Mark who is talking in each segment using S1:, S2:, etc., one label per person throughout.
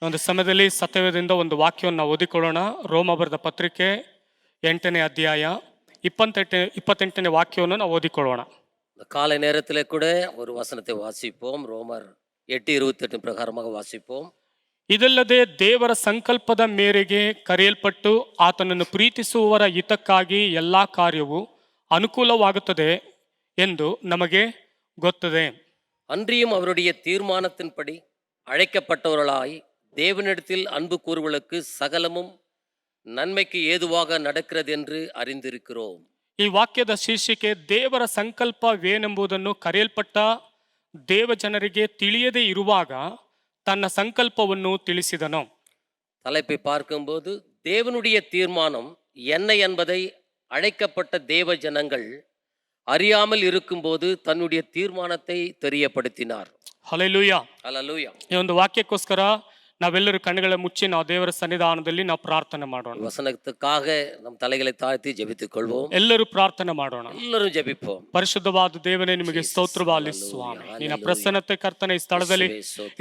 S1: ಒಂದು ಸಮಯದಲ್ಲಿ ಸತ್ಯವೇದದಿಂದ ಒಂದು ವಾಕ್ಯವನ್ನು ನಾವು ಓದಿಕೊಳ್ಳೋಣ. ರೋಮ ಬರೆದ ಪತ್ರಿಕೆ 8ನೇ ಅಧ್ಯಾಯ 28ನೇ வாக்கியವನ್ನು ನಾವು ஓதிக்கொள்வோம்.
S2: காலை நேரத்திலே கூட ஒரு வசனத்தை வாசிப்போம். ரோமர் 8:28 பிரகாரமாக வாசிப்போம்.
S1: ಇದಲ್ಲದೆ ದೇವರ ಸಂಕಲ್ಪದ ಮೇರೆಗೆ ಕರೆಯಲ್ಪಟ್ಟು ಆತನನ್ನು ಪ್ರೀತಿಸುವವರ ಹಿತಕ್ಕಾಗಿ ಎಲ್ಲಾ ಕಾರ್ಯವು ಅನುಕೂಲವಾಗುತ್ತದೆ ಎಂದು ನಮಗೆ ಗೊತ್ತದೆ.
S2: அன்றியும் அவருடைய தீர்மானத்தின்படி அழைக்கப்பட்டவர்களாய் தேவனிடத்தில் அன்பு கூறுவர்களுக்கு சகலமும் நன்மைக்கு ஏதுவாக நடக்கிறது என்று அறிந்திருக்கிறோம்.
S1: ಈ ವಾಕ್ಯದ ಶೀರ್ಷಿಕೆ ದೇವರ ಸಂಕಲ್ಪವೇನೆಂಬುದನ್ನು ಕರೆಯಲ್ಪಟ್ಟ ದೇವ ಜನರಿಗೆ ತಿಳಿಯದೇ ಇರುವಾಗ ತನ್ನ ಸಂಕಲ್ಪವನ್ನು ತಿಳಿಸಿದನು.
S2: தலைப்பை பார்க்கும்போது தேவனுடைய தீர்மானம் என்ன என்பதை அழைக்கப்பட்ட தேவ ஜனங்கள் அறியாமல் இருக்கும்போது தன்னுடைய தீர்மானத்தை தெரியப்படுத்தினார்.
S1: ಹಲ್ಲೆಲೂಯಾ.
S2: ஹல்லேலூயா.
S1: ಈ ಒಂದು ವಾಕ್ಯಕ್ಕೋಸ್ಕರ ನಾವೆಲ್ಲರೂ ಕಣ್ಣುಗಳ ಮುಚ್ಚಿ ನಾವು ದೇವರ ಸನ್ನಿಧಾನದಲ್ಲಿ ನಾವು ಪ್ರಾರ್ಥನೆ ಮಾಡೋಣ.
S2: ವಸನಕ್ಕಾಗ ನಮ್ಮ ತಲೆகளை ತಾഴ്த்தி ಜೆபித்துக் கொள்வோம்.
S1: ಎಲ್ಲರೂ ಪ್ರಾರ್ಥನೆ ಮಾಡೋಣ.
S2: ಎಲ್ಲರೂ ಜೆபிப்போம்.
S1: ಪರಿಶುದ್ಧವಾದ ದೇವನೇ, ನಿಮಗೆ ಸ್ತೋತ್ರವಾಗಲಿ ಸ್ವಾಮಿ. ನಿನ್ನ ಪ್ರಸನ್ನತೆ ಕರ್ತನೆ ಈ ಸ್ಥಳದಲ್ಲಿ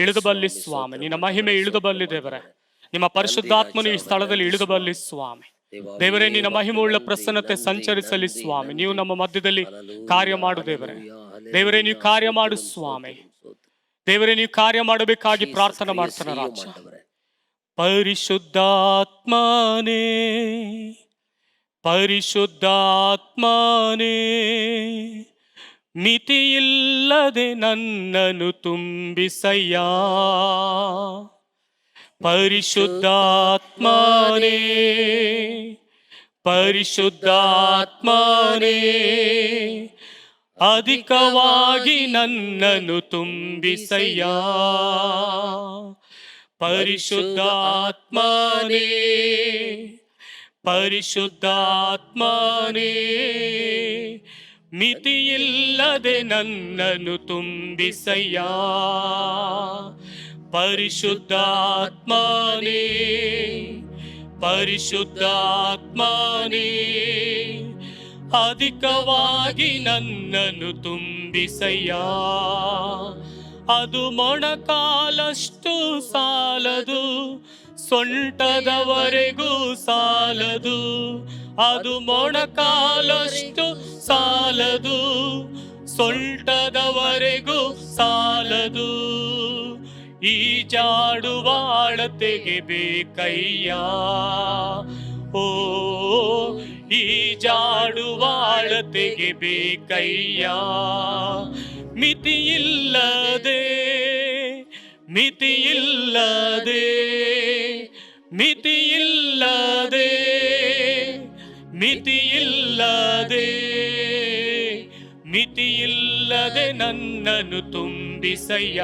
S1: ಇಳಿದು ಬರಲಿ ಸ್ವಾಮಿ. ನಿನ್ನ ಮಹಿಮೆ ಇಳಿದು ಬರಲಿ ದೇವರೇ. ನಿಮ್ಮ ಪರಿಶುದ್ಧಾತ್ಮನು ಈ ಸ್ಥಳದಲ್ಲಿ ಇಳಿದು ಬರಲಿ ಸ್ವಾಮಿ. ದೇವರೇ, ನಿನ್ನ ಮಹಿಮೆಯುಳ್ಳ ಪ್ರಸನ್ನತೆ ಸಂಚರಿಸಲಿ ಸ್ವಾಮಿ. ನೀವು ನಮ್ಮ ಮಧ್ಯದಲ್ಲಿ ಕಾರ್ಯ ಮಾಡು ದೇವರೇ. ದೇವರೇ, ನೀವು ಕಾರ್ಯ ಮಾಡು ಸ್ವಾಮಿ. ದೇವರೇ, ನೀವು ಕಾರ್ಯ ಮಾಡಬೇಕಾಗಿ ಪ್ರಾರ್ಥನೆ ಮಾಡ್ತಾನೆ ರಾಜ. ಪರಿಶುದ್ಧಾತ್ಮನೇ, ಪರಿಶುದ್ಧಾತ್ಮನೇ, ಮಿತಿಯಿಲ್ಲದೆ ನನ್ನನ್ನು ತುಂಬಿಸಯ್ಯ. ಪರಿಶುದ್ಧಾತ್ಮನೇ, ಪರಿಶುದ್ಧಾತ್ಮನೇ, ಅಧಿಕವಾಗಿ ನನ್ನನ್ನು ತುಂಬಿಸಯ್ಯ. ಪರಿಶುದ್ಧಾತ್ಮನೇ, ಪರಿಶುದ್ಧಾತ್ಮನೇ, ಮಿತಿಯಿಲ್ಲದೆ ನನ್ನನ್ನು ತುಂಬಿಸಯ್ಯ. ಪರಿಶುದ್ಧಾತ್ಮನೇ, ಪರಿಶುದ್ಧಾತ್ಮನೇ, ಅಧಿಕವಾಗಿ ನನ್ನನ್ನು ತುಂಬಿಸಯ್ಯ. ಅದು ಮೊಣಕಾಲಷ್ಟು ಸಾಲದು, ಸೊಂಟದವರೆಗೂ ಸಾಲದು. ಅದು ಮೊಣಕಾಲಷ್ಟು ಸಾಲದು, ಸೊಂಟದವರೆಗೂ ಸಾಲದು. ಈಜಾಡುವ ಅಳತೆಗೆ ಬೇಕಯ್ಯ. ಓ, ಈಜಾಡುವ ಅಳತೆಗೆ ಬೇಕಯ್ಯ. ಮಿತಿಯಿಲ್ಲದೆ, ಮಿತಿಯಿಲ್ಲದೆ, ಮಿತಿಯಿಲ್ಲದೆ, ಮಿತಿಯಿಲ್ಲದೆ, ಮಿತಿಯಿಲ್ಲದೆ ನನ್ನನ್ನು ತುಂಬಿಸಯ್ಯ.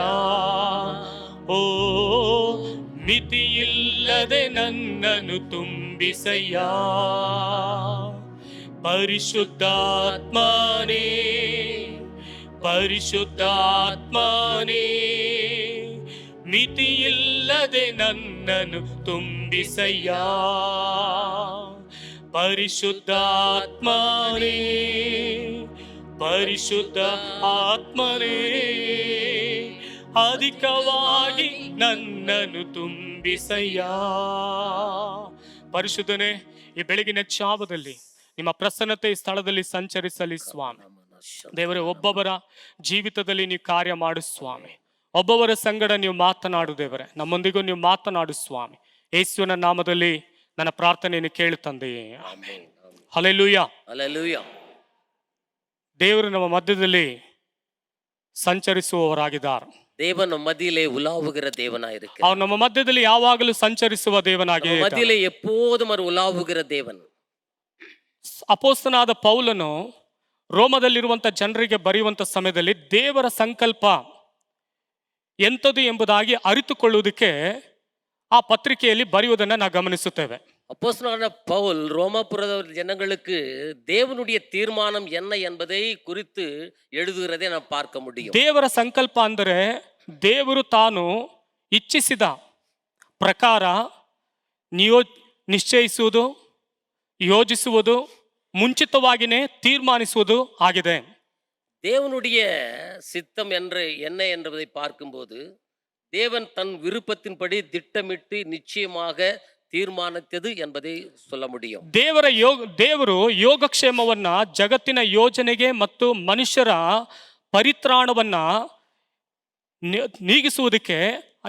S1: ಓ, ಮಿತಿಯಿಲ್ಲದೆ ನನ್ನನ್ನು ತುಂಬಿಸಯ್ಯ. ಪರಿಶುದ್ಧಾತ್ಮನೇ, ಪರಿಶುದ್ಧಾತ್ಮನೇ, ಮಿತಿಯಿಲ್ಲದೆ ನನ್ನನ್ನು ತುಂಬಿಸಯ್ಯ. ಪರಿಶುದ್ಧಾತ್ಮನೇ, ಪರಿಶುದ್ಧ ಆತ್ಮನೇ, ಅಧಿಕವಾಗಿ ನನ್ನನ್ನು ತುಂಬಿಸಯ್ಯ. ಪರಿಶುದ್ಧನೇ, ಈ ಬೆಳಗಿನ ಛಾವದಲ್ಲಿ ನಿಮ್ಮ ಪ್ರಸನ್ನತೆ ಈ ಸ್ಥಳದಲ್ಲಿ ಸಂಚರಿಸಲಿ ಸ್ವಾಮಿ. ದೇವರೇ, ಒಬ್ಬೊಬ್ಬರ ಜೀವಿತದಲ್ಲಿ ನೀವು ಕಾರ್ಯ ಮಾಡು ಸ್ವಾಮಿ. ಒಬ್ಬೊಬ್ಬರ ಸಂಗಡ ನೀವು ಮಾತನಾಡು ದೇವರೇ. ನಮ್ಮೊಂದಿಗೂ ನೀವು ಮಾತನಾಡು ಸ್ವಾಮಿ. ಯೇಸುವಿನ ನಾಮದಲ್ಲಿ ನನ್ನ ಪ್ರಾರ್ಥನೆಯನ್ನು ಕೇಳು ತಂದೆಯೇ, ಆಮೆನ್. Hallelujah,
S2: hallelujah.
S1: ದೇವರು ನಮ್ಮ ಮಧ್ಯದಲ್ಲಿ ಸಂಚರಿಸುವವರಾಗಿದ್ದಾರೆ.
S2: தேவன் நம்ம மத்தியிலே உலாவுகிற தேவனாய் இருக்கிறார்.
S1: அவர் ನಮ್ಮ ಮಧ್ಯದಲ್ಲಿ ಯಾವಾಗಲೂ ಸಂಚರಿಸುವ ದೇವನಾಗಿ
S2: ನಮ್ಮ ಮಧ್ಯದಲ್ಲಿ எப்போதும் அவர் உலாவுகிற தேவன்.
S1: ಅಪೊಸ್ತಲನಾದ ಪೌಲನು ರೋಮದಲ್ಲಿರುವಂತ ಜನರಿಗೆ ಬರೆಯುವಂತ ಸಮಯದಲ್ಲಿ ದೇವರ ಸಂಕಲ್ಪ ಎಂಥದ್ದು ಎಂಬುದಾಗಿ ಅರಿತುಕೊಳ್ಳುವುದಕ್ಕೆ ಆ ಪತ್ರಿಕೆಯಲ್ಲಿ ಬರೆಯುವುದನ್ನು ನಾವು ಗಮನಿಸುತ್ತೇವೆ.
S2: அப்போஸ்தலனான பவுல் ரோமாபுர ஜனங்களுக்கு தேவனுடைய தீர்மானம் என்ன என்பதை குறித்து எழுதுகிறதை நாம் பார்க்க முடியும்.
S1: ದೇವರ ಸಂಕಲ್ಪ ಅಂದರೆ ದೇವರು ತಾನು ಇಚ್ಛಿಸಿದ ಪ್ರಕಾರ ನಿಶ್ಚಯಿಸುವುದು, ಯೋಜಿಸುವುದು, ಮುಂಚಿತವಾಗಿಯೇ ತೀರ್ಮಾನಿಸುವುದು ಆಗಿದೆ.
S2: தேவனுடைய சித்தம் என்று என்ன என்பதை பார்க்கும்போது தேவன் தன் விருப்பத்தின்படி திட்டமிட்டு நிச்சயமாக ತೀರ್ಮಾನಿಸಿದ್ದು ಎಂಬುದೇ சொல்ல முடியும்.
S1: ದೇವರು ಯೋಗಕ್ಷೇಮವನ್ನ ಜಗತ್ತಿನ ಯೋಜನೆಗೆ ಮತ್ತು ಮನುಷ್ಯರ ಪರಿತ್ರಾಣವನ್ನ ನೀಗಿಸುವುದಕ್ಕೆ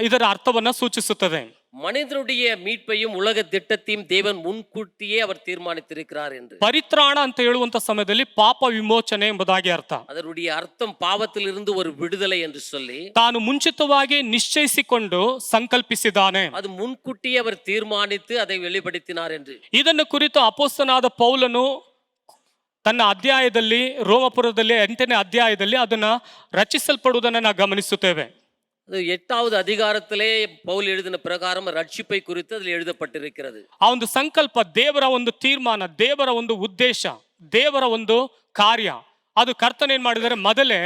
S1: ಇದರ ಅರ್ಥವನ್ನ ಸೂಚಿಸುತ್ತದೆ.
S2: மனிதனுடைய மீட்பையும் உலக திட்டத்தையும் தேவன் முன்கூட்டியே அவர் தீர்மானித்திருக்கிறார் என்று.
S1: ಪರಿತ್ರಾಣ ಅಂತ ಹೇಳುವಂತ ಸಮಯದಲ್ಲಿ ಪಾಪ ವಿಮೋಚನೆ ಎಂಬುದಾಗಿ ಅರ್ಥ.
S2: ಅದರ ಅರ್ಥம் ಪಾಪத்திலிருந்து ஒரு விடுதலை என்று சொல்லி
S1: ತಾನು ಮುಂಚಿತವಾಗಿ ನಿಶ್ಚಯಿಸಿಕೊಂಡು ಸಂಕಲ್ಪಿಸಿದ್ದಾನೆ.
S2: ಅದು ಮುನ್ಕೂಟಿಯೇ அவர் தீர்மானித்து அதை வெளிப்படுத்தினார் என்று.
S1: ಇದನ್ನು ಕುರಿತು ಅಪೊಸ್ತಲನಾದ ಪೌಲನು ತನ್ನ ಅಧ್ಯಾಯದಲ್ಲಿ ರೋಮಪುರದಲ್ಲಿ 8ನೇ ಅಧ್ಯಾಯದಲ್ಲಿ ಅದನ್ನ ರಚಿಸಲ್ಪಡುವುದನ್ನು ನಾವು ಗಮನಿಸುತ್ತೇವೆ.
S2: அது 8வது அதிகாரத்திலே பவுல் எழுதின பிரகாரம் ரட்சிப்பை குறித்து அதில் எழுதப்பட்டிருக்கிறது.
S1: ಆ ಒಂದು ಸಂಕಲ್ಪ, ದೇವರ ಒಂದು ತೀರ್ಮಾನ, ದೇವರ ಒಂದು ಉದ್ದೇಶ, ದೇವರ ಒಂದು ಕಾರ್ಯ, ಅದು ಕರ್ತನ ಏನ್ ಮಾಡಿದರೆ ಮೊದಲೇ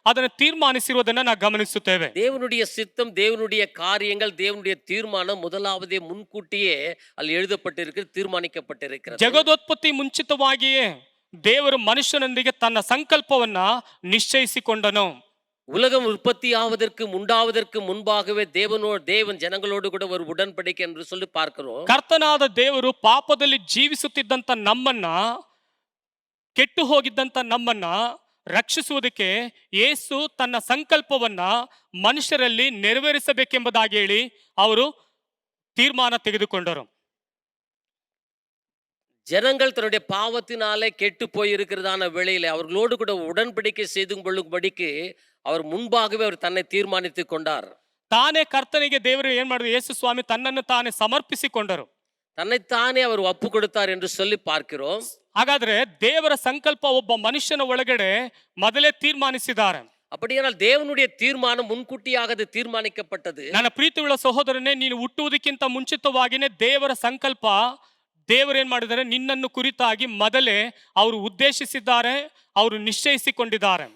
S1: ಅದನ್ನು ತೀರ್ಮಾನಿಸಿರುವುದನ್ನು ನಾವು ಗಮನಿಸುತ್ತೇವೆ.
S2: தேவனுடைய சித்தம், தேவனுடைய காரியங்கள், தேவனுடைய தீர்மானம் முதலாவதே முன்கூட்டியே ಅಲ್ಲಿ எழுதப்பட்டிருக்கிறது, தீர்மானிக்கப்பட்டிருக்கிறது.
S1: ಜಗದೋತ್ಪತ್ತಿ ಮುಂಚಿತವಾಗಿಯೇ ದೇವರು ಮನುಷ್ಯನೊಂದಿಗೆ ತನ್ನ ಸಂಕಲ್ಪವನ್ನ ನಿಶ್ಚಯಿಸಿಕೊಂಡನು.
S2: உலகம் உற்பத்தி ஆவதற்கு முன்பாகவே தேவன் ಜನங்களோடு கூட ஒரு உடன்படிக்கை என்று சொல்லி பார்க்கிறோம்.
S1: ಕರ್ತನಾದ ದೇವರು ಪಾಪದಲ್ಲಿ ಜೀವಿಸುತ್ತಿದ್ದಂತ ನಮ್ಮನ್ನ, ಕೆಟ್ಟು ಹೋಗಿದ್ದಂತ ನಮ್ಮನ್ನ ರಕ್ಷಿಸುವುದಕ್ಕೆ ಯೇಸು ತನ್ನ ಸಂಕಲ್ಪವನ್ನ ಮನುಷ್ಯರಲ್ಲಿ ನೆರವೇರಿಸಬೇಕೆಂಬುದಾಗಿ ಹೇಳಿ ಅವರು ತೀರ್ಮಾನ ತೆಗೆದುಕೊಂಡರು.
S2: ஜனங்கள் தன்னுடைய பாவத்தினாலே கெட்டு போயிருக்கிறதான வேளையில அவர்களோடு கூட உடன்படிக்கை செய்து கொள்ளும்படிக்கு அவர் முன்பாகவே அவர் தன்னை தீர்மானித்துக் கொண்டார்.
S1: ತಾನೇ ಕರ್ತನಿಗೆ ದೇವರು ಏನ್ ಮಾಡಿದ್ರು, ಯೇಸು ಸ್ವಾಮಿ ತನ್ನನ್ನು ತಾನೇ ಸಮರ್ಪಿಸಿಕೊಂಡರು,
S2: தன்னைத்தானே அவர் ಒಪ್ಪು கொடுத்தார் என்று சொல்லி பார்க்கிறோம்.
S1: ಹಾಗಾದ್ರೆ ದೇವರ ಸಂಕಲ್ಪ ಒಬ್ಬ ಮನುಷ್ಯನ ಒಳಗಡೆ ಮೊದಲೇ ತೀರ್ಮಾನಿಸಿದ್ದಾರೆ.
S2: அப்படியானால் தேவனுடைய தீர்மானம் முன்கூட்டியாக அது தீர்மானிக்கப்பட்டது.
S1: ನನ್ನ ಪ್ರೀತಿಯುಳ್ಳ ಸಹೋದರನೇ, ನೀನು ಹುಟ್ಟುವುದಕ್ಕಿಂತ ಮುಂಚಿತವಾಗಿನೇ ದೇವರ ಸಂಕಲ್ಪ, ದೇವರೇನ್ ಮಾಡಿದ್ದಾರೆ, ನಿನ್ನನ್ನು ಕುರಿತಾಗಿ ಮೊದಲೇ ಅವರು ಉದ್ದೇಶಿಸಿದ್ದಾರೆ, ಅವರು ನಿಶ್ಚಯಿಸಿಕೊಂಡಿದ್ದಾರೆ.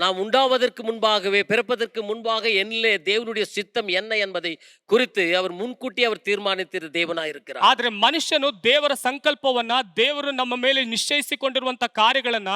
S2: நாம் உண்டாவதற்கு முன்பாகவே, பிறப்பதற்கு முன்பாக என்னே தேவனுடைய சித்தம் என்ன என்பதை குறித்து அவர் முன்கூட்டி அவர் தீர்மானித்திரு தேவனாய் இருக்கிறார்.
S1: ಆದ್ರೆ ಮನುಷ್ಯನು ದೇವರ ಸಂಕಲ್ಪವನ್ನ, ದೇವರು ನಮ್ಮ ಮೇಲೆ ನಿಶ್ಚಯಿಸಿಕೊಂಡಿರುವಂತ ಕಾರ್ಯಗಳನ್ನ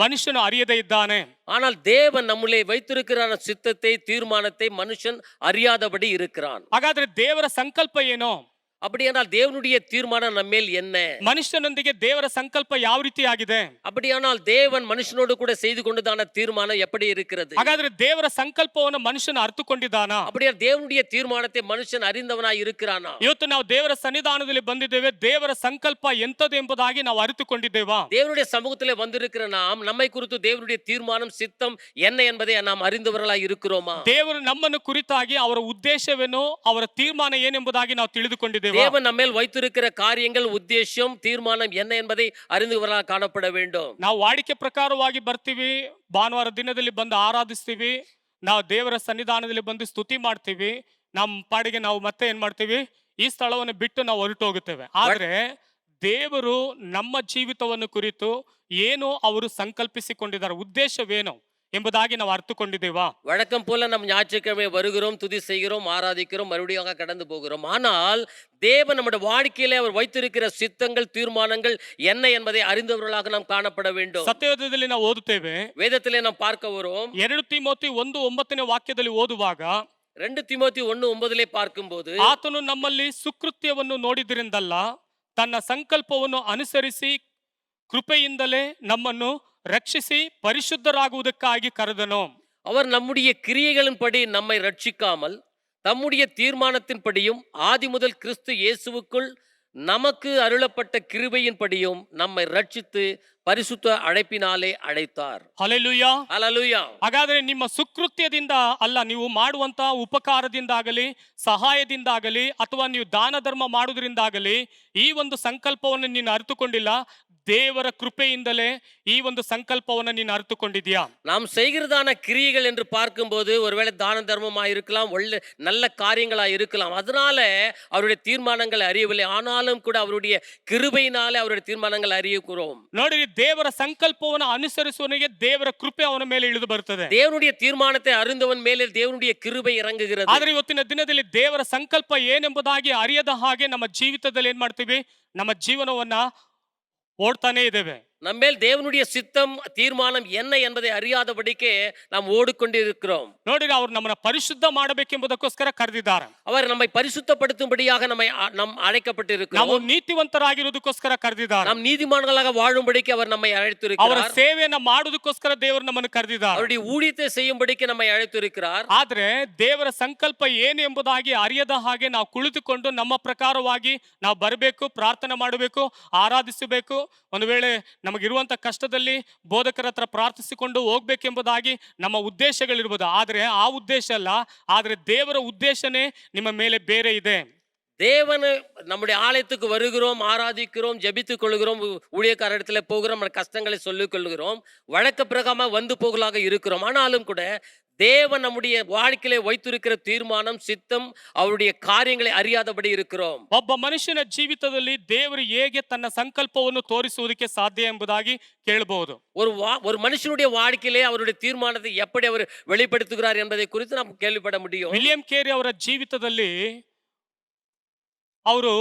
S1: ಮನುಷ್ಯನು ಅರಿಯದೇ ಇದ್ದಾನೆ.
S2: ஆனால் தேவன் நம்மளே வைத்திருக்கிற சித்தத்தை, தீர்மானத்தை மனுஷன் அறியாதபடி இருக்கிறான்.
S1: ಹಾಗಾದ್ರೆ ದೇವರ ಸಂಕಲ್ಪ ಏನೋ?
S2: அப்படியானால் தேவனுடைய தீர்மானம் நம்மேல் என்ன?
S1: ಮನುಷ್ಯನೊಂದಿಗೆ ದೇವರ ಸಂಕಲ್ಪ ಯಾವ ರೀತಿ ಆಗಿದೆ?
S2: அப்படியானால் தேவன் ಮನುಷ್ಯನோடு கூட செய்து கொண்டதான தீர்மானம் எப்படி இருக்கிறது?
S1: ಹಾಗಾದ್ರೆ ದೇವರ ಸಂಕಲ್ಪವನ್ನು ಮನುಷ್ಯನ ಅರ್ಥಕೊಂಡಿದ್ದಾನಾ?
S2: அப்படியே தேவனுடைய தீர்மானத்தை ಮನುಷ್ಯன் அறிந்தವನಾಗಿ இருக்கிறானா?
S1: ಇವತ್ತು ನಾವು ದೇವರ ಸನ್ನಿಧಾನದಲ್ಲಿ ಬಂದಿದ್ದೇವೆ, ದೇವರ ಸಂಕಲ್ಪ ಎಂತದು ಎಂಬುದಾಗಿ ನಾವು ಅರಿತುಕೊಂಡಿದ್ದೇವಾ?
S2: தேவனுடைய சமூகத்திலே வந்திருக்கிற நாம் நம்மை குறித்து தேவனுடைய தீர்மானம், சித்தம் என்ன என்பதை நாம் அறிந்தவர்களாಗಿ இருக்கிறோமா?
S1: ದೇವರು ನಮ್ಮನ್ನು ಕುರಿತಾಗಿ ಅವರ ಉದ್ದೇಶವೇನು, ಅವರ ತೀರ್ಮಾನ ಏನೆಂಬುದಾಗಿ ನಾವು ತಿಳಿದುಕೊಂಡಿದ್ದೇವೆ.
S2: தேவன் நம்மேல் வைத்திருக்கிற காரியங்கள், உத்தேசம், தீர்மானம் என்ன என்பதை அறிந்தவர்களாக காணப்பட வேண்டும்.
S1: ನಾವು ವಾಡಿಕೆ ಪ್ರಕಾರವಾಗಿ ಬರ್ತೀವಿ, ಭಾನುವಾರ ದಿನದಲ್ಲಿ ಬಂದು ಆರಾಧಿಸ್ತೀವಿ, ನಾವು ದೇವರ ಸನ್ನಿಧಾನದಲ್ಲಿ ಬಂದು ಸ್ತುತಿ ಮಾಡ್ತೀವಿ, ನಮ್ಮ ಪಾಡಿಗೆ ನಾವು ಮತ್ತೆ ಏನ್ ಮಾಡ್ತೀವಿ, ಈ ಸ್ಥಳವನ್ನು ಬಿಟ್ಟು ನಾವು ಹೊರಟು ಹೋಗುತ್ತೇವೆ. ಆದ್ರೆ ದೇವರು ನಮ್ಮ ಜೀವಿತವನ್ನು ಕುರಿತು ಏನು ಅವರು ಸಂಕಲ್ಪಿಸಿಕೊಂಡಿದ್ದಾರೆ, ಉದ್ದೇಶವೇನು ಎಂಬುದಾಗಿ ನಾವು ಅರ್ಥಕೊಂಡಿದ್ದೇವಾ?
S2: வழக்கம் போல நம் ஞாயிற்றுக்கிழமை வருகிறோம், துதி செய்கிறோம், ஆராதிக்கிறோம், மறுபடியும் கடந்து போகிறோம். ஆனால் தேவன் நம்முடைய வாழ்க்கையிலே அவர் வைத்திருக்கிற சித்தங்கள், தீர்மானங்கள் என்ன என்பதை அறிந்தவர்களாக நாம் காணப்பட வேண்டும்.
S1: ಸತ್ಯವೇದದಲ್ಲಿ ನಾವು ಓದುತ್ತೇವೆ,
S2: ವೇದத்திலே நாம் பார்க்க வரோம்.
S1: 2 ತಿಮೋಥಿ 1:9 ವಾಕ್ಯದಲ್ಲಿ ಓದುವಾಗ,
S2: 2 ತಿಮೋಥಿ 1:9 பார்க்கும்போது,
S1: ಆತನು ನಮ್ಮಲ್ಲಿ ಸುಕೃತ್ಯವನ್ನು ನೋಡಿದ್ರಿಂದಲ್ಲ, ತನ್ನ ಸಂಕಲ್ಪವನ್ನು ಅನುಸರಿಸಿ ಕೃಪೆಯಿಂದಲೇ ನಮ್ಮನ್ನು ರಕ್ಷಿಸಿ ಪರಿಶುದ್ಧರಾಗುವುದಕ್ಕಾಗಿ ಕರೆದನು.
S2: அவர் நம்முடைய கிரியைகளின்படி நம்மை ரட்சிக்காமல் தம்முடைய தீர்மானத்தின்படியும் ஆதி முதல் கிறிஸ்து இயேசுவுக்குள் நமக்கு அருளப்பட்ட கிருபையின்படியும் நம்மை ரட்சித்து ಪರಿಶುದ್ಧ ಅழைಪಿನಾಲೆ ಅழைತಾರ್.
S1: Hallelujah,
S2: hallelujah.
S1: ಹಾಗಾದ್ರೆ ನಿಮ್ಮ ಸುಕೃತ್ಯದಿಂದ ಅಲ್ಲ, ನೀವು ಮಾಡುವಂತ ಉಪಕಾರದಿಂದಾಗಲಿ, ಸಹಾಯದಿಂದಾಗಲಿ, ಅಥವಾ ನೀವು ದಾನ ಧರ್ಮ ಮಾಡುವುದರಿಂದಾಗಲಿ ಈ ಒಂದು ಸಂಕಲ್ಪವನ್ನು ನೀನು ಅರಿತುಕೊಂಡಿಲ್ಲ. ದೇವರ ಕೃಪೆಯಿಂದಲೇ ಈ ಒಂದು ಸಂಕಲ್ಪವನ್ನು ನೀನು ಅರಿತುಕೊಂಡಿದ್ಯಾ?
S2: நாம் செய்கிறதான கிரியைகள் என்று பார்க்கும்போது ஒருவேளை தான தர்மமா இருக்கலாம், நல்ல காரியங்களா இருக்கலாம். அதனால அவருடைய தீர்மானங்களை அறியவில்லை. ஆனாலும் கூட அவருடைய கிருபையினாலே அவருடைய தீர்மானங்களை அறியுகிறோம்.
S1: ನೋಡಿ, ದೇವರ ಸಂಕಲ್ಪವನ್ನು ಅನುಸರಿಸುವವನಿಗೆ ದೇವರ ಕೃಪೆ ಅವನ ಮೇಲೆ ಇಳಿದು ಬರುತ್ತದೆ.
S2: தேவனுடைய தீர்மானத்தை அறிந்தவன் மேலே தேவனுடைய கிருபை இறங்குகிறது.
S1: ಆದರೆ ಇವತ್ತಿನ ದಿನದಲ್ಲಿ ದೇವರ ಸಂಕಲ್ಪ ಏನೆಂಬುದಾಗಿ ಅರಿಯದ ಹಾಗೆ ನಮ್ಮ ಜೀವಿತದಲ್ಲಿ ಏನ್ ಮಾಡ್ತೀವಿ, ನಮ್ಮ ಜೀವನವನ್ನ ಓಡ್ತಾನೆ ಇದ್ದೇವೆ.
S2: நம்மேல் தேவனுடைய சித்தம் தீர்மானம் என்ன என்பதை அறியாதபடிக்கு நாம் ஓடிக்கொண்டிருக்கிறோம்.
S1: ನೋಡಿರಿ, ಅವ್ರು ನಮ್ಮನ್ನ ಪರಿಶುದ್ಧ ಮಾಡಬೇಕೆಂಬುದಕ್ಕೋಸ್ಕರ ಕರೆದಿದ್ದಾರೆ.
S2: அவர் நம்மை பரிசுத்தப்படுத்தும்படியாக நாம்
S1: ನಾವು
S2: அழைக்கப்பட்டிருக்கிறோம்.
S1: ನೀತಿವಂತರಾಗಿರುವುದಕ್ಕೋಸ್ಕರ ಕರೆದಿದ್ದಾರೆ.
S2: நாம் நீதிமான்களாக வாழும்படிக்கு அவர் நம்மை
S1: ಅವರ
S2: அழைத்திருக்கிறார்.
S1: ಸೇವೆಯನ್ನ ಮಾಡುವುದಕ್ಕೋಸ್ಕರ ದೇವರು ನಮ್ಮನ್ನು ಕರೆದಿದ್ದಾರೆ.
S2: அவருடைய ஊழியத்தை செய்யும்படிக்கு நம்மை அழைத்திருக்கிறார்.
S1: ಆದ್ರೆ ದೇವರ ಸಂಕಲ್ಪ ಏನು ಎಂಬುದಾಗಿ ಅರಿಯದ ಹಾಗೆ ನಾವು ಕುಳಿತುಕೊಂಡು ನಮ್ಮ ಪ್ರಕಾರವಾಗಿ ನಾವು ಬರಬೇಕು, ಪ್ರಾರ್ಥನೆ ಮಾಡಬೇಕು, ಆರಾಧಿಸಬೇಕು. ಒಂದು ವೇಳೆ ನಮಗಿರುವಂತ ಕಷ್ಟದಲ್ಲಿ ಬೋಧಕರ ಹತ್ರ ಪ್ರಾರ್ಥಿಸಿಕೊಂಡು ಹೋಗ್ಬೇಕೆಂಬುದಾಗಿ ನಮ್ಮ ಉದ್ದೇಶಗಳಿರ್ಬೋದು. ಆದ್ರೆ ಆ ಉದ್ದೇಶ ಅಲ್ಲ, ಆದ್ರೆ ದೇವರ ಉದ್ದೇಶನೇ ನಿಮ್ಮ ಮೇಲೆ ಬೇರೆ ಇದೆ.
S2: தேவன் நம்முடைய ஆலயத்துக்கு வருகிறோம், ஆராதிக்கிறோம், ஜெபித்துக் கொள்கிறோம், ஊழியக்கார இடத்துல போகிறோம், நம்ம கஷ்டங்களை சொல்லிக் கொள்கிறோம், வழக்க பிரகாரமா வந்து போகலாக இருக்கிறோம். ஆனாலும் கூட தேவன் நம்முடைய வாழ்க்கையிலே வைத்திருக்கிற தீர்மானம், சித்தம், அவருடைய காரியங்களை அறியாதபடி இருக்கிறோம்.
S1: ಒಬ್ಬ ಮನುಷ್ಯನ ಜೀವಿತದಲ್ಲಿ ದೇವರು ಹೇಗೆ ತನ್ನ ಸಂಕಲ್ಪವನ್ನು ತೋರಿಸುವುದಕ್ಕೆ ಸಾಧ್ಯ ಎಂಬುದಾಗಿ ಕೇಳಬಹುದು.
S2: ஒரு மனுஷனுடைய வாழ்க்கையிலே அவருடைய தீர்மானத்தை எப்படி அவர் வெளிப்படுத்துகிறார் என்பதை குறித்து நாம் கேள்விப்பட முடியும்.
S1: ವಿಲಿಯಂ ಕೇರಿ ಅವರ ಜೀವಿತದಲ್ಲಿ ಅವರು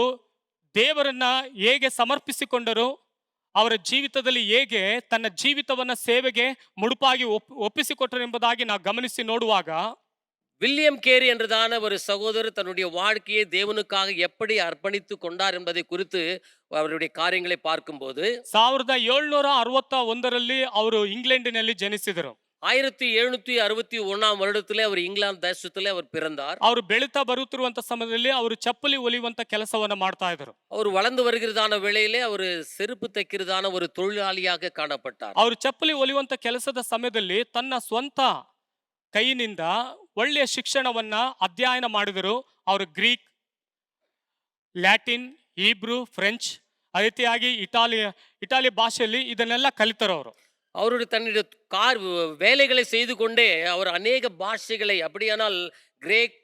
S1: ದೇವರನ್ನ ಹೇಗೆ ಸಮರ್ಪಿಸಿಕೊಂಡರು, ಅವರ ಜೀವಿತದಲ್ಲಿ ಹೇಗೆ ತನ್ನ ಜೀವಿತವನ್ನ ಸೇವೆಗೆ ಮುಡುಪಾಗಿ ಒಪ್ಪಿಸಿಕೊಟ್ಟರು ಎಂಬುದಾಗಿ ನಾವು ಗಮನಿಸಿ ನೋಡುವಾಗ,
S2: வில்லியம் கேரி என்றதான ஒரு சகோதரர் தன்னுடைய வாழ்க்கையை தேவனுக்காக எப்படி அர்ப்பணித்து கொண்டார் என்பதை குறித்து அவருடைய காரியங்களை பார்க்கும்போது
S1: 1761ರಲ್ಲಿ ಅವರು ಇಂಗ್ಲೆಂಡಿನಲ್ಲಿ ಜನಿಸಿದರು.
S2: 1761 வருடத்திலே அவர் இங்கிலாந்து தேசத்திலே அவர் பிறந்தார்.
S1: ಅವರು ಬೆಳೀತಾ ಬರುತ್ತಿರುವಂತ ಸಮಯದಲ್ಲಿ ಅವರು ಚಪ್ಪಲಿ ಹೊಲಿಯುವಂತ ಕೆಲಸವನ್ನ ಮಾಡ್ತಾ ಇದ್ರು.
S2: அவர் வளர்ந்து வருகிறதான வேளையிலே அவர் செருப்பு தைக்கிறதான ஒரு தொழிலாளியாக காணப்பட்டார்.
S1: ಅವರು ಚಪ್ಪಲಿ ಹೊಲಿಯುವಂತ ಕೆಲಸದ ಸಮಯದಲ್ಲಿ ತನ್ನ ಸ್ವಂತ ಕೈಯಿಂದ ಒಳ್ಳೆಯ ಶಿಕ್ಷಣವನ್ನ ಅಧ್ಯಯನ ಮಾಡಿದರು. ಅವರು ಗ್ರೀಕ್, ಲ್ಯಾಟಿನ್, ಹೀಬ್ರೂ, ಫ್ರೆಂಚ್, ಅದೇ ರೀತಿಯಾಗಿ ಇಟಾಲಿ ಭಾಷೆಯಲ್ಲಿ ಇದನ್ನೆಲ್ಲ ಕಲಿತರು ಅವರು.
S2: அவருடைய தன்னுடைய வேலைகளை செய்து கொண்டே அவர் அநேக பாஷைகளை, அப்படியானால் கிரேக்,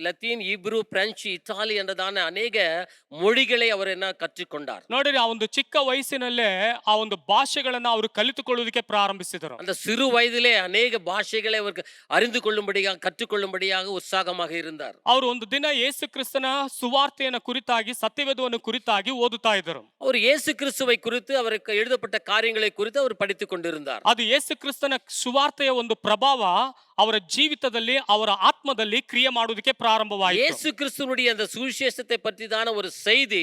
S2: லத்தீன், ஹீப்ರೂ, பிரெஞ்சு, இத்தாலி என்றதான ಅನೇಕ மொழிகளை அவர் என்ன கற்றுக்கொண்டார்.
S1: ನೋಡಿರಿ, ಆ ಒಂದು ಚಿಕ್ಕ ವಯಸ್ಸಿನಲ್ಲೇ ಆ ಒಂದು ಭಾಷೆಗಳನ್ನ ಅವರು ಕಲಿತುಕೊಳ್ಳುವುದಕ್ಕೆ ಪ್ರಾರಂಭಿಸಿದರು.
S2: அந்த சிறு வயதிலே ಅನೇಕ ಭಾಷೆகளை அவர் அறிந்து கொள்ளும்படியாக, கற்றுக்கொள்ளும்படியாக ಉತ್ಸಾಹமாக இருந்தார்.
S1: ಅವರು ಒಂದು ದಿನ ಯೇಸು ಕ್ರಿಸ್ತನ ಸುವಾರ್ತೆಯನ್ನು ಕುರಿತಾಗಿ, ಸತ್ಯವೇದವನ್ನು ಕುರಿತಾಗಿ ಓದುತ್ತಾ ಇದ್ದರು.
S2: அவர் இயேசு கிறிஸ்துவை குறித்து அவருக்கு எழுதப்பட்ட காரியங்களை குறித்து அவர் படித்துக் கொண்டிருந்தார்.
S1: ಅದು ಯೇಸು ಕ್ರಿಸ್ತನ ಸುವಾರ್ತೆಯ ಒಂದು ಪ್ರಭಾವ ಅವರ ಜೀವಿತದಲ್ಲಿ, ಅವರ ಆತ್ಮದಲ್ಲಿ ಕ್ರಿಯೆ ಮಾಡುವುದಕ್ಕೆ ಪ್ರಾರಂಭವಾಯಿತು.
S2: இயேசு கிறிஸ்துவினுடைய அந்த சுவிசேஷத்தை பற்றிதான ஒரு செய்தி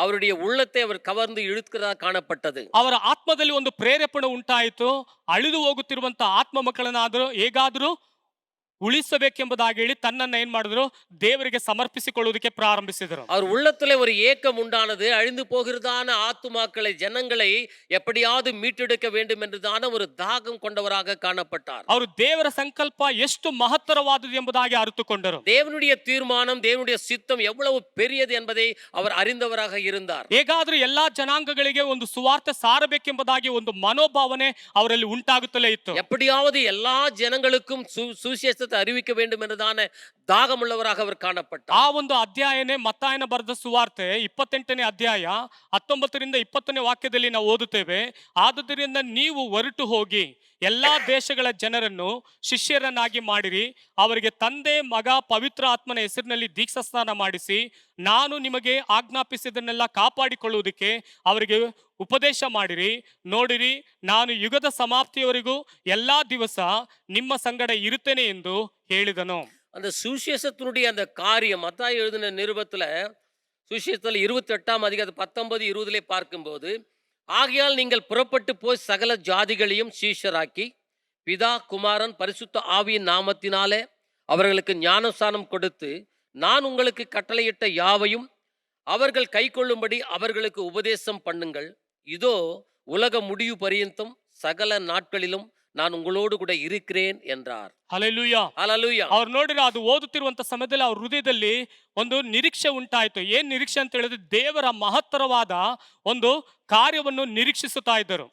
S2: அவருடைய உள்ளத்தை அவர் கவர்ந்து இழுக்கிறதா ಕಾಣப்பட்டது.
S1: ಅವರ ಆತ್ಮದಲ್ಲಿ ಒಂದು ಪ್ರೇರೇಪಣೆ ಉಂಟಾಯಿತು. ಅಳಿದು ಹೋಗುತ್ತಿರುವಂತಹ ಆತ್ಮ ಮಕ್ಕಳನ್ನಾದರೂ ಹೇಗಾದರೂ ಉಳಿಸಬೇಕೆಂಬುದಾಗಿ ಹೇಳಿ ತನ್ನನ್ನ ಏನ್ ಮಾಡಿದ್ರು, ದೇವರಿಗೆ ಸಮರ್ಪಿಸಿಕೊಳ್ಳುವುದಕ್ಕೆ ಪ್ರಾರಂಭಿಸಿದರು.
S2: அவர் உள்ளத்திலே ஒரு ஏக்கம் உண்டானது. அழிந்து போகிறதான ஆத்துமாக்களை, ஜனங்களை எப்படியாவது மீட்டெடுக்க வேண்டும் என்றுதான ஒரு தாகம் கொண்டவராக காணப்பட்டார்.
S1: ಅವರು ದೇವರ ಸಂಕಲ್ಪ ಎಷ್ಟು ಮಹತ್ತರವಾದದ್ದು ಎಂಬುದಾಗಿ ಅರಿತುಕೊಂಡರು.
S2: தேவனுடைய தீர்மானம், தேவனுடைய சித்தம் எவ்வளவு பெரியது என்பதை அவர் அறிந்தவராக இருந்தார்.
S1: ಹೇಗಾದ್ರೂ ಎಲ್ಲಾ ಜನಾಂಗಗಳಿಗೆ ಒಂದು ಸುವಾರ್ತೆ ಸಾರಬೇಕೆಂಬುದಾಗಿ ಒಂದು ಮನೋಭಾವನೆ ಅವರಲ್ಲಿ ಉಂಟಾಗುತ್ತಲೇ ಇತ್ತು.
S2: எப்படியாவது எல்லா ஜனங்களுக்கும் சுவிசேஷத்தை அறிவிக்க வேண்டும் என்றதான தாகமுள்ளவராக அவர் காணப்பட்டார்.
S1: ಆ ಒಂದು ಅಧ್ಯಾಯನೇ ಮತ್ತಾಯನ ಬರೆದ ಸುವಾರ್ತೆ 28ನೇ ಅಧ್ಯಾಯ 19ರಿಂದ 20ನೇ ವಾಕ್ಯದಲ್ಲಿ ನಾವು ಓದುತ್ತೇವೆ. ಆದುದರಿಂದ ನೀವು ಹೊರಟು ಹೋಗಿ ಎಲ್ಲಾ ದೇಶಗಳ ಜನರನ್ನು ಶಿಷ್ಯರನ್ನಾಗಿ ಮಾಡಿರಿ, ಅವರಿಗೆ ತಂದೆ, ಮಗ, ಪವಿತ್ರ ಆತ್ಮನ ಹೆಸರಿನಲ್ಲಿ ದೀಕ್ಷಾಸ್ನಾನ ಮಾಡಿಸಿ, ನಾನು ನಿಮಗೆ ಆಜ್ಞಾಪಿಸಿದನ್ನೆಲ್ಲ ಕಾಪಾಡಿಕೊಳ್ಳುವುದಕ್ಕೆ ಅವರಿಗೆ ಉಪದೇಶ ಮಾಡಿರಿ. ನೋಡಿರಿ, ನಾನು ಯುಗದ ಸಮಾಪ್ತಿಯವರೆಗೂ ಎಲ್ಲಾ ದಿವಸ ನಿಮ್ಮ ಸಂಗಡ ಇರುತ್ತೇನೆ ಎಂದು ಹೇಳಿದನು.
S2: அந்த சுவிசேஷத்தினுடைய அந்த காரியம் மத்தாய் எழுதின நிருபத்துல சுவிசேஷத்தில் 28ஆம் அதிகாரம் 19-20 பார்க்கும்போது, ஆகையால் நீங்கள் புறப்பட்டு போய் சகல ஜாதிகளையும் சீஷராக்கி பிதா, குமாரன், பரிசுத்த ஆவியின் நாமத்தினாலே அவர்களுக்கு ஞானஸ்நானம் கொடுத்து, நான் உங்களுக்கு கட்டளையிட்ட யாவையும் அவர்கள் கைக்கொள்ளும்படி அவர்களுக்கு உபதேசம் பண்ணுங்கள். இதோ உலக முடிவு பரியந்தம் சகல நாட்களிலும் ನಾನು ಉಂಗಳೋಡು ಕೂಡ ಇರುತ್ತೇನೆ ಎಂದಾರ್.
S1: Hallelujah,
S2: hallelujah.
S1: ಅವ್ರು ನೋಡಿದ್ರೆ ಅದು ಓದುತ್ತಿರುವಂತ ಸಮಯದಲ್ಲಿ ಅವ್ರ ಹೃದಯದಲ್ಲಿ ಒಂದು ನಿರೀಕ್ಷೆ ಉಂಟಾಯ್ತು. ಏನ್ ನಿರೀಕ್ಷೆ ಅಂತ ಹೇಳಿದ್ರೆ, ದೇವರ ಮಹತ್ತರವಾದ ಒಂದು ಕಾರ್ಯವನ್ನು ನಿರೀಕ್ಷಿಸುತ್ತಾ ಇದ್ದರು.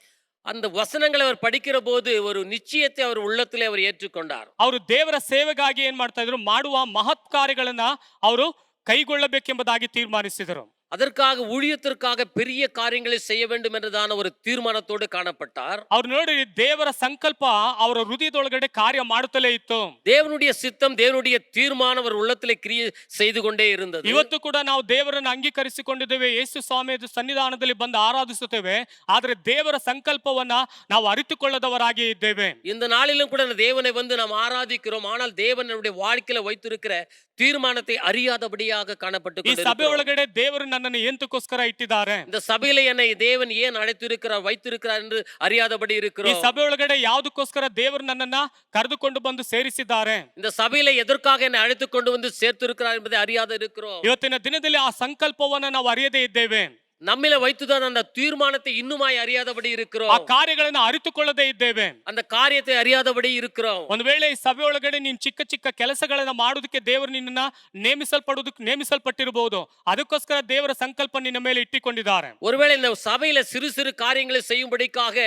S2: அந்த வசனங்களை அவர் படிக்கிற போது ஒரு நிச்சயத்தை அவர் உள்ளத்திலே அவர் ஏற்றுக்கொண்டார்.
S1: ಅವರು ದೇವರ ಸೇವೆಗಾಗಿ ಏನ್ ಮಾಡ್ತಾ ಇದ್ರು, ಮಾಡುವ ಮಹತ್ ಕಾರ್ಯಗಳನ್ನ ಅವರು ಕೈಗೊಳ್ಳಬೇಕೆಂಬುದಾಗಿ ತೀರ್ಮಾನಿಸಿದರು.
S2: அதற்காக ஊழியத்திற்காக பெரிய காரியங்களை செய்ய வேண்டும் என்றதான ஒரு தீர்மானத்தோடு ಕಾಣப்பட்டார்.
S1: ಅವ್ರು ನೋಡಿ ದೇವರ ಸಂಕಲ್ಪ ಅವರ ಹೃದಯದೊಳಗಡೆ ಕಾರ್ಯ ಮಾಡುತ್ತಲೇ ಇತ್ತು.
S2: தேவனுடைய சித்தம், தேவனுடைய தீர்மானம் அவர் உள்ளத்திலே கிரியை செய்து கொண்டே இருந்தது.
S1: ಇವತ್ತು ಕೂಡ ನಾವು ದೇವರನ್ನು ಅಂಗೀಕರಿಸಿಕೊಂಡಿದ್ದೇವೆ, ಯೇಸು ಸ್ವಾಮಿಯ ಸನ್ನಿಧಾನದಲ್ಲಿ ಬಂದು ಆರಾಧಿಸುತ್ತೇವೆ, ಆದರೆ ದೇವರ ಸಂಕಲ್ಪವನ್ನ ನಾವು ಅರಿತುಕೊಳ್ಳದವರಾಗಿ ಇದ್ದೇವೆ.
S2: இந்த நாளிலும் கூட தேவனை வந்து நாம் ஆராதிக்கிறோம், ஆனால் தேவன் நம்முடைய வாழ்க்கையில வைத்திருக்கிற தீர்மானத்தை அறியாதபடியாக காணப்பட்டு
S1: ಈ ಸಭೆ ಒಳಗಡೆ ದೇವರು ನನ್ನನ್ನು ಎಂತಕ್ಕೋಸ್ಕರ ಇಟ್ಟಿದ್ದಾರೆ,
S2: இந்த சபையில என்னை தேவன் ஏன் அழைத்திருக்கிறார், வைத்திருக்கிறார் என்று அறியாதபடி
S1: ಈ
S2: இருக்கிறோம்.
S1: ಸಭೆ ಒಳಗಡೆ ಯಾವುದಕ್ಕೋಸ್ಕರ ದೇವರು ನನ್ನನ್ನ ಕರೆದುಕೊಂಡು ಬಂದು ಸೇರಿಸಿದ್ದಾರೆ,
S2: இந்த சபையில எதற்காக என்னை அழைத்து கொண்டு வந்து சேர்த்திருக்கிறார் என்பதை அறியாத இருக்கிறோம்.
S1: ಇವತ್ತಿನ ದಿನದಲ್ಲಿ ಆ ಸಂಕಲ್ಪವನ್ನ ನಾವು ಅರಿಯದೇ ಇದ್ದೇವೆ,
S2: நம்மில வைத்துதான் அந்த தீர்மானத்தை இன்னுமாய் அறியாதபடி
S1: ಆ
S2: இருக்கிறோம்.
S1: ಕಾರ್ಯಗಳನ್ನು ಅರಿತುಕೊಳ್ಳದೇ ಇದ್ದೇವೆ.
S2: அந்த காரியத்தை அறியாதபடி இருக்கிறோம்.
S1: ಒಂದು ವೇಳೆ ಈ ಸಭೆ ಒಳಗಡೆ ನೀನ್ ಚಿಕ್ಕ ಚಿಕ್ಕ ಕೆಲಸಗಳನ್ನ ಮಾಡೋದಕ್ಕೆ ದೇವರು ನಿನ್ನನ್ನ ನೇಮಿಸಲ್ಪಟ್ಟಿರಬಹುದು, ಅದಕ್ಕೋಸ್ಕರ ದೇವರ ಸಂಕಲ್ಪ ನಿನ್ನ ಮೇಲೆ ಇಟ್ಟಿಕೊಂಡಿದ್ದಾರೆ.
S2: ஒருவேளை இந்த சபையில சிறு சிறு காரியங்களை செய்யும்படிக்காக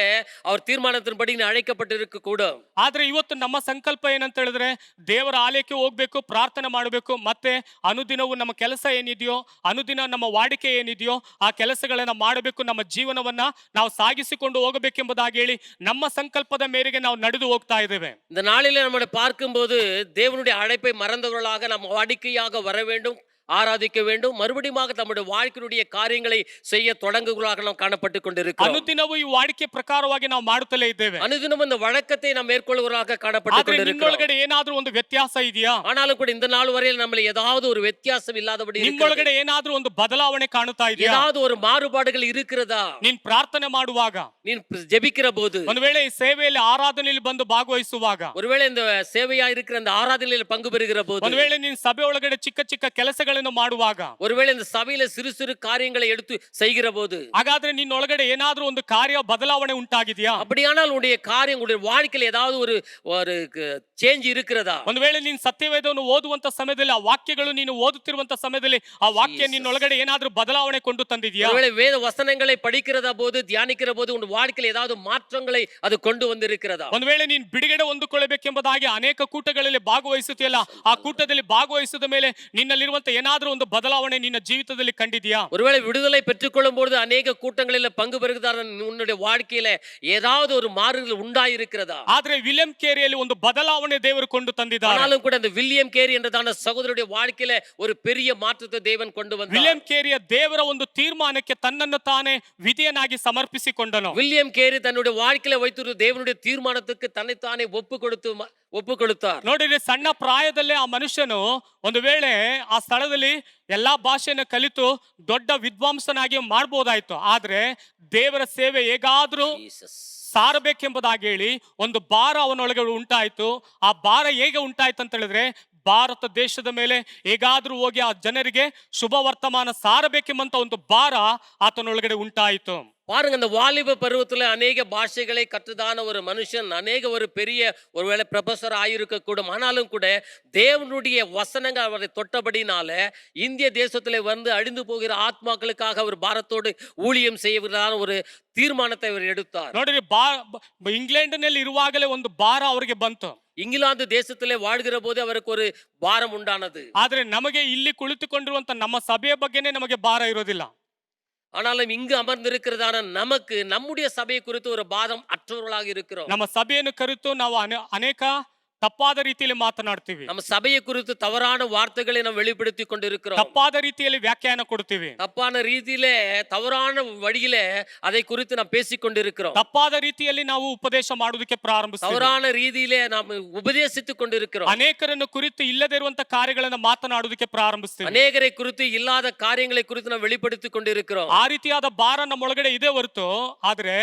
S2: அவர் தீர்மானத்தின்படி நீ அழைக்கப்பட்டிருக்க கூடும்.
S1: ಆದ್ರೆ ಇವತ್ತು ನಮ್ಮ ಸಂಕಲ್ಪ ಏನಂತ ಹೇಳಿದ್ರೆ, ದೇವರ ಆಲಯಕ್ಕೆ ಹೋಗ್ಬೇಕು, ಪ್ರಾರ್ಥನೆ ಮಾಡಬೇಕು, ಮತ್ತೆ ಅನುದಿನವೂ ನಮ್ಮ ಕೆಲಸ ಏನಿದೆಯೋ, ಅನುದಿನ ನಮ್ಮ ವಾಡಿಕೆ ಏನಿದೆಯೋ ಆ ಕೆಲಸಗಳನ್ನ ಮಾಡಬೇಕು, ನಮ್ಮ ಜೀವನವನ್ನ ನಾವು ಸಾಗಿಸಿಕೊಂಡು ಹೋಗಬೇಕೆಂಬುದಾಗಿ ಹೇಳಿ ನಮ್ಮ ಸಂಕಲ್ಪದ ಮೇರೆಗೆ ನಾವು ನಡೆದು ಹೋಗ್ತಾ ಇದ್ದೇವೆ.
S2: இந்த நாளிலே நம்மளை பார்க்கும்போது தேவனுடைய அழைப்பை மறந்தவர்களாக நம்ம வாடிக்கையாக வர வேண்டும், ஆராதிக்க வேண்டும், மறுபடியும் நம்முடைய வாழ்க்கையுடைய காரியங்களை செய்ய தொடங்குகளாக நாம் காணப்பட்டு கொண்டிருக்கிறோம்.
S1: ಅನುದಿನವೂ ಈ ವಾಡಿಕೆ ಪ್ರಕಾರವಾಗಿ ನಾವು ಮಾಡುತ್ತಲೇ ಇದ್ದೇವೆ.
S2: அனுதினம் இந்த வழக்கத்தை நாம் மேற்கொள்கிறவர்களாக காணப்பட்டு
S1: ಆದ್ರೆ
S2: கொண்டிருக்கிறோம்.
S1: ನಿಮ್ಮೊಳಗಡೆ ಏನಾದ್ರೂ ಒಂದು ವ್ಯತ್ಯಾಸ ಇದೆಯಾ?
S2: ஆனாலும் கூட இந்த நாள் வரையில் நம்மள ஏதாவது ஒரு வித்தியாசம் இல்லாதபடி இருக்கிறது.
S1: ನಿಮ್ಮೊಳಗಡೆ ಏನಾದ್ರೂ ಒಂದು ಬದಲಾವಣೆ ಕಾಣುತ್ತಾ ಇದೆಯಾ?
S2: ஏதாவது ஒரு மாறுபாடுகள் இருக்கிறதா?
S1: ನೀನ್ ಪ್ರಾರ್ಥನೆ ಮಾಡುವಾಗ,
S2: நீ ஜெபிக்கிற போது,
S1: ಒಂದು ವೇಳೆ ಈ ಸೇವೆಯಲ್ಲಿ ಆರಾಧನೆಯಲ್ಲಿ ಬಂದು ಭಾಗವಹಿಸುವಾಗ,
S2: ஒருவேளை இந்த சேவையா இருக்கிற அந்த ஆராதனையில் பங்கு பெறுகிற போது,
S1: ಒಂದು ವೇಳೆ ನೀನ್ ಸಭೆ ಒಳಗಡೆ ಚಿಕ್ಕ ಚಿಕ್ಕ ಕೆಲಸಗಳನ್ನು ಮಾಡುವಾಗ,
S2: ஒருவேளை இந்த சபையில சிறு சிறு காரியங்களை எடுத்து செய்கிற போது,
S1: ಹಾಗಾದ್ರೆ ನಿನ್ನೊಳಗಡೆ ಏನಾದ್ರೂ ಒಂದು ಕಾರ್ಯ ಬದಲಾವಣೆ ಉಂಟಾಗಿದೆಯಾ?
S2: அப்படியானால் உன்னுடைய காரியம், உன்னுடைய வாழ்க்கையில் ஏதாவது ஒரு ஒரு சேஞ்ச் இருக்கிறதா?
S1: ಒಂದು ವೇಳೆ ನೀನ್ ಸತ್ಯವೇದವನ್ನು ಓದುವಂತ ಸಮಯದಲ್ಲಿ, ಆ ವಾಕ್ಯಗಳು ನೀನು ಓದುತ್ತಿರುವಂತ ಸಮಯದಲ್ಲಿ ಆ ವಾಕ್ಯ ನಿನ್ನೊಳಗಡೆ ಏನಾದ್ರೂ ಬದಲಾವಣೆ ಕೊಂಡು ತಂದಿದ್ಯಾ?
S2: ஒருவேளை வேத வசனங்களை படிக்கிறதா போது, தியானிக்கிற போது உன் வாழ்க்கையில் ஏதாவது மாற்றங்களை அது கொண்டு வந்திருக்கிறதா?
S1: ಒಂದು ವೇಳೆ ನೀನ್ ಬಿಡುಗಡೆ ಹೊಂದಿಕೊಳ್ಳಬೇಕೆಂಬುದಾಗಿ ಅನೇಕ ಕೂಟಗಳಲ್ಲಿ ಭಾಗವಹಿಸುತ್ತಿಯಲ್ಲ, ಆ ಕೂಟದಲ್ಲಿ ಭಾಗವಹಿಸಿದ ಮೇಲೆ ನಿನ್ನಲ್ಲಿರುವಂತ ಏನಾದ್ರೂ ಒಂದು ಬದಲಾವಣೆ ನಿನ್ನ ಜೀವಿತದಲ್ಲಿ ಕಂಡಿದ್ಯಾ?
S2: ஒருவேளை விடுதலை பெற்றுக்கொள்ளும் பொழுது அநேக கூட்டங்களில் பங்கு பெறுகிறார், உன்னுடைய வாழ்க்கையில ஏதாவது ஒரு மாறுதல் உண்டாயிருக்கிறதா?
S1: ಆದ್ರೆ ವಿಲಿಯಂ ಕೇರಿಯಲ್ಲಿ ಒಂದು ಬದಲಾವಣೆ ದೇವರು ಕೊಂಡು ತಂದಿದ್ದಾರೆ.
S2: ஆனாலும் கூட அந்த வில்லியம் கேரி என்றதான சகோதரருடைய வாழ்க்கையில ஒரு பெரிய மாற்றத்தை தேவன் கொண்டு வந்தார்.
S1: ವಿಲಿಯಂ ಕೇರಿಯ ದೇವರ ಒಂದು ತೀರ್ಮಾನಕ್ಕೆ ತನ್ನನ್ನು ತಾನೇ ವಿಧೇಯನಾಗಿ ಸಮರ್ಪಿಸಿಕೊಂಡನು.
S2: வில்லியம் கேரி தன்னுடைய வாழ்க்கையில வைத்திருந்த தேவனுடைய தீர்மானத்துக்கு தன்னைத்தானே ஒப்பு கொடுத்தார்.
S1: ನೋಡಿದ್ರೆ, ಸಣ್ಣ ಪ್ರಾಯದಲ್ಲೇ ಆ ಮನುಷ್ಯನು ಒಂದು ವೇಳೆ ಆ ಸ್ಥಳದಲ್ಲಿ ಎಲ್ಲಾ ಭಾಷೆಯನ್ನು ಕಲಿತು ದೊಡ್ಡ ವಿದ್ವಾಂಸನಾಗಿ ಮಾಡ್ಬೋದಾಯ್ತು, ಆದ್ರೆ ದೇವರ ಸೇವೆ ಹೇಗಾದ್ರೂ ಸಾರಬೇಕೆಂಬುದಾಗಿ ಹೇಳಿ ಒಂದು ಭಾರ ಅವನೊಳಗಡೆ ಉಂಟಾಯ್ತು. ಆ ಭಾರ ಹೇಗೆ ಉಂಟಾಯ್ತು ಅಂತ ಹೇಳಿದ್ರೆ, ಭಾರತ ದೇಶದ ಮೇಲೆ ಹೇಗಾದ್ರೂ ಹೋಗಿ ಆ ಜನರಿಗೆ ಶುಭ ವರ್ತಮಾನ ಸಾರಬೇಕೆಂಬಂತ ಒಂದು ಭಾರ ಆತನೊಳಗಡೆ ಉಂಟಾಯಿತು.
S2: பாருங்க, அந்த வாலிப பருவத்துல அநேக பாஷைகளை கற்றுதான ஒரு மனுஷன், அநேக ஒரு பெரிய ஒருவேளை ப்ரொஃபஸர் ஆயிருக்க கூடும், ஆனாலும் கூட தேவனுடைய வசனங்கள் அவரை தொட்டபடினால இந்திய தேசத்துல வந்து அழிந்து போகிற ஆத்மாக்களுக்காக அவர் பாரத்தோடு ஊழியம் செய்வதான ஒரு ತೀರ್ಮಾನத்தை அவர் எடுத்தார்.
S1: ನೋಡ್ರಿ, ಇಂಗ್ಲೆಂಡ್ನಲ್ಲಿ ಇರುವಾಗಲೇ ಒಂದು ಭಾರ ಅವರಿಗೆ ಬಂತು.
S2: இங்கிலாந்து தேசத்திலே வாழ்கிற போது அவருக்கு ஒரு பாரம் உண்டானது.
S1: ಆದ್ರೆ ನಮಗೆ ಇಲ್ಲಿ ಕುಳಿತುಕೊಂಡಿರುವಂತ ನಮ್ಮ ಸಭೆಯ ಬಗ್ಗೆನೇ ನಮಗೆ ಭಾರ ಇರೋದಿಲ್ಲ.
S2: ஆனாலும் இங்கு அமர்ந்திருக்கிறதான நமக்கு நம்முடைய சபையை குறித்து ஒரு பாரம் அற்றவர்களாக இருக்கிறோம்.
S1: ನಮ್ಮ ಸಭೆಯನ್ನು ಕರೆತು ನಾವು ಅನೇಕ ತಪ್ಪಾದ ರೀತಿಯಲ್ಲಿ ಮಾತನಾಡ್ತೀವಿ,
S2: நம்ம சபையை குறித்து தவறான வார்த்தைகளை நாம் வெளிப்படுத்தி கொண்டிருக்கிறோம்,
S1: ತಪ್ಪಾದ ರೀತಿಯಲ್ಲಿ ವ್ಯಾಖ್ಯಾನ ಕೊಡ್ತೀವಿ,
S2: தப்பான ரீதியிலே தவறான வழியிலே அதை குறித்து நாம் பேசிக் கொண்டிருக்கிறோம்,
S1: ತಪ್ಪಾದ ರೀತಿಯಲ್ಲಿ ನಾವು ಉಪದೇಶ ಮಾಡುವುದಕ್ಕೆ ಪ್ರಾರಂಭಿಸ್ತೀವಿ,
S2: தவறான ரீதியிலே நாம் உபதேசித்துக் கொண்டிருக்கிறோம்,
S1: ಅನೇಕರನ್ನು ಕುರಿತು ಇಲ್ಲದೆ ಇರುವಂತ ಕಾರ್ಯಗಳನ್ನು ಮಾತನಾಡುವುದಕ್ಕೆ ಪ್ರಾರಂಭಿಸ್ತೀವಿ,
S2: ಅನೇಕரை குறித்து இல்லாத காரியங்களை குறித்து நாம் வெளிப்படுத்திக் கொண்டிருக்கிறோம்.
S1: ಆ ರೀತಿಯಾದ ಭಾರ ನಮ್ಮೊಳಗಡೆ ಇದೆ ಹೊರತು, ಆದ್ರೆ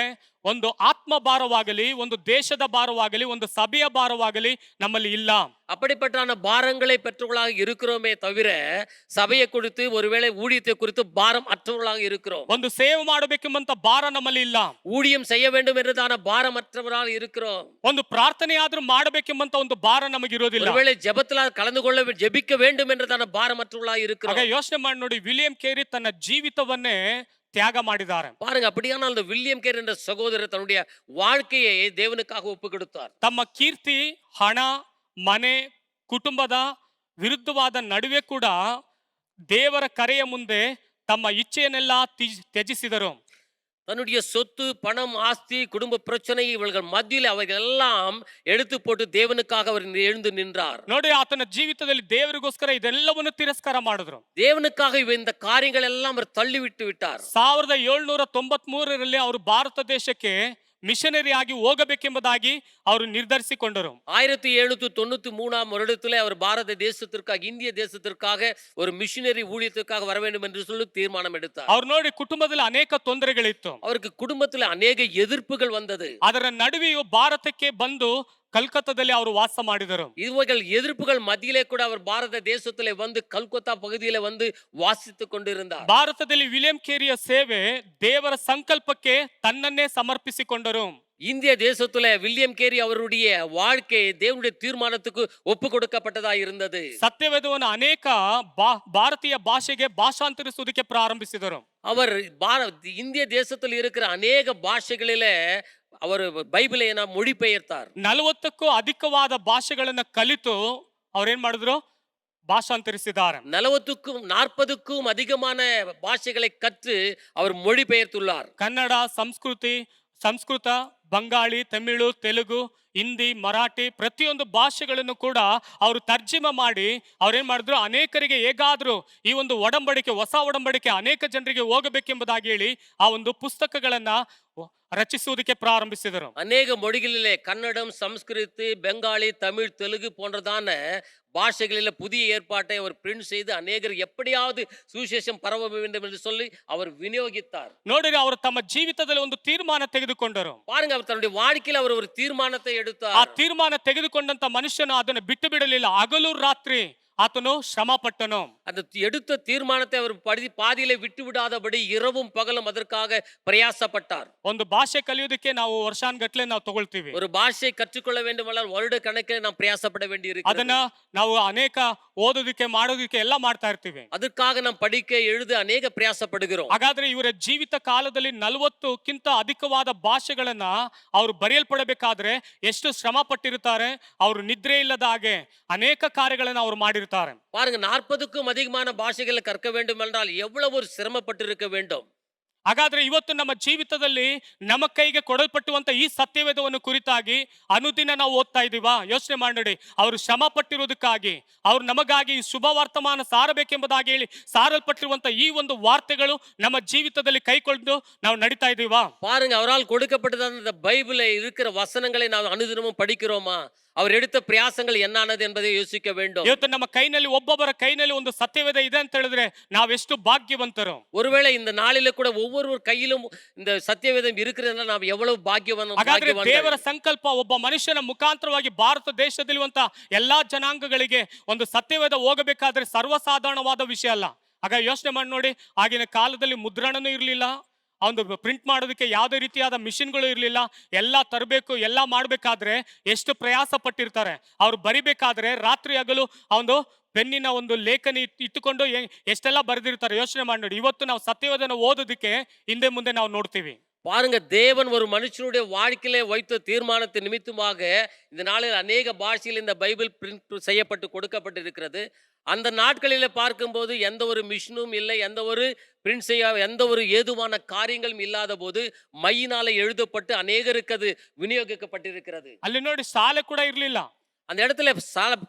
S1: ಒಂದು ಆತ್ಮ ಭಾರವಾಗಲಿ, ಒಂದು ದೇಶದ ಭಾರವಾಗಲಿ, ಒಂದು ಸಭೆಯ ಭಾರವಾಗಲಿ ನಮ್ಮಲ್ಲಿ ಇಲ್ಲ.
S2: அப்படிப்பட்டான பாரங்களை பெற்றவர்களாக இருக்கிறோமே தவிர சபையை குறித்து ஒருவேளை ஊழியத்தை குறித்து பாரம் அற்றவர்களாக இருக்கிறோம்.
S1: ಒಂದು ಸೇವೆ ಮಾಡಬೇಕೆಂಬಂತ ಭಾರ ನಮ್ಮಲ್ಲಿ ಇಲ್ಲ.
S2: ஊழியம் செய்ய வேண்டும் என்றதான பாரம் அற்றவராக இருக்கிறோம்.
S1: ಒಂದು ಪ್ರಾರ್ಥನೆ ಆದ್ರೂ ಮಾಡಬೇಕೆಂಬಂತ ಒಂದು ಭಾರ ನಮಗಿರೋದಿಲ್ಲ.
S2: ஒருவேளை ஜெபத்துல கலந்து கொள்ள ஜெபிக்க வேண்டும் என்றதான பாரம் அற்றவர்களாக இருக்கிறோம்.
S1: ಹಾಗೆ ಯೋಚನೆ ಮಾಡಿ ನೋಡಿ, ವಿಲಿಯಂ ಕೇರಿ ತನ್ನ ಜೀವಿತವನ್ನೇ ತ್ಯಾಗ ಮಾಡಿದ್ದಾರೆ.
S2: பாருங்க, அப்படியானால் அந்த வில்லியம் கேரி என்ற சகோதரர் தன்னுடைய வாழ்க்கையை தேவனுக்காக ஒப்பு கொடுத்தார்.
S1: ತಮ್ಮ ಕೀರ್ತಿ, ಹಣ, ಮನೆ, ಕುಟುಂಬದ ವಿರುದ್ಧವಾದ ನಡುವೆ ಕೂಡ ದೇವರ ಕರೆಯ ಮುಂದೆ ತಮ್ಮ ಇಚ್ಛೆಯನ್ನೆಲ್ಲ ತ್ಯಜಿಸಿದರು.
S2: தன்னுடைய சொத்து பணம் ஆஸ்தி குடும்ப பிரச்சனை இவர்கள் மத்தியில் அவைகளெல்லாம் எடுத்து போட்டு தேவனுக்காக அவர் எழுந்து நின்றார்.
S1: ನೋಡಿ, ಆತನ ಜೀವಿತದಲ್ಲಿ ದೇವರಿಗೋಸ್ಕರ ಇದೆಲ್ಲವನ್ನು ತಿರಸ್ಕಾರ ಮಾಡಿದ್ರು.
S2: தேவனுக்காக இந்த காரியங்கள் எல்லாம் அவர் தள்ளி விட்டு விட்டார்.
S1: 1793ರಲ್ಲಿ ಅವರು ಭಾರತ ದೇಶಕ್ಕೆ ಮಿಷನರಿ ಆಗಿ ಹೋಗಬೇಕೆಂಬುದಾಗಿ ಅವರು ನಿರ್ಧರಿಸಿಕೊಂಡರು.
S2: 1793 வருடத்திலே அவர் பாரத தேசத்திற்காக இந்திய தேசத்திற்காக ஒரு மிஷனரி ஊழியத்திற்காக வர வேண்டும் என்று சொல்லி தீர்மானம் எடுத்தார்.
S1: ಅವ್ರು ನೋಡಿ, ಕುಟುಂಬದಲ್ಲಿ ಅನೇಕ ತೊಂದರೆಗಳಿತ್ತು.
S2: அவருக்கு குடும்பத்தில் அநேக எதிர்ப்புகள் வந்தது.
S1: ಅದರ ನಡುವೆಯೂ ಭಾರತಕ್ಕೆ ಬಂದು ಕಲ್ಕತ್ತಾದಲ್ಲಿ ಅವರು ವಾಸ ಮಾಡಿದರು.
S2: இவைகள் எதிர்ப்புகள் மத்தியிலே கூட அவர் பாரத தேசத்திலே வந்து கல்கத்தா பகுதியிலே வந்து வாசித்துக் கொண்டிருந்தார்.
S1: ಭಾರತದಲ್ಲಿ ವಿಲಿಯಂ ಕೇರಿಯ ಸೇವೆ ದೇವರ ಸಂಕಲ್ಪಕ್ಕೆ ತನ್ನನ್ನೇ ಸಮರ್ಪಿಸಿಕೊಂಡರು.
S2: இந்திய தேசத்துல வில்லியம் கேரி அவருடைய வாழ்க்கை தேவனுடைய தீர்மானத்துக்கு ஒப்பு கொடுக்கப்பட்டதா இருந்தது.
S1: ಸತ್ಯವೇದವನ್ನು ಅನೇಕ ಭಾರತೀಯ ಭಾಷೆಗೆ ಭಾಷಾಂತರಿಸುವುದಕ್ಕೆ ಪ್ರಾರಂಭಿಸಿದರು.
S2: அவர் இந்திய தேசத்தில் இருக்கிற அநேக பாஷைகளிலே அவர் பைபிளை மொழிபெயர்த்தார்.
S1: 40ಕ್ಕೂ ಅಧಿಕವಾದ ಭಾಷೆಗಳನ್ನ ಕಲಿತು ಅವ್ರೇನ್ ಮಾಡಿದ್ರು? ಭಾಷಾಂತರಿಸಿದ್ದಾರೆ.
S2: 40க்கும் அதிகமான பாஷைகளை கற்று அவர் மொழிபெயர்த்துள்ளார்.
S1: ಕನ್ನಡ, ಸಂಸ್ಕೃತ, ಬಂಗಾಳಿ, ತಮಿಳು, ತೆಲುಗು, ಹಿಂದಿ, ಮರಾಠಿ ಪ್ರತಿಯೊಂದು ಭಾಷೆಗಳನ್ನು ಕೂಡ ಅವರು ತರ್ಜಿಮೆ ಮಾಡಿ ಅವ್ರೇನ್ ಮಾಡಿದ್ರು? ಅನೇಕರಿಗೆ ಹೇಗಾದ್ರೂ ಈ ಒಂದು ಒಡಂಬಡಿಕೆ, ಹೊಸ ಒಡಂಬಡಿಕೆ ಅನೇಕ ಜನರಿಗೆ ಹೋಗಬೇಕೆಂಬುದಾಗಿ ಹೇಳಿ ಆ ಒಂದು ಪುಸ್ತಕಗಳನ್ನ ரச்சிசுவதற்கு ಪ್ರಾರಂಭಿಸಿದರು.
S2: அநேக மொழிகளிலே கன்னடம், சமஸ்கிருத், பெங்காலி, தமிழ், தெலுங்கு போன்றதான பாஷைகளில் புதிய ஏற்பாட்டை அவர் பிரிண்ட் செய்து அநேகர் எப்படியாவது சுவிசேஷம் பரவ வேண்டும் என்று சொல்லி அவர் விநியோகித்தார்.
S1: ನೋಡಿರಿ, ಅವರು ತಮ್ಮ ಜೀವಿತದಲ್ಲಿ ಒಂದು ತೀರ್ಮಾನ ತೆಗೆದುಕೊಂಡರು.
S2: பாருங்க, அவர் தன்னுடைய வாழ்க்கையில் அவர் ஒரு தீர்மானத்தை எடுத்தார்.
S1: ಆ ತೀರ್ಮಾನ ತೆಗೆದುಕೊಂಡಂತ ಮನುಷ್ಯನು ಅದನ್ನು ಬಿಟ್ಟು ಬಿಡಲಿಲ್ಲ. ಹಗಲು ರಾತ್ರಿ ಆತನು ಶ್ರಮ ಪಟ್ಟನು.
S2: அந்த எடுத்த தீர்மானத்தை அவர் பாதியிலே விட்டு விடாதபடி இரவும் பகலும் அதற்காக பிரயாசப்பட்டார்.
S1: ಒಂದು ಭಾಷೆ ಕಲಿಯೋದಕ್ಕೆ ನಾವು ವರ್ಷಾನ್ಗಟ್ಲೆ ನಾವು ತಗೊಳ್ತೀವಿ.
S2: ஒரு பாஷை கற்றுக்கொள்ள வேண்டுமானால் வருட கணக்கில் நாம் பிரயாசப்பட வேண்டி இருக்கு.
S1: ಅದನ್ನ ನಾವು ಅನೇಕ ಓದೋದಕ್ಕೆ ಮಾಡೋದಕ್ಕೆ ಎಲ್ಲ ಮಾಡ್ತಾ ಇರ್ತೀವಿ.
S2: ಅದಕ್ಕಾக நாம் படிக்க எழுத ಅನೇಕ ಪ್ರಯಾಸಪಡುகிறோம்.
S1: ಹಾಗಾದ್ರೆ ಇವರ ಜೀವಿತ ಕಾಲದಲ್ಲಿ 40ಕ್ಕಿಂತ ಅಧಿಕವಾದ ಭಾಷೆಗಳನ್ನ ಅವರು ಬರೆಯಲ್ಪಡಬೇಕಾದ್ರೆ ಎಷ್ಟು ಶ್ರಮ ಪಟ್ಟಿರುತ್ತಾರೆ. ಅವರು ನಿದ್ರೆ ಇಲ್ಲದ ಹಾಗೆ ಅನೇಕ ಕಾರ್ಯಗಳನ್ನ ಅವರು ಮಾಡಿರ್ತಾರೆ.
S2: பாருங்க, 40க்கும் அதிகமான பாஷைகளை கற்க வேண்டும் என்றால் எவ்வளவு ஒரு சிரமப்பட்டிருக்க வேண்டும்.
S1: ಹಾಗಾದ್ರೆ ಇವತ್ತು ನಮ್ಮ ಜೀವಿತದಲ್ಲಿ ನಮ್ಮ ಕೈಗೆ ಕೊಡಲ್ಪಟ್ಟುವಂತ ಈ ಸತ್ಯವೇದವನ್ನು ಕುರಿತಾಗಿ ಅನುದಿನ ನಾವು ಓದ್ತಾ ಇದೀವಾ? ಯೋಚನೆ ಮಾಡಿ. ಅವರು ಶ್ರಮ ಪಟ್ಟಿರುವುದಕ್ಕಾಗಿ, ಅವರು ನಮಗಾಗಿ ಶುಭ ವರ್ತಮಾನ ಸಾರಬೇಕೆಂಬುದಾಗಿ ಹೇಳಿ ಸಾರಲ್ಪಟ್ಟಿರುವಂತ ಈ ಒಂದು ವಾರ್ತೆಗಳು ನಮ್ಮ ಜೀವಿತದಲ್ಲಿ ಕೈಕೊಂಡು ನಾವು ನಡೀತಾ ಇದೀವಾ?
S2: பாருங்க, அவரால் கொடுக்கப்பட்டதான இந்த பைபிளை இருக்கிற வசனங்களை நாம் அனுதினமும் படிக்கிறோமா? அவர் எடுத்த பிரயாசங்கள் என்னானது என்பதை யோசிக்க வேண்டும்.
S1: ಇವತ್ತು ನಮ್ಮ ಕೈನಲ್ಲಿ, ಒಬ್ಬೊಬ್ಬರ ಕೈನಲ್ಲಿ ಒಂದು ಸತ್ಯವೇದ ಇದೆ ಅಂತ ಹೇಳಿದ್ರೆ ನಾವೆಷ್ಟು ಭಾಗ್ಯವಂತರು.
S2: ஒருவேளை இந்த நாளில கூட ஒவ்வொரு கையிலும் இந்த சத்தியவேதம் இருக்கிறதுனால நாம் எவ்வளவு பாக்கியவான்.
S1: ಹಾಗಾದ್ರೆ ದೇವರ ಸಂಕಲ್ಪ ಒಬ್ಬ ಮನುಷ್ಯನ ಮುಖಾಂತರವಾಗಿ ಭಾರತ ದೇಶದಲ್ಲಿರುವಂತ ಎಲ್ಲಾ ಜನಾಂಗಗಳಿಗೆ ಒಂದು ಸತ್ಯವೇದ ಹೋಗಬೇಕಾದ್ರೆ ಸರ್ವಸಾಧಾರಣವಾದ ವಿಷಯ ಅಲ್ಲ. ಹಾಗ ಯೋಚನೆ ಮಾಡಿ ನೋಡಿ, ಆಗಿನ ಕಾಲದಲ್ಲಿ ಮುದ್ರಣನೂ ಇರಲಿಲ್ಲ, ಒಂದು ಪ್ರಿಂಟ್ ಮಾಡೋದಕ್ಕೆ ಯಾವುದೇ ರೀತಿಯಾದ ಮಿಷಿನ್ಗಳು ಇರಲಿಲ್ಲ. ಎಲ್ಲ ತರಬೇಕು, ಎಲ್ಲ ಮಾಡಬೇಕಾದ್ರೆ ಎಷ್ಟು ಪ್ರಯಾಸ ಪಟ್ಟಿರ್ತಾರೆ. ಅವ್ರು ಬರಿಬೇಕಾದ್ರೆ ರಾತ್ರಿ ಹಗಲು ಆ ಒಂದು ಪೆನ್ನಿನ ಒಂದು ಲೇಖನಿ ಇಟ್ಟುಕೊಂಡು ಎಷ್ಟೆಲ್ಲ ಬರೆದಿರ್ತಾರೆ. ಯೋಚನೆ ಮಾಡಿ ನೋಡಿ. ಇವತ್ತು ನಾವು ಸತ್ಯವೇದನ ಓದೋದಕ್ಕೆ ಹಿಂದೆ ಮುಂದೆ ನಾವು ನೋಡ್ತೀವಿ.
S2: பாருங்க, தேவன் ஒரு மனுஷனுடைய வாழ்க்கையிலே வைத்த தீர்மானத்தை நிமித்தமாக இந்த நாளில் அநேக பாஷையில் இந்த பைபிள் பிரிண்ட் செய்யப்பட்டு கொடுக்கப்பட்டிருக்கிறது. அந்த நாட்களில் பார்க்கும்போது எந்த ஒரு மிஷினும் இல்லை, எந்த ஒரு பிரிண்ட் செய்ய எந்த ஒரு ஏதுவான காரியங்களும் இல்லாத போது மையினால எழுதப்பட்டு அநேகருக்கு அது விநியோகிக்கப்பட்டிருக்கிறது.
S1: ಅಲ್ಲಿ ನೋಡಿ, ಶಾಲೆ ಕೂಡ ಇರಲಿಲ್ಲ.
S2: அந்த இடத்துல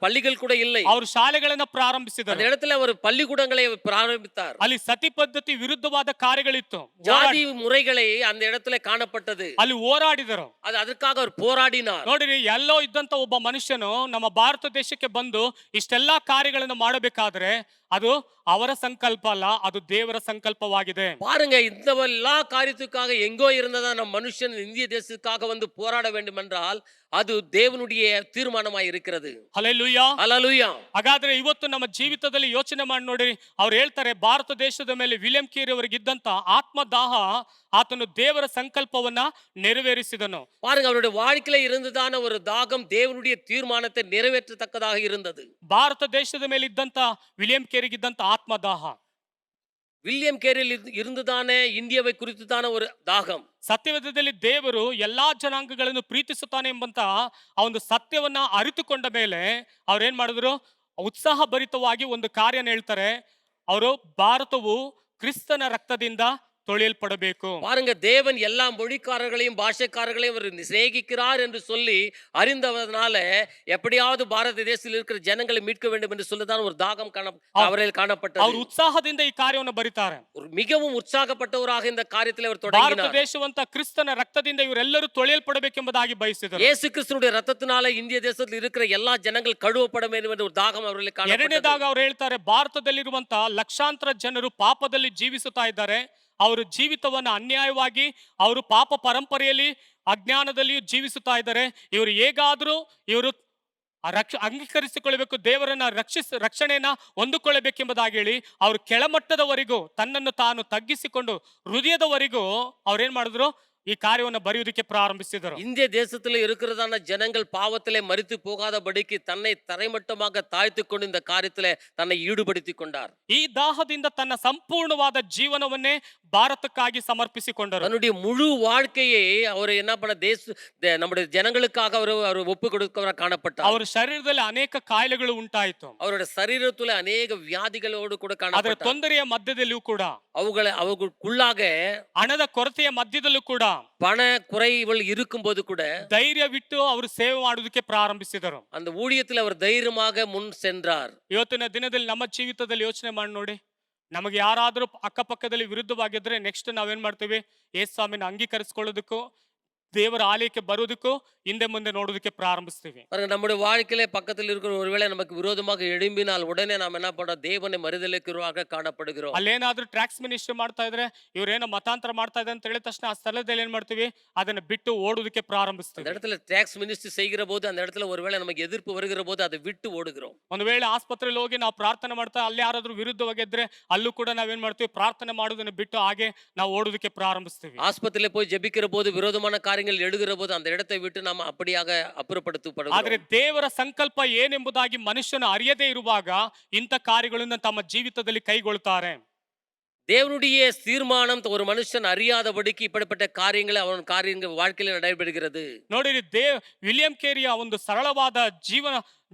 S2: பள்ளிகள் கூட இல்லை.
S1: ಅವರು ಶಾಲೆಗಳನ್ನ ಪ್ರಾರಂಭಿಸಿದರು.
S2: அந்த இடத்துல ஒரு பள்ளிக்கூடங்களை ಪ್ರಾರಂಭಿத்தார்.
S1: ಅಲ್ಲಿ ಸತಿ ಪದ್ಧತಿ ವಿರುದ್ಧವಾದ ಕಾರ್ಯಗಳಿತ್ತು.
S2: ஜாதி முறைகளை அந்த இடத்துல ಕಾಣப்பட்டது.
S1: ಅಲ್ಲಿ ಹೋರಾಡಿದರು.
S2: ಅದಕ್ಕಾக அவர் போராடினார்.
S1: ನೋಡಿರಿ, ಎಲ್ಲೋ ಇದ್ದಂತ ಒಬ್ಬ ಮನುಷ್ಯನು ನಮ್ಮ ಭಾರತ ದೇಶಕ್ಕೆ ಬಂದು ಇಷ್ಟೆಲ್ಲಾ ಕಾರ್ಯಗಳನ್ನು ಮಾಡಬೇಕಾದ್ರೆ ಅದು ಅವರ ಸಂಕಲ್ಪ ಅಲ್ಲ, ಅದು ದೇವರ ಸಂಕಲ್ಪವಾಗಿದೆ.
S2: பாருங்க, இந்த எல்லா காரியத்துக்காக எங்கோ இருந்ததா நம்ம மனுஷன் இந்திய தேசத்துக்காக வந்து போராட வேண்டும் என்றால் ಅದು ದೇವನುடைய ತೀರ್ಮಾನമായി இருக்கிறது.
S1: Hallelujah,
S2: hallelujah.
S1: ಹಾಗಾದ್ರೆ ಇವತ್ತು ನಮ್ಮ ಜೀವಿತದಲ್ಲಿ ಯೋಚನೆ ಮಾಡಿ ನೋಡಿ. ಅವ್ರು ಹೇಳ್ತಾರೆ, ಭಾರತ ದೇಶದ ಮೇಲೆ ವಿಲಿಯಂ ಕೇರಿ ಅವರಿಗಿದ್ದಂತ ಆತ್ಮದಾಹ ಆತನು ದೇವರ ಸಂಕಲ್ಪವನ್ನ ನೆರವೇರಿಸಿದನು.
S2: பாருங்க, அவருடைய வாழ்க்கையில இருந்ததான ஒரு தாகம் தேவனுடைய தீர்மானத்தை நிறைவேற்றத்தக்கதாக இருந்தது.
S1: ಭಾರತ ದೇಶದ ಮೇಲೆ ಇದ್ದಂತ ವಿಲಿಯಂ ಕೇರಿಗಿದ್ದಂತ ಆತ್ಮದಾಹ,
S2: ವಿಲಿಯಂ ಕೇರಿಯಲ್ಲಿ இருந்ததான இந்தியாவை குறித்துதான ஒரு தாகம்.
S1: ಸತ್ಯವೇದದಲ್ಲಿ ದೇವರು ಎಲ್ಲಾ ಜನಾಂಗಗಳನ್ನು ಪ್ರೀತಿಸುತ್ತಾನೆ ಎಂಬಂತ ಆ ಒಂದು ಸತ್ಯವನ್ನ ಅರಿತುಕೊಂಡ ಮೇಲೆ ಅವ್ರೇನ್ ಮಾಡಿದ್ರು? ಉತ್ಸಾಹ ಭರಿತವಾಗಿ ಒಂದು ಕಾರ್ಯನ ಹೇಳ್ತಾರೆ. ಅವರು ಭಾರತವು ಕ್ರಿಸ್ತನ ರಕ್ತದಿಂದ தொழில்படಬೇಕು.
S2: பாருங்க, தேவன் எல்லா மொழிக்காரர்களையும் பாஷைக்காரர்களையும் அவர் சிநேகிக்கிறார் என்று சொல்லி அறிந்தவதனால எப்படியாவது பாரத தேசத்தில் இருக்கிற ஜனங்களை மீட்க வேண்டும் என்று சொல்லிதான் ஒரு தாகம் அவரில் காணப்பட்டது.
S1: ಅವರು ಉತ್ಸಾಹದಿಂದ ಈ ಕಾರ್ಯವನ್ನು ಬರೀತಾರೆ.
S2: ஒரு மிகவும் உற்சாகப்பட்டவராக இந்த காரியத்தில் அவர்
S1: ಭಾರತ
S2: தொடங்கினார்.
S1: ದೇಶವಂತ ಕ್ರಿಸ್ತನ ರಕ್ತದಿಂದ ಇವರೆಲ್ಲರೂ ತೊಳೆಯಲ್ಪಡಬೇಕೆಂಬುದಾಗಿ ಬಯಸಿದರು.
S2: இயேசு கிறிஸ்துவினுடைய ரத்தத்தினால இந்திய தேசத்தில் இருக்கிற எல்லா ஜனங்கள் கழுவப்பட வேண்டும் என்ற ஒரு தாகம் அவரில் காணப்பட்டது.
S1: ಎರಡನೇದಾಗ ಅವ್ರು ಹೇಳ್ತಾರೆ, ಭಾರತದಲ್ಲಿರುವಂತ ಲಕ್ಷಾಂತರ ಜನರು ಪಾಪದಲ್ಲಿ ಜೀವಿಸುತ್ತಾ ಇದ್ದಾರೆ. ಅವರು ಜೀವಿತವನ್ನು ಅನ್ಯಾಯವಾಗಿ ಅವರು ಪಾಪ ಪರಂಪರೆಯಲ್ಲಿ ಅಜ್ಞಾನದಲ್ಲಿಯೂ ಜೀವಿಸುತ್ತಾ ಇದ್ದಾರೆ. ಇವರು ಹೇಗಾದ್ರೂ ಇವರು ಅಂಗೀಕರಿಸಿಕೊಳ್ಳಬೇಕು, ದೇವರನ್ನ ರಕ್ಷಣೆಯನ್ನ ಹೊಂದಿಕೊಳ್ಳಬೇಕೆಂಬುದಾಗಿ ಹೇಳಿ ಅವರು ಕೆಳಮಟ್ಟದವರೆಗೂ ತನ್ನನ್ನು ತಾನು ತಗ್ಗಿಸಿಕೊಂಡು ಹೃದಯದವರೆಗೂ ಅವ್ರೇನ್ ಮಾಡಿದ್ರು, ಈ ಕಾರ್ಯವನ್ನು ಬರೆಯುವುದಕ್ಕೆ ಪ್ರಾರಂಭಿಸಿದರು.
S2: இந்திய தேசத்தில் இருக்கிறதான ஜனங்கள் பாவத்திலே மரித்து போகாதபடிக்கு தன்னை தரைமட்டமாக தாழ்த்திக் கொண்டு இந்த காரியத்திலே தன்னை ஈடுபடுத்திக் கொண்டார்.
S1: ಈ ದಾಹದಿಂದ ತನ್ನ ಸಂಪೂರ್ಣವಾದ ಜೀವನವನ್ನೇ ಭಾರತಕ್ಕಾಗಿ ಸಮರ್ಪಿಸಿಕೊಂಡರು.
S2: தன்னுடைய முழு வாழ்க்கையை அவர் என்ன பண்ண நம்முடைய ஜனங்களுக்காக அவர் ஒப்பு கொடுக்கவராக காணப்பட்டார்.
S1: ಅವರ ಶರೀರದಲ್ಲಿ ಅನೇಕ ಕಾಯಿಲೆಗಳು ಉಂಟಾಯಿತು.
S2: அவருடைய சரீரத்துல அநேக வியாதிகளோடு கூட
S1: ಅದರ
S2: காணப்பட்டார்.
S1: ತೊಂದರೆಯ ಮಧ್ಯದಲ್ಲಿಯೂ ಕೂಡ,
S2: அவர்களுக்குள்ளாக
S1: ಹಣದ ಕೊರತೆಯ ಮಧ್ಯದಲ್ಲೂ ಕೂಡ,
S2: பண குறைகள் இருக்கும்போது கூட
S1: ಧೈರ್ಯವಿಟ್ಟು ಅವರು ಸೇವೆ ಮಾಡುವುದಕ್ಕೆ ಪ್ರಾರಂಭಿಸಿದರು.
S2: அந்த ஊழியத்தில் அவர் தைரியமாக முன் சென்றார்.
S1: ಇವತ್ತಿನ ದಿನದಲ್ಲಿ ನಮ್ಮ ಜೀವಿತದಲ್ಲಿ ಯೋಚನೆ ಮಾಡಿ ನೋಡಿ, ನಮಗೆ ಯಾರಾದರೂ ಅಕ್ಕಪಕ್ಕದಲ್ಲಿ ವಿರುದ್ಧವಾಗಿದ್ರೆ ನೆಕ್ಸ್ಟ್ ನಾವೇನ್ ಮಾಡ್ತೀವಿ, ಯೇಸು ಸ್ವಾಮಿನ ಅಂಗೀಕರಿಸಿಕೊಳ್ಳೋದಕ್ಕೂ ದೇವರ ಆಲಯಕ್ಕೆ ಬರೋದಕ್ಕೂ ಹಿಂದೆ ಮುಂದೆ ನೋಡೋದಕ್ಕೆ ಪ್ರಾರಂಭಿಸ್ತೀವಿ.
S2: நம்முடைய வாழ்க்கையில பக்கத்தில் இருக்கிற ஒருவேளை நமக்கு விரோதமாக எழும்பினால் உடனே நாம் என்ன பண்றோம், தேவனை மறுதலிக்கிறவராக காணப்படுகிறோம்.
S1: ಅಲ್ಲೇನಾದ್ರೂ ಟ್ಯಾಕ್ಸ್ ಮಿನಿಸ್ಟ್ರಿ ಮಾಡ್ತಾ ಇದ್ರೆ, ಇವ್ರೇನೋ ಮತಾಂತರ ಮಾಡ್ತಾ ಇದೆ ಅಂತ ಹೇಳಿದ ತಕ್ಷಣ ಆ ಸ್ಥಳದಲ್ಲಿ ಏನ್ ಮಾಡ್ತೀವಿ, ಅದನ್ನ ಬಿಟ್ಟು ಓಡೋದಕ್ಕೆ ಪ್ರಾರಂಭಿಸ್ತೀವಿ.
S2: அந்த இடத்துல டாக்ஸ் மினிஸ்ட்ரி செய்கிற போது அந்த இடத்துல ஒருவேளை நமக்கு எதிர்ப்பு வருகிற போது அதை விட்டு ஓடுகிறோம்.
S1: ಒಂದು ವೇಳೆ ಆಸ್ಪತ್ರೆಯಲ್ಲಿ ಹೋಗಿ ನಾವು ಪ್ರಾರ್ಥನೆ ಮಾಡ್ತಾ ಅಲ್ಲಿ ಯಾರಾದ್ರೂ ವಿರುದ್ಧವಾಗಿದ್ರೆ ಅಲ್ಲೂ ಕೂಡ ನಾವೇನ್ ಮಾಡ್ತೀವಿ, ಪ್ರಾರ್ಥನೆ ಮಾಡೋದನ್ನ ಬಿಟ್ಟು ಹಾಗೆ ನಾವು ಓಡೋದಕ್ಕೆ ಪ್ರಾರಂಭಿಸ್ತೀವಿ.
S2: ஆஸ்பத்திரியில போய் ஜெபிக்கிற போது விரோதமான காரியங்கள் எழுகிற போது அந்த இடத்தை விட்டு நாம் அப்படியாக அப்புறப்படுத்தப்படுகிறோம்.
S1: ಆದ್ರೆ ದೇವರ ಸಂಕಲ್ಪ ಏನೆಂಬುದಾಗಿ ಮನುಷ್ಯನು ಅರಿಯದೇ ಇರುವಾಗ ಇಂಥ ಕಾರ್ಯಗಳನ್ನು ತಮ್ಮ ಜೀವಿತದಲ್ಲಿ ಕೈಗೊಳ್ಳುತ್ತಾರೆ.
S2: தேவனுடைய தீர்மானம் ஒரு மனுஷன் அறியாதபடிக்கு இப்படிப்பட்ட காரியங்களை அவன் வாழ்க்கையில் நடைபெறுகிறது.
S1: ನೋಡಿರಿ, ವಿಲಿಯಂ ಕೇರಿಯ ಒಂದು ಸರಳವಾದ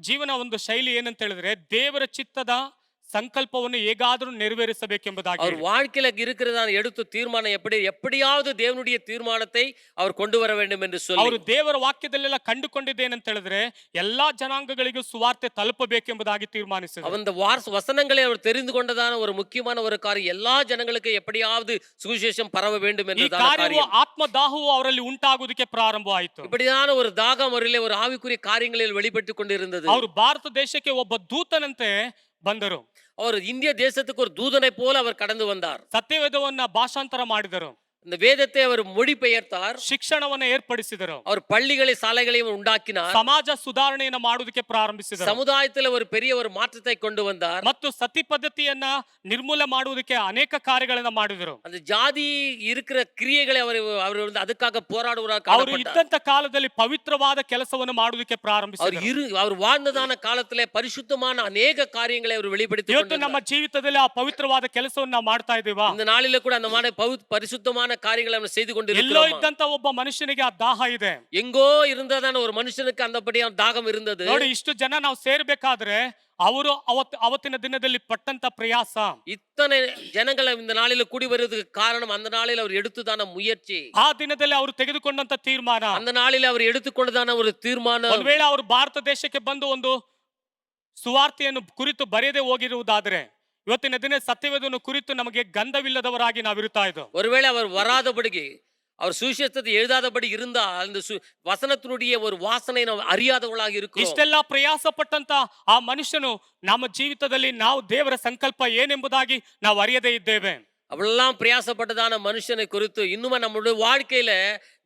S1: ಜೀವನ ಒಂದು ಶೈಲಿ ಏನಂತ ಹೇಳಿದ್ರೆ, ದೇವರ ಚಿತ್ತದ ಸಂಕಲ್ಪವನ್ನು ಹೇಗಾದರೂ ನೆರವೇರಿಸಬೇಕೆಂಬುದಾಗಿ.
S2: அவர் வாழ்க்கையில இருக்கிறதான எடுத்த தீர்மானம் எப்படியாவது தேவனுடைய தீர்மானத்தை அவர் கொண்டு வர வேண்டும் என்று சொல்லி
S1: ಅವರು ದೇವರ ವಾಕ್ಯದಲ್ಲೆಲ್ಲ ಕಂಡುಕೊಂಡಿದ್ದೇನಂತ ಹೇಳಿದ್ರೆ, ಎಲ್ಲಾ ಜನಾಂಗಗಳಿಗೂ ಸುವಾರ್ತೆ ತಲುಪಬೇಕೆಂಬುದಾಗಿ ತೀರ್ಮಾನಿಸಿದರು.
S2: அந்த வசனங்களை அவர் தெரிந்து கொண்டதான ஒரு முக்கியமான ஒரு காரியம், எல்லா ஜனங்களுக்கு எப்படியாவது சுவிசேஷம் பரவ வேண்டும் என்றதான காரியம்.
S1: ಆತ್ಮದಾಹವು ಅವರಲ್ಲಿ ಉಂಟಾಗುವುದಕ್ಕೆ ಪ್ರಾರಂಭವಾಯಿತು.
S2: இப்படியான ஒரு தாகம் ಅವರಲ್ಲಿ ஒரு ஆவிக்குரிய காரியங்களில் வெளிப்பட்டு கொண்டிருந்தது.
S1: ಅವರು ಭಾರತ ದೇಶಕ್ಕೆ ಒಬ್ಬ ದೂತನಂತೆ ಬಂದರು.
S2: அவர் இந்திய தேசத்துக்கு ஒரு தூதனை போல அவர் கடந்து வந்தார்.
S1: ಸತ್ಯವೇದವನ್ನ ಭಾಷಾಂತರ ಮಾಡಿದರು.
S2: இந்த வேதத்தை அவர் மொழிபெயர்த்தார்.
S1: ಶಿಕ್ಷಣವನ್ನು ಏರ್ಪಡಿಸಿದರು.
S2: அவர் பள்ளிகளை சாலைகளையும் உண்டாக்கினார்.
S1: ಸಮಾಜ ಸುಧಾರಣೆಯನ್ನು ಮಾಡುವುದಕ್ಕೆ ಪ್ರಾರಂಭಿಸಿದರು.
S2: ಸಮುದಾಯத்தில் ஒரு பெரிய ஒரு மாற்றத்தை கொண்டு வந்தார்.
S1: ಮತ್ತು ಸತಿ ಪದ್ಧತಿಯನ್ನ ನಿರ್ಮೂಲ ಮಾಡುವುದಕ್ಕೆ ಅನೇಕ ಕಾರ್ಯಗಳನ್ನು ಮಾಡಿದರು.
S2: அந்த ஜாதி இருக்கிற கிரியைகளை அவர் ಅದಕ್ಕಾக போராடுவராக
S1: ಅವರು ಇದ್ದಂತ ಕಾಲದಲ್ಲಿ ಪವಿತ್ರವಾದ ಕೆಲಸವನ್ನು ಮಾಡುವುದಕ್ಕೆ ಪ್ರಾರಂಭಿಸಿದರು.
S2: அவர் வாழ்ந்ததான ಕಾಲದಲ್ಲಿ ಪರಿಶುದ್ಧமான ಅನೇಕ ಕಾರ್ಯங்களை அவர் வெளிப்படுத்தி
S1: ಇವತ್ತು ನಮ್ಮ ಜೀವಿತದಲ್ಲಿ ಆ ಪವಿತ್ರವಾದ ಕೆಲಸವನ್ನು ನಾವು ಮಾಡ್ತಾ ಇದ್ದೀವಾ?
S2: இந்த நாளில கூட அந்த பரிசுத்தமான காரியங்களை நம்ம செய்து கொண்டிருக்கிறோம்.
S1: ಎಲ್ಲೋ ಇದ್ದಂತ ಒಬ್ಬ ಮನುಷ್ಯನಿಗೆ ಆ ದಾಹ ಇದೆ.
S2: எங்கோ இருந்ததான ஒரு மனுஷனுக்கு அந்தபடியான தாகம் இருந்தது.
S1: ನೋಡಿ, ಇಷ್ಟು ಜನ ನಾವು ಸೇರ್ಬೇಕಾದ್ರೆ ಅವರು ಅವತ್ತಿನ ದಿನದಲ್ಲಿ ಪಟ್ಟಂತ ಪ್ರಯಾಸ,
S2: இத்தனை ஜனங்களை இந்த நாளில கூடி வருவதற்கு காரணம் அந்த நாளில் அவர் எடுத்ததான முயற்சி,
S1: ಆ ದಿನದಲ್ಲಿ ಅವರು ತೆಗೆದುಕೊಂಡಂತ ತೀರ್ಮಾನ,
S2: அந்த நாளில் அவர் எடுத்துக்கொண்டதான ஒரு தீர்மானம்.
S1: ಒಂದು ವೇಳೆ ಅವರು ಭಾರತ ದೇಶಕ್ಕೆ ಬಂದು ಒಂದು ಸುವಾರ್ತೆಯನ್ನು ಕುರಿತು ಬರೆಯದೆ ಹೋಗಿರುವುದಾದ್ರೆ, ಇವತ್ತಿನ ದಿನ ಸತ್ಯವೇದವನ್ನು ಕುರಿತು ನಮಗೆ ಗಂಧವಿಲ್ಲದವರಾಗಿ ನಾವಿರುತ್ತಾ ಇದ್ದೋ.
S2: ஒருவேளை அவர் வராதபடிக்கு, அவர் சுவிசேஷத்தை எழுதாதபடி இருந்தால் அந்த வசனத்தினுடைய ஒரு வாசனை ನಾವು அறியாதவளாಗಿ இருக்கிறோம்.
S1: ಇಷ್ಟೆಲ್ಲ ಪ್ರಯಾಸ ಪಟ್ಟಂತ ಆ ಮನುಷ್ಯನು ನಮ್ಮ ಜೀವಿತದಲ್ಲಿ ನಾವು ದೇವರ ಸಂಕಲ್ಪ ಏನೆಂಬುದಾಗಿ ನಾವು ಅರಿಯದೇ ಇದ್ದೇವೆ.
S2: அவளெல்லாம் பிரயாசப்பட்டதான மனுஷனை குறித்து இன்னுமா நம்மளுடைய வாழ்க்கையில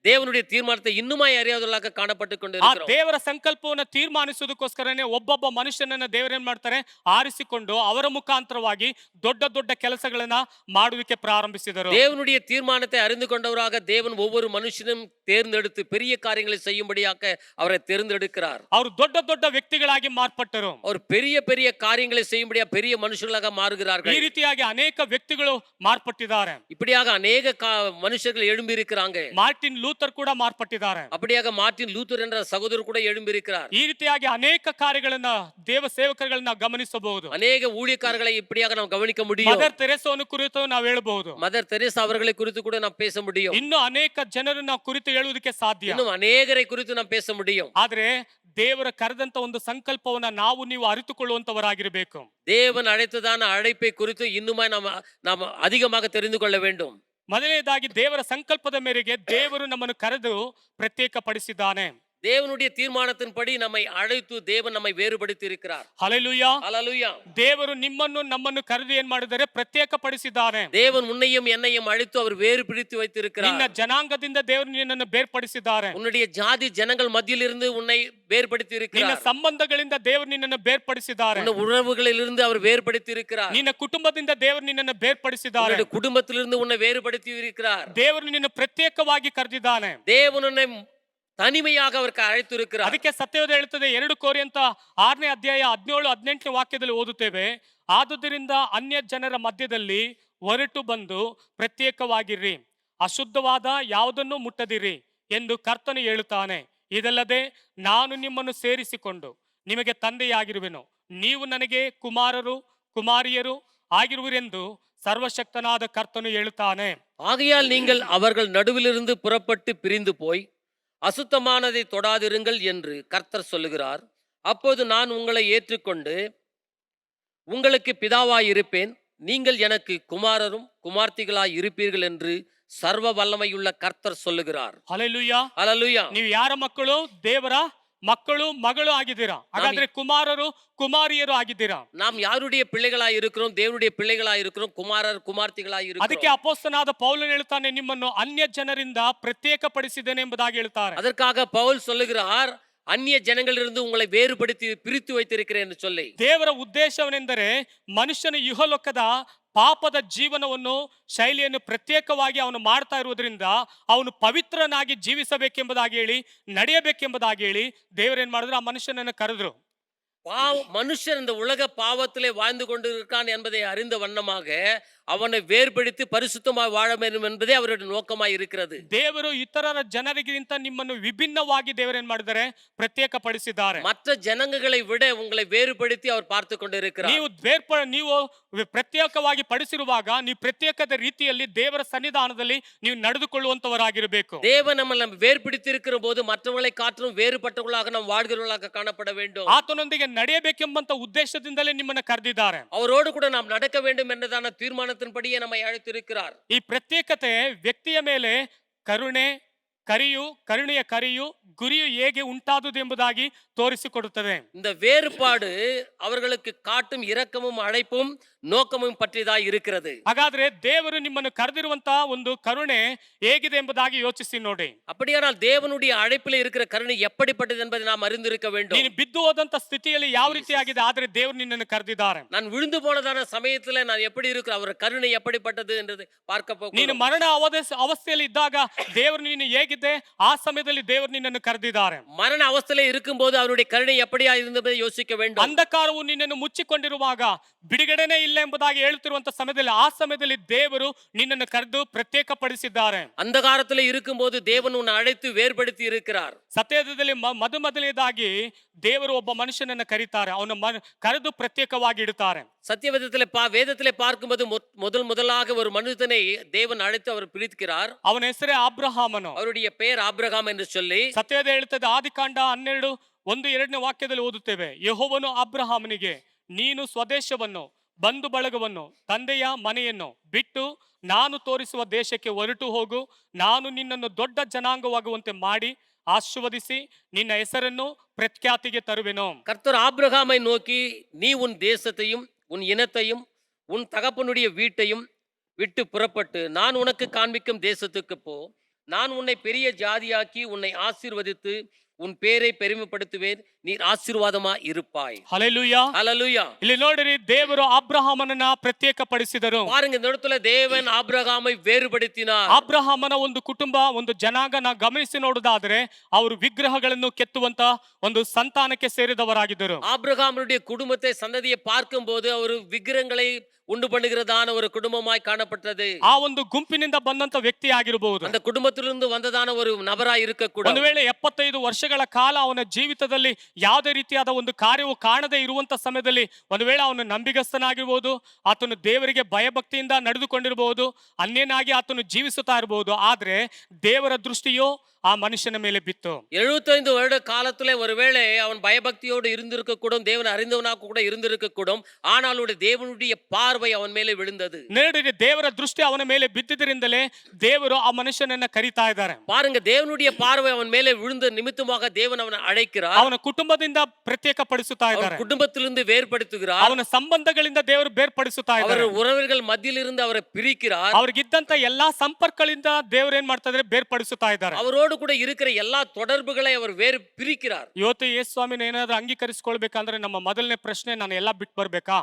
S2: தேவனுடைய தீர்மானத்தை இன்னுமாய் அறியாதவர்களாக ಕಾಣಪಟ್ಟು ಕೊಂಡಿರುக்கிறோம்.
S1: ದೇವರ ಸಂಕಲ್ಪವನ್ನು ತೀರ್ಮಾನಿಸುವುದಕ್ಕೋಸ್ಕರನೇ ಒಬ್ಬೊಬ್ಬ ಮನುಷ್ಯನನ್ನ ದೇವರೇನ್ ಮಾಡ್ತಾರೆ, ಆರಿಸಿಕೊಂಡು ಅವರ ಮುಖಾಂತರವಾಗಿ ದೊಡ್ಡ ದೊಡ್ಡ ಕೆಲಸಗಳನ್ನ ಮಾಡುವುದಕ್ಕೆ ಪ್ರಾರಂಭಿಸಿದರು.
S2: தேவனுடைய தீர்மானத்தை அறிந்து கொண்டவராக தேவன் ஒவ்வொரு மனுஷனும் தேர்ந்தெடுத்து பெரிய காரியங்களை செய்யும்படியாக அவரை தேர்ந்தெடுக்கிறார்.
S1: ಅವರು ದೊಡ್ಡ ದೊಡ್ಡ ವ್ಯಕ್ತಿಗಳಾಗಿ ಮಾರ್ಪಟ್ಟರು.
S2: ಅವರು பெரிய பெரிய காரியங்களை செய்யும்படியாக பெரிய மனுஷர்களாக மாறுகிறார்கள்.
S1: ಈ ರೀತಿಯಾಗಿ ಅನೇಕ ವ್ಯಕ್ತಿಗಳು ಮಾರ್ಪಟ್ಟಿದ್ದಾರೆ.
S2: இப்படியாக அநேக மனுஷர்கள் எழும்பி இருக்கிறாங்க.
S1: ಮಾರ್ಟಿನ್ ಲೂಥರ್ ಲೂಥರ್ ಕೂಡ ಮಾರ್ಪಟ್ಟಿದ್ದಾರೆ.
S2: அப்படியாக மார்ட்டின் லூத்தர் என்ற சகோதரர் கூட எழும்பியிருக்கிறார்.
S1: ಈ ರೀತಿಯಾಗಿ ಅನೇಕ ಕಾರ್ಯಗಳನ್ನ ದೇವ ಸೇವಕರುಗಳನ್ನ ಗಮನಿಸಬಹುದು.
S2: அநேக ஊழியக்காரர்களை இப்படியாக நாம் கவனிக்க முடியும்.
S1: ಮದರ್ ತೆರೆಸೋನ ಕುರಿತು ನಾವು ಹೇಳಬಹುದು.
S2: மதர் தெரேசா அவர்களை குறித்து கூட நாம் பேச முடியும்.
S1: ಇನ್ನು ಅನೇಕ ಜನರನ್ನ ಕುರಿತು ಹೇಳುವುದಕ್ಕೆ ಸಾಧ್ಯ.
S2: இன்னும் ಅನೇಕரை குறித்து நாம் பேச முடியும்.
S1: ಆದ್ರೆ ದೇವರ ಕರೆದಂತ ಒಂದು ಸಂಕಲ್ಪವನ್ನ ನಾವು ನೀವು ಅರಿತುಕೊಳ್ಳುವಂತವರಾಗಿರಬೇಕು.
S2: தேவன் அழைத்ததான அழைப்பை குறித்து இன்னுமாய் நாம் அதிகமாக தெரிந்து கொள்ள வேண்டும்.
S1: ಮೊದಲನೇದಾಗಿ ದೇವರ ಸಂಕಲ್ಪದ ಮೇರೆಗೆ ದೇವರು ನಮ್ಮನ್ನು ಕರೆದು ಪ್ರತ್ಯೇಕಪಡಿಸಿದ್ದಾನೆ.
S2: தேவனுடைய தீர்மானத்தின்படி நம்மை அழைத்து தேவன் நம்மை வேறுபடுத்தி இருக்கிறார்.
S1: ಹಲ್ಲೆಲೂಯಾ.
S2: ஹல்லேலூயா.
S1: ದೇವರು ನಿಮ್ಮನ್ನು ನಮ್ಮನ್ನು ಕರೆದು ಏನ್ ಮಾಡಿದರೆ ಪ್ರತ್ಯೇಕಪಡಿಸಿದ್ದಾನೆ.
S2: தேவன் உன்னையும் என்னையும் அழைத்து அவர் வேறு பிடித்து வைத்திருக்கிறார்.
S1: ನಿನ್ನ ಜನಾಂಗದಿಂದ ದೇವರು ನಿನ್ನನ್ನು ಬೇರ್ಪಡಿಸಿದ್ದಾರೆ.
S2: உன்னுடைய ஜாதி ஜனங்கள் மத்தியிலிருந்து உன்னை வேறுபடுத்தி
S1: ನಿನ್ನ
S2: இருக்கிறார்.
S1: ಸಂಬಂಧಗಳಿಂದ ದೇವರು ನಿನ್ನನ್ನು ಬೇರ್ಪಡಿಸಿದ್ದಾರೆ.
S2: உன்னுடைய உறவுகளிலிருந்து அவர் வேறுபடுத்தி இருக்கிறார்.
S1: ನಿನ್ನ ಕುಟುಂಬದಿಂದ ದೇವರು ನಿನ್ನನ್ನು ಬೇರ್ಪಡಿಸಿದ್ದಾರೆ.
S2: உன்னுடைய குடும்பத்திலிருந்து உன்னை வேறுபடுத்தி இருக்கிறார்.
S1: ದೇವರು ನಿನ್ನನ್ನು ಪ್ರತ್ಯೇಕವಾಗಿ ಕರೆದಿದ್ದಾನೆ.
S2: தேவன் உன்னை தனிமையாக அவருக்கு அழைத்திருக்கிறார்.
S1: ಅದಕ್ಕೆ ಸತ್ಯವೇದ ಹೇಳುತ್ತದೆ 2 ಕೊರಿಂಥ 6ನೇ ಅಧ್ಯಾಯ 17-18 ವಾಕ್ಯದಲ್ಲಿ ಓದುತ್ತೇವೆ. ಆದುದರಿಂದ ಅನ್ಯ ಜನರ ಮಧ್ಯದಲ್ಲಿ ಹೊರಟು ಬಂದು ಪ್ರತ್ಯೇಕವಾಗಿರ್ರಿ, ಅಶುದ್ಧವಾದ ಯಾವುದನ್ನು ಮುಟ್ಟದಿರಿ ಎಂದು ಕರ್ತನು ಹೇಳುತ್ತಾನೆ. ಇದಲ್ಲದೆ ನಾನು ನಿಮ್ಮನ್ನು ಸೇರಿಸಿಕೊಂಡು ನಿಮಗೆ ತಂದೆಯಾಗಿರುವೆನು, ನೀವು ನನಗೆ ಕುಮಾರರು ಕುಮಾರಿಯರು ಆಗಿರುವಿರೆಂದು ಸರ್ವಶಕ್ತನಾದ ಕರ್ತನು ಹೇಳುತ್ತಾನೆ.
S2: ஆகையால் நீங்கள் அவர்கள் நடுவிலிருந்து புறப்பட்டு பிரிந்து போய் அசுத்தமானதை தொடாதிருங்கள் என்று கர்த்தர் சொல்லுகிறார். அப்போது நான் உங்களை ஏற்றுக்கொண்டு உங்களுக்கு பிதாவாய் இருப்பேன், நீங்கள் எனக்கு குமாரரும் குமார்த்திகளாய் இருப்பீர்கள் என்று சர்வ வல்லமையுள்ள கர்த்தர் சொல்லுகிறார்.
S1: ಹಲ್ಲೆಲೂಯಾ.
S2: ஹல்லேலூயா.
S1: ನೀವು ಯಾರ ಮಕ್ಕಳು? ದೇವರ ಮಕ್ಕಳು ಮಗಳು ಆಗಿದ್ದೀರಾ. ಹಾಗಾದ್ರೆ ಕುಮಾರರು ಕುಮಾರಿಯರು ಆಗಿದ್ದೀರಾ.
S2: நாம் யாருடைய பிள்ளைகளாய் இருக்கிறோம்? தேவனுடைய பிள்ளைகளாய் இருக்கிறோம், குமாரர் குமார்த்திகளாய்
S1: ಅದಕ್ಕೆ
S2: இருக்கிறோம்.
S1: ಅಪೊಸ್ತಲನಾದ ಪೌಲನು ಹೇಳ್ತಾನೆ, ನಿಮ್ಮನ್ನು ಅನ್ಯ ಜನರಿಂದ ಪ್ರತ್ಯೇಕಪಡಿಸಿದ್ದೇನೆ ಎಂಬುದಾಗಿ ಹೇಳ್ತಾರೆ.
S2: அதற்காக பவுல் சொல்லுகிறார், அந்நிய ஜனங்களிலிருந்து உங்களை வேறுபடுத்தி பிரித்து வைத்திருக்கிறேன் என்று சொல்லி.
S1: ದೇವರ ಉದ್ದೇಶವನೆಂದರೆ ಮನುಷ್ಯನ ಇಹಲೋಕದ ಪಾಪದ ಜೀವನವನ್ನು ಶೈಲಿಯನ್ನು ಪ್ರತ್ಯೇಕವಾಗಿ ಅವನು ಮಾಡ್ತಾ ಇರುವುದರಿಂದ ಅವನು ಪವಿತ್ರನಾಗಿ ಜೀವಿಸಬೇಕೆಂಬುದಾಗಿ ಹೇಳಿ ನಡೆಯಬೇಕೆಂಬುದಾಗಿ ಹೇಳಿ ದೇವರೇನ್ ಮಾಡಿದ್ರು, ಆ ಮನುಷ್ಯನನ್ನು ಕರೆದ್ರು.
S2: மனுஷன் இந்த உலக பாவத்திலே வாழ்ந்து கொண்டிருக்கான் என்பதை அறிந்த வண்ணமாக அவனை வேறுபடுத்தி பரிசுத்தமாய் வாழ வேண்டும் என்பதே அவருடைய நோக்கமாய் இருக்கிறது.
S1: ದೇವರು ಇತರರ ಜನರಿಗಿಂತ ನಿಮ್ಮನ್ನು ವಿಭಿನ್ನವಾಗಿ ದೇವರೇನ್ ಮಾಡಿದ್ದಾರೆ, ಪ್ರತ್ಯೇಕಪಡಿಸಿದ್ದಾರೆ.
S2: மற்ற ஜனங்களை விட உங்களை வேறுபடுத்தி அவர் பார்த்து கொண்டிருக்கிறார்.
S1: ನೀವು ಪ್ರತ್ಯೇಕವಾಗಿ ಪಡಿಸಿರುವಾಗ ನೀವು ಪ್ರತ್ಯೇಕದ ರೀತಿಯಲ್ಲಿ ದೇವರ ಸನ್ನಿಧಾನದಲ್ಲಿ ನೀವು ನಡೆದುಕೊಳ್ಳುವಂತವರಾಗಿರಬೇಕು.
S2: தேவன் நம்மை வேறுபடுத்தி இருக்கிற போது மற்றவர்களை காற்றும் வேறுபட்டவர்களாக நாம் வாழ்கிறவர்களாக ಕಾಣப்பட வேண்டும்.
S1: ಆತನೊಂದಿಗೆ ನಡೆಯಬೇಕೆಂಬಂತ ಉದ್ದೇಶದಿಂದಲೇ ನಿಮ್ಮನ್ನು ಕರೆದಿದ್ದಾರೆ.
S2: அவரோடு கூட நாம் நடக்க வேண்டும் என்றதான தீர்மானத்தின்படியே நம்மை அழைத்திருக்கிறார்.
S1: ಈ ಪ್ರತ್ಯೇಕತೆ ವ್ಯಕ್ತಿಯ ಮೇಲೆ ಕರುಣೆಯ ಕರೆಯು ಗುರಿಯು ಹೇಗೆ ಉಂಟಾದುದು ಎಂಬುದಾಗಿ ತೋರಿಸಿಕೊಡುತ್ತದೆ.
S2: இந்த வேறுபாடு அவர்களுக்கு காட்டும் இரக்கமும் அழைப்பும் நோக்கமும் பற்றிதான் இருக்கிறது.
S1: ಹಾಗಾದ್ರೆ ದೇವರು ನಿಮ್ಮನ್ನು ಕರೆದಿರುವಂತಹ ಒಂದು ಕರುಣೆ ಹೇಗಿದೆ ಎಂಬುದಾಗಿ ಯೋಚಿಸಿ ನೋಡಿ.
S2: அப்படியானால் தேவனுடைய அழைப்பில் இருக்கிற கருணை எப்படிப்பட்டது என்பதை நாம் அறிந்திருக்க வேண்டும்.
S1: ನೀನು ಬಿದ್ದು ಹೋದಂತ ಸ್ಥಿತಿಯಲ್ಲಿ ಯಾವ ರೀತಿಯಾಗಿದೆ, ಆದ್ರೆ ದೇವರು ನಿನ್ನನ್ನು ಕರೆದಿದ್ದಾರೆ.
S2: நான் விழுந்து போனதான சமயத்துல நான் எப்படி இருக்கிற அவர் கருணை எப்படிப்பட்டது என்றது பார்க்க போகிறோம்.
S1: ನೀನು ಮರಣ ಅವಸ್ಥೆಯಲ್ಲಿ ಇದ್ದಾಗ ದೇವರು ನೀನು ಹೇಗಿದೆ, ಆ ಸಮಯದಲ್ಲಿ ದೇವರು ನಿನ್ನನ್ನು ಕರೆದಿದ್ದಾರೆ.
S2: மரண அவஸ்தையில இருக்கும்போது அவருடைய கருணை எப்படியா இருந்ததை யோசிக்க வேண்டும்.
S1: ಅಂಧಕಾರವು ನಿನ್ನನ್ನು ಮುಚ್ಚಿಕೊಂಡಿರುವಾಗ ಬಿಡುಗಡೆನೇ ಇಲ್ಲ ಎಂಬುದಾಗಿ ಹೇಳುತ್ತಿರುವಂತ ಸಮಯದಲ್ಲಿ ಆ ಸಮಯದಲ್ಲಿ ದೇವರು ನಿನ್ನನ್ನು ಕರೆದು ಪ್ರತ್ಯೇಕಪಡಿಸಿದ್ದಾರೆ.
S2: ಅಂಧಕಾರದಲ್ಲಿ இருக்கும்போது தேவன் உன்னை அழைத்து வேறுபடுத்தி இருக்கிறார்.
S1: ಸತ್ಯದಲ್ಲಿ ಮೊದಲನೇದಾಗಿ ದೇವರು ಒಬ್ಬ ಮನುಷ್ಯನನ್ನು ಕರೀತಾರೆ, ಅವನ ಕರೆದು ಪ್ರತ್ಯೇಕವಾಗಿ ಇಡುತ್ತಾರೆ.
S2: சத்தியவேதத்திலே வேதத்திலே பார்க்கும்போது முதலாக ஒரு மனிதனை தேவன் அழைத்து அவர் பிரிக்கிறார்.
S1: ಅವನ ಹೆಸರೇ ಅಬ್ರಹಾಮನು.
S2: அவருடைய பெயர் ஆபிரகாம் என்று சொல்லி
S1: ಸತ್ಯವೇದ ಹೇಳುತ್ತದೆ, ಆದಿಕಾಂಡ 12:1-2 ವಾಕ್ಯದಲ್ಲಿ ಓದುತ್ತೇವೆ. ಯೆಹೋವನು ಅಬ್ರಹಾಮನಿಗೆ, ನೀನು ಸ್ವದೇಶವನ್ನು ಬಂಧು ಬಳಗವನ್ನು ತಂದೆಯ ಮನೆಯನ್ನು ಬಿಟ್ಟು ನಾನು ತೋರಿಸುವ ದೇಶಕ್ಕೆ ಹೊರಟು ಹೋಗು, ನಾನು ನಿನ್ನನ್ನು ದೊಡ್ಡ ಜನಾಂಗವಾಗುವಂತೆ ಮಾಡಿ ಆಶೀರ್ವದಿಸಿ ನಿನ್ನ ಹೆಸರನ್ನು ಪ್ರಖ್ಯಾತಿಗೆ ತರುವೆನು.
S2: கர்த்தர் ஆபிரகாமை நோக்கி, நீ உன் தேசத்தையும் உன் இனத்தையும் உன் தகப்பனுடைய வீட்டையும் விட்டு புறப்பட்டு நான் உனக்கு காண்பிக்கும் தேசத்துக்கு போ. நான் உன்னை பெரிய ஜாதியாக்கி உன்னை ஆசீர்வதித்து உன் பேரை பெருமைப்படுத்துவேன், நீர் ಆಶೀರ್ವಾದமா இருப்பாய்.
S1: ಹಲ್ಲೆಲೂಯಾ.
S2: ஹல்லேலூயா.
S1: ಇಲ್ಲಿ ನೋಡಿರಿ, ದೇವರು ಅಬ್ರಹಾಮನನ್ನ ಪ್ರತ್ಯೇಕಪಡಿಸಿದರು.
S2: பாருங்க, இந்த இடத்துல தேவன் ஆபிரகாமை வேறுபடுத்தினார்.
S1: ಅಬ್ರಹಾಮನ ಒಂದು ಕುಟುಂಬ, ಒಂದು ಜನಾಂಗನ ಗಮನಿಸಿ ನೋಡುವುದಾದ್ರೆ ಅವರು ವಿಗ್ರಹಗಳನ್ನು ಕೆತ್ತುವಂತ ಒಂದು ಸಂತಾನಕ್ಕೆ ಸೇರಿದವರಾಗಿದ್ದರು.
S2: ஆபிரகாமுடைய குடும்பத்தை சந்ததியை பார்க்கும்போது அவர் விக்கிரங்களை உண்டு பண்ணுகிறதான ஒரு குடும்பமாய் காணப்பட்டது.
S1: ಆ ಒಂದು ಗುಂಪಿನಿಂದ ಬಂದಂತ ವ್ಯಕ್ತಿ ಆಗಿರಬಹುದು.
S2: அந்த குடும்பத்திலிருந்து வந்ததான ஒரு நபராய் இருக்கக்கூடும்.
S1: ಒಂದು ವೇಳೆ 75 ವರ್ಷಗಳ ಕಾಲ ಅವನ ಜೀವಿತದಲ್ಲಿ ಯಾವುದೇ ರೀತಿಯಾದ ಒಂದು ಕಾರ್ಯವು ಕಾಣದೇ ಇರುವಂತ ಸಮಯದಲ್ಲಿ ಒಂದು ವೇಳೆ ಅವನು ನಂಬಿಗಸ್ತನಾಗಿರಬಹುದು, ಆತನು ದೇವರಿಗೆ ಭಯಭಕ್ತಿಯಿಂದ ನಡೆದುಕೊಂಡಿರಬಹುದು, ಅನ್ಯನಾಗಿ ಆತನು ಜೀವಿಸುತ್ತಾ ಇರಬಹುದು. ಆದ್ರೆ ದೇವರ ದೃಷ್ಟಿಯೋ ಆ ಮನುಷ್ಯನ ಮೇಲೆ ಬಿತ್ತು.
S2: 75 வருட காலத்திலே ஒருவேளை அவன் பயபக்தியோடு இருந்திருக்க கூடும், தேவனை அறிந்தவனாக கூட இருந்திருக்க கூடும். ஆனால் தேவனுடைய பார்வை அவன் மேலே விழுந்தது.
S1: ನೋಡಿದ್ರೆ ದೇವರ ದೃಷ್ಟಿ ಅವನ ಮೇಲೆ ಬಿದ್ದಿದ್ದರಿಂದಲೇ ದೇವರು ಆ ಮನುಷ್ಯನನ್ನ ಕರೀತಾ ಇದ್ದಾರೆ.
S2: பாருங்க, தேவனுடைய பார்வை அவன் மேலே விழுந்த நிமித்தமாக தேவன் அவனை அழைக்கிறார்.
S1: ಅವನ ಕುಟುಂಬದಿಂದ ಪ್ರತ್ಯೇಕಪಡಿಸುತ್ತಾ ಇದ್ದಾರೆ.
S2: குடும்பத்திலிருந்து வேறுபடுத்துகிறார்.
S1: ಅವನ ಸಂಬಂಧಗಳಿಂದ ದೇವರು ಬೇರ್ಪಡಿಸುತ್ತಾ ಇದ್ದಾರೆ.
S2: அவர் உறவுகள் மத்தியிலிருந்து அவரை பிரிக்கிறார்.
S1: ಅವ್ರಿಗಿದ್ದಂತ ಎಲ್ಲಾ ಸಂಪರ್ಕಗಳಿಂದ ದೇವರು ಏನ್ ಮಾಡ್ತಾ ಇದ್ದಾರೆ, ಬೇರ್ಪಡಿಸುತ್ತಾ ಇದ್ದಾರೆ.
S2: அவரோடு கூட இருக்கிற எல்லா தொடர்புகளை அவர் வேறு பிரிக்கிறார்.
S1: ಇವತ್ತು ಯೇಸು ಸ್ವಾಮಿನ ಏನಾದ್ರೂ ಅಂಗೀಕರಿಸಿಕೊಳ್ಬೇಕಂದ್ರೆ ನಮ್ಮ ಮೊದಲನೇ ಪ್ರಶ್ನೆ, ನಾನು ಎಲ್ಲಾ ಬಿಟ್ಟು ಬರ್ಬೇಕಾ?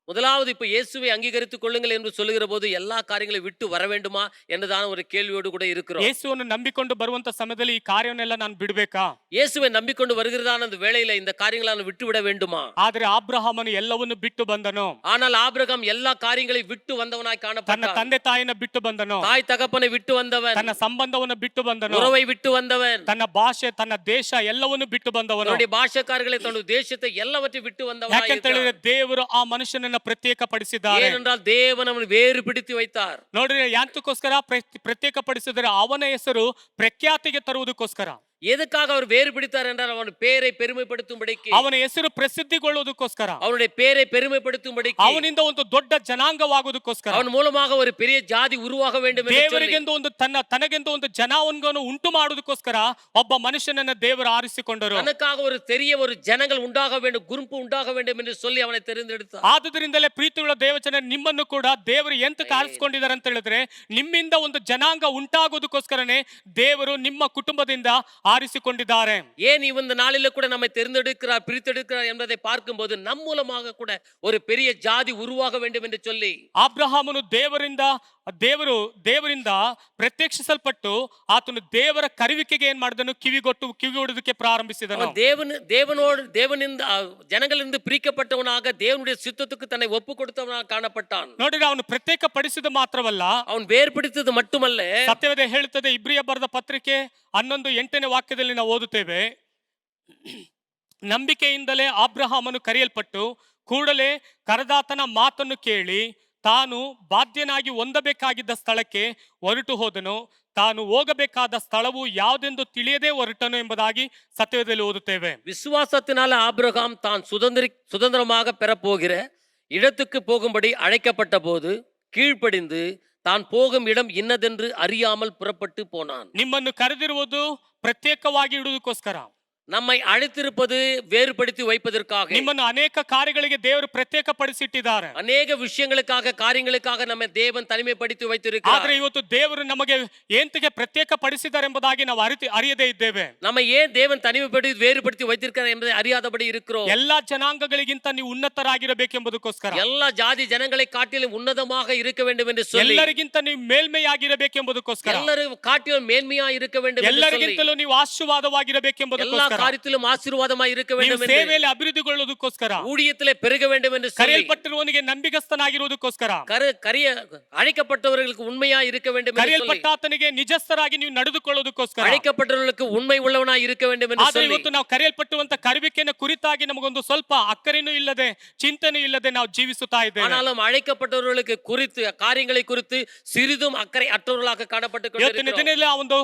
S2: முதலாவது இப்ப இயேசுவை அங்கீகரித்துக் கொள்ளுங்கள் என்று சொல்லுகிற போது எல்லா காரியங்களையும் விட்டு வர வேண்டுமா என்றதான ஒரு கேள்வியோடு கூட இருக்கிறோம்.
S1: ಯೇಸುವನ್ನು ನಂಬಿಕೊಂಡು ಬರುವಂತ ಸಮಯದಲ್ಲಿ ಈ ಕಾರ್ಯವನ್ನೆಲ್ಲ ನಾನು ಬಿಡಬೇಕಾ?
S2: இயேசுவை நம்பிக்கொண்டு வருகிறதான அந்த வேளையில இந்த காரியங்களை நான் விட்டு விட வேண்டுமா?
S1: ಆದ್ರೆ ಅಬ್ರಹಾಮನು ಎಲ್ಲವನ್ನು ಬಿಟ್ಟು ಬಂದನು.
S2: ஆனால் ஆபிரகாம் எல்லா காரியங்களையும் விட்டு வந்தவனாய்
S1: ತನ್ನ
S2: காணப்பட்டான்.
S1: ತಂದೆ ತಾಯಿನ ಬಿಟ್ಟು ಬಂದನು.
S2: தாய் தகப்பனை விட்டு வந்தவன்,
S1: ತನ್ನ ಸಂಬಂಧವನ್ನು ಬಿಟ್ಟು ಬಂದನು.
S2: உறவை விட்டு வந்தவன்,
S1: ತನ್ನ ಭಾಷೆ, ತನ್ನ ದೇಶ ಎಲ್ಲವನ್ನು ಬಿಟ್ಟು ಬಂದವನು.
S2: தன்னுடைய பாஷக்காரர்களை, தன்னுடைய தேசத்தை எல்லாவற்றையும் விட்டு வந்தவனாய்
S1: ಯಾಕೆಂತ ಹೇಳಿದ್ರೆ
S2: இருக்கிறான்.
S1: ದೇವರು ಆ ಮನುಷ್ಯನನ್ನ ಪ್ರತ್ಯೇಕಪಡಿಸಿದ್ದಾರೆ.
S2: ஏனென்றால் தேவன் அவனை வேறு பிடித்து வைத்தார்.
S1: ನೋಡ್ರಿ, ಯಾಂತಕ್ಕೋಸ್ಕರ ಪ್ರತ್ಯೇಕಪಡಿಸಿದರೆ ಅವನ ಹೆಸರು ಪ್ರಖ್ಯಾತಿಗೆ ತರುವುದಕ್ಕೋಸ್ಕರ.
S2: எதுக்காக அவர் வேறு பிடித்தார் என்றால் அவன் பேரை பெருமைப்படுத்தும்படிக்கு,
S1: ಅವನ ಹೆಸರು ಪ್ರಸಿದ್ಧಿಗೊಳ್ಳುವುದಕ್ಕೋಸ್ಕರ,
S2: அவனுடைய பேரை பெருமைப்படுத்தும்படிக்கு,
S1: ಅವನಿಂದ ಒಂದು ದೊಡ್ಡ ಜನಾಂಗವಾಗುವುದಕ್ಕೋಸ್ಕರ,
S2: அவன் மூலமாக ஒரு பெரிய ஜாதி உருவாக வேண்டும் என்று சொல்லி,
S1: ದೇವರಿಗೆಂದು ಒಂದು ತನಗೆಂದು ಒಂದು ಜನಾಂಗವನ್ನು ಉಂಟು ಮಾಡುವುದಕ್ಕೋಸ್ಕರ ಒಬ್ಬ ಮನುಷ್ಯನನ್ನ ದೇವರು ಆರಿಸಿಕೊಂಡರು.
S2: தனக்காக ஒரு பெரிய ஒரு ஜனங்கள் உண்டாக வேண்டும், குரூப் உண்டாக வேண்டும் என்று சொல்லி அவனை தெரிந்தெடுத்தார்.
S1: ಆದುದರಿಂದಲೇ ಪ್ರೀತಿಯುಳ್ಳ ದೇವಜನ, ನಿಮ್ಮನ್ನು ಕೂಡ ದೇವರು ಎಂತಕ್ಕೆ ಆರಿಸಿಕೊಂಡಿದ್ದಾರೆ ಅಂತ ಹೇಳಿದ್ರೆ, ನಿಮ್ಮಿಂದ ಒಂದು ಜನಾಂಗ ಉಂಟಾಗುವುದಕ್ಕೋಸ್ಕರನೇ ದೇವರು ನಿಮ್ಮ ಕುಟುಂಬದಿಂದ ಆರಿಸಿಕೊಂಡಿದ್ದಾರೆ.
S2: ஏன் இந்த நாளில கூட நம்மை தெரிந்தெடுக்கிறார், பிரித்தெடுக்கிறார் என்பதை பார்க்கும்போது நம் மூலமாக கூட ஒரு பெரிய ஜாதி உருவாக வேண்டும் என்று சொல்லி,
S1: ಅಬ್ರಹಾಮನು ದೇವರಿಂದ ಪ್ರತ್ಯಕ್ಷಿಸಲ್ಪಟ್ಟು ಆತನು ದೇವರ ಕರುವಿಕೆಗೆ ಏನ್ ಮಾಡಿದನು, ಕಿವಿಗೊಡುವುದಕ್ಕೆ ಪ್ರಾರಂಭಿಸಿದನು.
S2: தேவனிந்த ஜனங்களிலிருந்து பிரிக்கப்பட்டவனாக தேவனுடைய சித்தத்துக்கு தன்னை ஒப்பு கொடுத்தவனாக காணப்பட்டான்.
S1: ನೋಡಿದ್ರೆ ಅವನು ಪ್ರತ್ಯೇಕ ಪಡಿಸಿದ ಮಾತ್ರವಲ್ಲ,
S2: அவன் வேறுபடுத்தது மட்டுமல்ல,
S1: ಸತ್ಯವೇದ ಹೇಳುತ್ತದೆ, ಇಬ್ರಿಯ ಬರೆದ ಪತ್ರಿಕೆ 11:8 ವಾಕ್ಯದಲ್ಲಿ ನಾವು ಓದುತ್ತೇವೆ, ನಂಬಿಕೆಯಿಂದಲೇ ಅಬ್ರಹಾಮನು ಕರೆಯಲ್ಪಟ್ಟು ಕೂಡಲೇ ಕರೆದಾತನ ಮಾತನ್ನು ಕೇಳಿ ತಾನು ಬಾಧ್ಯನಾಗಿ ಹೊಂದಬೇಕಾಗಿದ್ದ ಸ್ಥಳಕ್ಕೆ ಹೊರಟು ಹೋದನು. ತಾನು ಹೋಗಬೇಕಾದ ಸ್ಥಳವು ಯಾವುದೆಂದು ತಿಳಿಯದೆ ಹೊರಟನು ಎಂಬುದಾಗಿ ಸತ್ಯವೇದದಲ್ಲಿ ಓದುತ್ತೇವೆ.
S2: விசுவாசத்தினால ஆபிரகாம் தான் சுதந்திரமாக பெறப்போகிற இடத்துக்கு போகும்படி அழைக்கப்பட்ட போது கீழ்ப்படிந்து தான் போகும் இடம் இன்னதென்று அறியாமல் புறப்பட்டு போனான்.
S1: ನಿಮ್ಮನ್ನು ಕರೆದಿರುವುದು ಪ್ರತ್ಯೇಕವಾಗಿ ಇಡುವುದಕ್ಕೋಸ್ಕರ,
S2: நம்மை அழைத்திருப்பது வேறுபடுத்தி வைப்பதற்காக,
S1: ನಿಮ್ಮನ್ನು ಅನೇಕ ಕಾರ್ಯಗಳಿಗೆ ದೇವರು ಪ್ರತ್ಯೇಕಪಡಿಸಿಟ್ಟಿದ್ದಾರೆ.
S2: ಅನೇಕ ವಿಷಯங்களுக்காக, ಕಾರ್ಯங்களுக்காக ನಮ್ಮ ದೇವನ್ ತನಿಮೆಪಡಿಸಿ வைத்திருக்கிறார்.
S1: ಆದ್ರೆ ಇವತ್ತು ದೇವರು ನಮಗೆ ಎಂತಕ್ಕೆ ಪ್ರತ್ಯೇಕಪಡಿಸಿದ್ದಾರೆ ಎಂಬುದಾಗಿ ನಾವು ಅರಿಯದೇ ಇದ್ದೇವೆ.
S2: நம்ம ஏன் தேவன் தனிமைப்படுத்தி வேறுபடுத்தி வைத்திருக்கிறார் என்பதை அறியாதபடி இருக்கிறோம்.
S1: ಎಲ್ಲಾ ಜನಾಂಗಗಳಿಗಿಂತ ನೀವು ಉನ್ನತರಾಗಿರಬೇಕೆಂಬುದಕ್ಕೋಸ್ಕರ,
S2: எல்லா ஜாதி ஜனங்களை காட்டிலும் உன்னதமாக இருக்க வேண்டும் என்று சொல்லி,
S1: ಎಲ್ಲರಿಗಿಂತ ನೀವು ಮೇಲ್ಮೆಯಾಗಿರಬೇಕೆಂಬುದಕ್ಕೋಸ್ಕರ,
S2: ಎಲ್ಲರೂ ಕಾಟಿலும் மேன்மையா இருக்க வேண்டும் என்று சொல்லி,
S1: ಎಲ್ಲರಿಗಿಂತಲೂ ನೀವು ಆಶೀರ್ವಾದವಾಗಿರಬೇಕೆಂಬುದಕ್ಕೋಸ್ಕರ,
S2: காரியத்திலும் ஆசீர்வாதமாய் இருக்க வேண்டும் என்று,
S1: ಸೇವೆಯಲ್ಲಿ ಅಭಿವೃದ್ಧಿಗೊಳ್ಳುವುದಕ್ಕೋಸ್ಕರ,
S2: ஊழியத்திலே பெருக வேண்டும் என்று சொல்லி,
S1: ಕರೆಯಲ್ಪಟ್ಟಿರುವವನಿಗೆ ನಂಬಿಗಸ್ತನಾಗಿರುವುದಕ್ಕೋಸ್ಕರ,
S2: அழைக்கப்பட்டவர்களுக்கு உண்மையா இருக்க வேண்டும் என்று சொல்லி,
S1: ಕರೆಯಲ್ಪಟ್ಟಾತನಿಗೆ ನಿಜಸ್ಥರಾಗಿ ನೀವು ನಡೆದುಕೊಳ್ಳುವುದಕ್ಕೋಸ್ಕರ,
S2: அழைக்கப்பட்டவர்களுக்கு உண்மை உள்ளவனாய் இருக்க வேண்டும் என்று
S1: ಆದ್ರೆ
S2: சொல்லி,
S1: ಇವತ್ತು ನಾವು ಕರೆಯಲ್ಪಟ್ಟುವಂತ ಕರುವಿಕೆಯನ್ನು ಕುರಿತಾಗಿ ನಮಗೊಂದು ಸ್ವಲ್ಪ ಅಕ್ಕರೇನೂ ಇಲ್ಲದೆ, ಚಿಂತನೆ ಇಲ್ಲದೆ ನಾವು ಜೀವಿಸುತ್ತಾ ಇದ್ದೇವೆ.
S2: ஆனாலும் அழைக்கப்பட்டவர்களுக்கு குறித்து, காரியங்களை குறித்து சிறிதும் அக்கறை அற்றவர்களாக காணப்பட்டு
S1: ಇವತ್ತಿನ ದಿನದಲ್ಲಿ ಆ ಒಂದು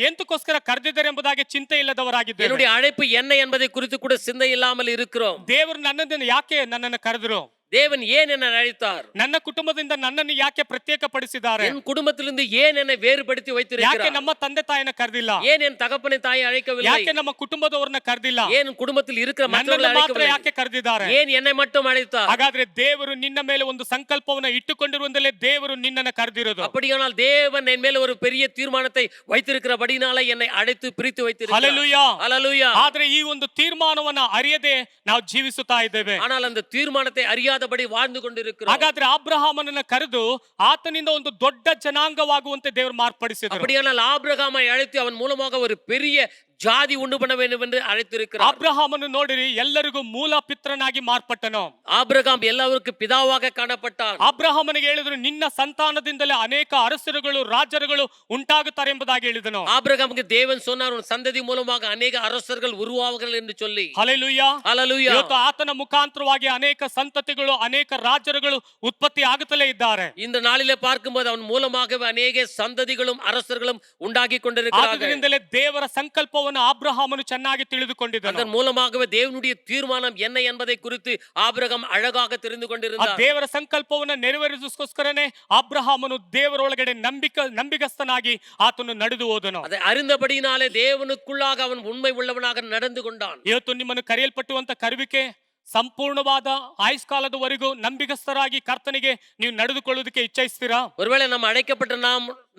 S1: ಎಂತಕ್ಕೋಸ್ಕರ ಕರೆದಿದ್ದಾರೆ ಎಂಬುದಾಗಿ ಚಿಂತೆ ಇಲ್ಲದವರಾಗಿದ್ದೇವೆ.
S2: என்னுடைய அழைப்பு என்ன என்பதை குறித்து கூட சிந்தை இல்லாமல் இருக்கிறோம்.
S1: ದೇವರು ನನ್ನನ್ನು ಕರೆದರು,
S2: தேவன் ஏன் என்னை அழைத்தார்,
S1: ನನ್ನ ಕುಟುಂಬದಿಂದ ನನ್ನನ್ನು ಯಾಕೆ ಪ್ರತ್ಯೇಕಪಡಿಸಿದ್ದಾರೆ,
S2: என் குடும்பத்திலிருந்து ஏன் என்னை வேறுபடுத்தி
S1: ಯಾಕೆ
S2: வைத்திருக்கிறார்,
S1: ನಮ್ಮ ತಂದೆ ತಾಯಿನ ಕರೆದಿಲ್ಲ,
S2: ஏன் என் தகப்பனை தாயை அழைக்கவில்லை,
S1: ಯಾಕೆ ನಮ್ಮ ಕುಟುಂಬದವರನ್ನ ಕರೆದಿಲ್ಲ,
S2: ஏன் குடும்பத்தில் இருக்கிற
S1: ನನ್ನನ್ನು
S2: மற்றவர்களை
S1: ಮಾತ್ರ
S2: அழைக்கவில்லை,
S1: ಯಾಕೆ ಕರೆದಿದ್ದಾರೆ.
S2: ஏன் என்னை மட்டும் அழைத்தார்.
S1: ಹಾಗಾದ್ರೆ ದೇವರು ನಿನ್ನ ಮೇಲೆ ಒಂದು ಸಂಕಲ್ಪವನ್ನ ಇಟ್ಟುಕೊಂಡಿರುವಂದಲೇ ದೇವರು ನಿನ್ನನ್ನು ಕರೆದಿರೋದು.
S2: அப்படியானால் தேவன் என் மேல ஒரு பெரிய தீர்மானத்தை வைத்திருக்கிறபடினால என்னை அழைத்து பிரித்து வைத்திருக்கிறார்.
S1: ಹಲ್ಲೆಲೂಯಾ,
S2: ஹல்லேலூயா.
S1: ಆದ್ರೆ ಈ ಒಂದು ತೀರ್ಮಾನವನ್ನ ಅರಿಯದೆ ನಾವು ಜೀವಿಸುತ್ತಾ ಇದ್ದೇವೆ.
S2: ஆனால் அந்த தீர்மானத்தை அறியாதபடி வாழ்ந்து கொண்டிருக்கிறோம்.
S1: ಹಾಗಾದ್ರೆ ಅಬ್ರಹಾಮನನ್ನ ಕರೆದು ಆತನಿಂದ ಒಂದು ದೊಡ್ಡ ಜನಾಂಗವಾಗುವಂತೆ ದೇವರು ಮಾರ್ಪಡಿಸಿದರು.
S2: அப்படியானால் ஆபிரகாமை அழைத்து அவன் மூலமாக ஒரு பெரிய ஜாதி உண்டு பண்ண வேண்டும் என்று அழைத்திருக்கிறார்.
S1: ಅಬ್ರಹಾಮನು ನೋಡಿರಿ ಎಲ್ಲರಿಗೂ ಮೂಲ ಪಿತ್ರನಾಗಿ ಮಾರ್ಪಟ್ಟನು.
S2: ஆபிரகாம் எல்லாருக்கும் பிதாவாக காணப்பட்டான்.
S1: ಅಬ್ರಹಾಮನಿಗೆ ಹೇಳಿದ್ರು ನಿನ್ನ ಸಂತಾನದಿಂದಲೇ ಅನೇಕ ಅರಸರುಗಳು ರಾಜರುಗಳು ಉಂಟಾಗುತ್ತಾರೆ ಎಂಬುದಾಗಿ ಹೇಳಿದನು.
S2: ஆபிரகாமுக்கு தேவன் சொன்னார் உன் சந்ததி மூலமாக அநேக அரசர்கள் உருவாவார்கள் என்று சொல்லி.
S1: ಹಲ್ಲೆಲೂಯಾ.
S2: ஹல்லேலூயா.
S1: ಇವತ್ತು ಆತನ ಮುಖಾಂತರವಾಗಿ ಅನೇಕ ಸಂತತಿಗಳು ಅನೇಕ ರಾಜರುಗಳು ಉತ್ಪತ್ತಿ ಆಗುತ್ತಲೇ ಇದ್ದಾರೆ.
S2: இந்த நாளிலே பார்க்கும்போது அவன் மூலமாகவே அநேக சந்ததிகளும் அரசர்களும் உண்டாகி கொண்டிருக்கிறார்கள்.
S1: ಆದ್ದರಿಂದಲೇ ದೇವರ ಸಂಕಲ್ಪವನ್ನು ಅಬ್ರಹಾಮನು ಚೆನ್ನಾಗಿ ತಿಳಿದುಕೊಂಡಿದ್ದನು.
S2: அதன் மூலமாகவே தேவனுடைய தீர்மானம் என்ன என்பதை குறித்து ஆபிரகாம் ಅழகாக தெரிந்து
S1: ಆ
S2: கொண்டிருந்தார்.
S1: ದೇವರ ಸಂಕಲ್ಪವನ್ನು ನೆರವೇರಿಸೋಸ್ಕರನೇ ಅಬ್ರಹಾಮನು ದೇವರೊಳಗಡೆ ನಂಬಿಗಸ್ತನಾಗಿ ಆತನು ನಡೆದು ಹೋದನು.
S2: அதை அறிந்தபடியினாலே தேவனுக்குள்ளாக அவன் உண்மை உள்ளவனாக நடந்து கொண்டான்.
S1: ಇವತ್ತು ನಿಮ್ಮನ್ನು ಕರೆಯಲ್ಪಟ್ಟುವಂತ ಕರುವಿಕೆ ಸಂಪೂರ್ಣವಾದ ಆಯುಷ್ಕಾಲದವರೆಗೂ ನಂಬಿಗಸ್ತರಾಗಿ ಕರ್ತನಿಗೆ ನೀವು ನಡೆದುಕೊಳ್ಳುವುದಕ್ಕೆ ಇಚ್ಛಿಸ್ತೀರಾ?
S2: ஒருவேளை நம்ம அழைக்கப்பட்ட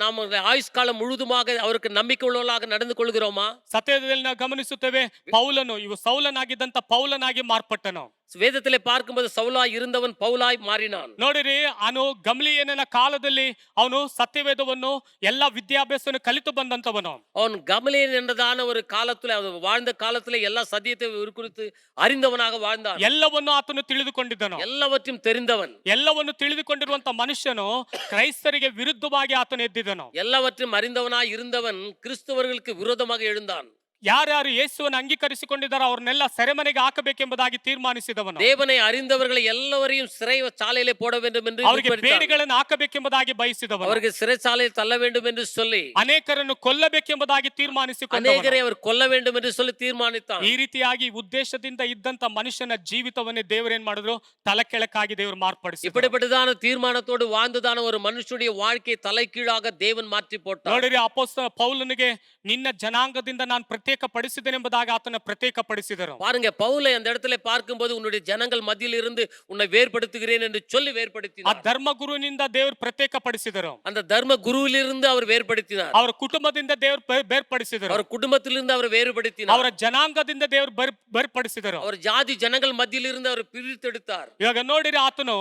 S2: நாம் ஆயுஷ்காலம் முழுதுமாக அவருக்கு நம்பிக்கை உள்ளவர்களாக நடந்து கொள்கிறோமா?
S1: ಸತ್ಯದಲ್ಲಿ ನಾವು ಗಮನಿಸುತ್ತೇವೆ, ಪೌಲನು ಇವು ಸೌಲನಾಗಿದ್ದಂತ ಪೌಲನಾಗಿ ಮಾರ್ಪಟ್ಟನು.
S2: வேதத்திலே பார்க்கும்போது சவுலாய் இருந்தவன் பவுலாய் மாறினான்.
S1: ನೋಡಿರಿ, ಅವನು ಗಮಲಿಯೇಲನ ಕಾಲದಲ್ಲಿ ಅವನು ಸತ್ಯವೇದವನ್ನು ಎಲ್ಲ ವಿದ್ಯಾಭ್ಯಾಸವನ್ನು ಕಲಿತು ಬಂದಂತವನು.
S2: அவன் கமலியேல் என்றதான ஒரு காலத்துல அவன் வாழ்ந்த காலத்துல எல்லா சத்தியத்தை குறித்து அறிந்தவனாக வாழ்ந்தான்.
S1: ಎಲ್ಲವನ್ನು ಆತನು ತಿಳಿದುಕೊಂಡಿದ್ದನು.
S2: எல்லாவற்றையும் தெரிந்தவன்.
S1: ಎಲ್ಲವನ್ನು ತಿಳಿದುಕೊಂಡಿರುವಂತ ಮನುಷ್ಯನು ಕ್ರೈಸ್ತರಿಗೆ ವಿರುದ್ಧವಾಗಿ ಆತನು ಎದ್ದಿದನು.
S2: எல்லாவற்றையும் அறிந்தவனாய் இருந்தவன் கிறிஸ்தவர்களுக்கு விரோதமாக எழுந்தான்.
S1: ಯಾರ್ಯಾರು ಯೇಸುವನ್ನು ಅಂಗೀಕರಿಸಿಕೊಂಡಿದ್ದಾರೋ ಅವ್ರನ್ನೆಲ್ಲ ಸೆರೆಮನೆಗೆ ಹಾಕಬೇಕೆಂಬುದಾಗಿ ತೀರ್ಮಾನಿಸಿದವನು.
S2: தேவனை அறிந்தவர்களை எல்லாரையும் சிறை சாலையிலே போட வேண்டும் என்று
S1: ಅವರಿಗೆ ಬೇಡಿಗಳನ್ನು ಹಾಕಬೇಕೆಂಬುದಾಗಿ ಬಯಸಿದವನು.
S2: அவருக்கு சிறைச்சாலையில் தள்ள வேண்டும் என்று சொல்லி
S1: ಅನೇಕರನ್ನು ಕೊಲ್ಲಬೇಕೆಂಬುದಾಗಿ ತೀರ್ಮಾನಿಸಿಕೊಂಡವನು.
S2: அநேகரை அவர் கொல்ல வேண்டும் என்று சொல்லி தீர்மானித்தான்.
S1: ಈ ರೀತಿಯಾಗಿ ಉದ್ದೇಶದಿಂದ ಇದ್ದಂತ ಮನುಷ್ಯನ ಜೀವಿತವನ್ನೇ ದೇವರೇನ್ ಮಾಡಿದ್ರು, ತಲೆಕೆಳಕಾಗಿ ದೇವರು ಮಾರ್ಪಡಿಸಿದ್ರು.
S2: இப்படிப்பட்டதான தீர்மானத்தோடு வாழ்ந்ததான ஒரு மனுஷனுடைய வாழ்க்கையை தலைகீழாக தேவன் மாற்றி போட்டார்.
S1: ನೋಡಿರಿ, ಅಪೊಸ್ತಲ ಪೌಲನಿಗೆ ನಿನ್ನ ಜನಾಂಗದಿಂದ ನಾನು ಪ್ರತ್ಯೇಕ ಪಡಿಸಿದ್ದೇನೆ ಎಂಬುದಾಗಿ ಆತನ ಪ್ರತ್ಯೇಕ ಪಡಿಸಿದರು.
S2: பாருங்க, பவுலை அந்த இடத்துல பார்க்கும்போது உன்னுடைய ஜனங்கள் மத்தியில் இருந்து உன்னை வேர்படுத்துகிறேன் என்று சொல்லி
S1: ಆ
S2: வேர்படுத்தினார்.
S1: ಧರ್ಮ ಗುರುವಿನಿಂದ ದೇವರು ಪ್ರತ್ಯೇಕ ಪಡಿಸಿದರು.
S2: அந்த தர்ம குருவிலிருந்து அவர் வேர்படுத்தினார்.
S1: ಅವರ ಕುಟುಂಬದಿಂದ ದೇವರು ಬೇರ್ಪಡಿಸಿದರು.
S2: அவர் குடும்பத்திலிருந்து அவர் வேறுபடுத்தினார்.
S1: ಅವರ ಜನಾಂಗದಿಂದ ದೇವರು ಬೇರ್ಪಡಿಸಿದರು.
S2: அவர் ஜாதி ஜனங்கள் மத்தியில் இருந்து அவர் பிரித்தெடுத்தார்.
S1: ಇವಾಗ ನೋಡಿರಿ, ಆತನು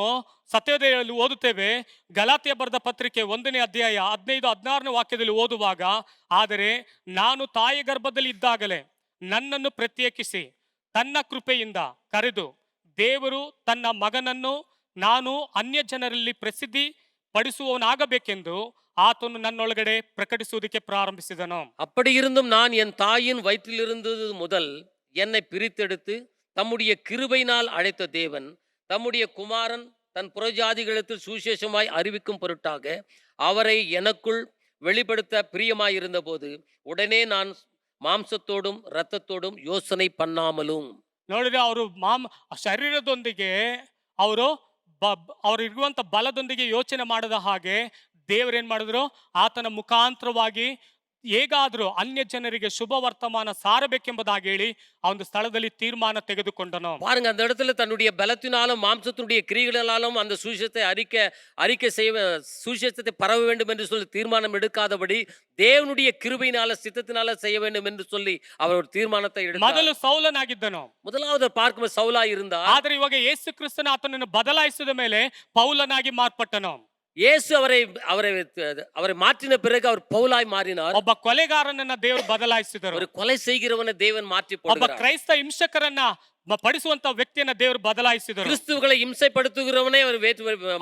S1: ಸತ್ಯವೇದದಲ್ಲಿ ಓದುತ್ತೇವೆ, ಗಲಾತ್ಯ ಬರೆದ ಪತ್ರಿಕೆ 1ನೇ ಅಧ್ಯಾಯ 15-16ನೇ ವಾಕ್ಯದಲ್ಲಿ ಓದುವಾಗ, ಆದರೆ ನಾನು ತಾಯಿ ಗರ್ಭದಲ್ಲಿ ಇದ್ದಾಗಲೇ ನನ್ನನ್ನು ಪ್ರತ್ಯೇಕಿಸಿ ತನ್ನ ಕೃಪೆಯಿಂದ ಕರೆದು ದೇವರು ತನ್ನ ಮಗನನ್ನು ನಾನು ಅನ್ಯ ಜನರಲ್ಲಿ ಪ್ರಸಿದ್ಧಿ ಪಡಿಸುವವನಾಗಬೇಕೆಂದು ಆತನು ನನ್ನೊಳಗಡೆ ಪ್ರಕಟಿಸುವುದಕ್ಕೆ ಪ್ರಾರಂಭಿಸಿದನು.
S2: அப்படி இருந்தும் நான் என் தாயின் வயிற்றில் இருந்தது முதல் என்னை பிரித்தெடுத்து தம்முடைய கிருபையினால் அழைத்த தேவன் தம்முடைய குமாரன் தன் புறஜாதிகளிடத்தில் சுவிசேஷமாய் அறிவிக்கும் பொருட்டாக அவரை எனக்குள் வெளிப்படுத்த பிரியமாயிருந்த போது உடனே நான் மாம்சத்தோடும் இரத்தத்தோடும் யோசனை பண்ணாமலும்.
S1: ನೋಡಿದ್ರೆ, ಅವರು ಶರೀರದೊಂದಿಗೆ ಅವರು ಇರುವಂತ ಬಲದೊಂದಿಗೆ ಯೋಚನೆ ಮಾಡದ ಹಾಗೆ ದೇವರೇನ್ ಮಾಡಿದ್ರು, ಆತನ ಮುಖಾಂತರವಾಗಿ ಹೇಗಾದ್ರೂ ಅನ್ಯ ಜನರಿಗೆ ಶುಭ ವರ್ತಮಾನ ಸಾರಬೇಕೆಂಬುದಾಗಿ ಹೇಳಿ ಆ ಒಂದು ಸ್ಥಳದಲ್ಲಿ ತೀರ್ಮಾನ ತೆಗೆದುಕೊಂಡನು.
S2: பாருங்க, அந்த இடத்துல தன்னுடைய பலத்தினாலும் மாம்சத்தினுடைய கிரியைகளாலும் அந்த சுவிசேஷத்தை அறிக்கை செய்ய சுவிசேஷத்தை பரவ வேண்டும் என்று சொல்லி தீர்மானம் எடுக்காதபடி தேவனுடைய கிருபையினால சித்தத்தினால செய்ய வேண்டும் என்று சொல்லி அவர் ஒரு தீர்மானத்தை எடுத்தார்.
S1: ಮೊದಲು ಸೌಲನಾಗಿದ್ದನು.
S2: முதலாவது பார்க்கும்போது சவுலா இருந்தார்.
S1: ಆದ್ರೆ ಇವಾಗ ಯೇಸು ಕ್ರಿಸ್ತನ ಆತನನ್ನು ಬದಲಾಯಿಸಿದ ಮೇಲೆ ಪೌಲನಾಗಿ ಮಾರ್ಪಟ್ಟನು.
S2: இயேசு அவரை மாற்றின பிறகு அவர் பவுலாய் மாறினார்.
S1: ಒಬ್ಬ ಕೊಲೆಗಾರನನ್ನ ದೇವರು ಬದಲಾಯಿಸಿದರು.
S2: ஒரு கொலை செய்கிறவனை தேவன் மாற்றி
S1: ಒಬ್ಬ
S2: போடுகிறார்.
S1: ಕ್ರೈಸ್ತ ಹಿಂಸಕರನ್ನ ಪಡಿಸುವಂತ ವ್ಯಕ್ತಿಯನ್ನ ದೇವರು ಬದಲಾಯಿಸಿದರು.
S2: கிறிஸ்துவங்களை இம்சைப்படுத்துகிறவனே அவர்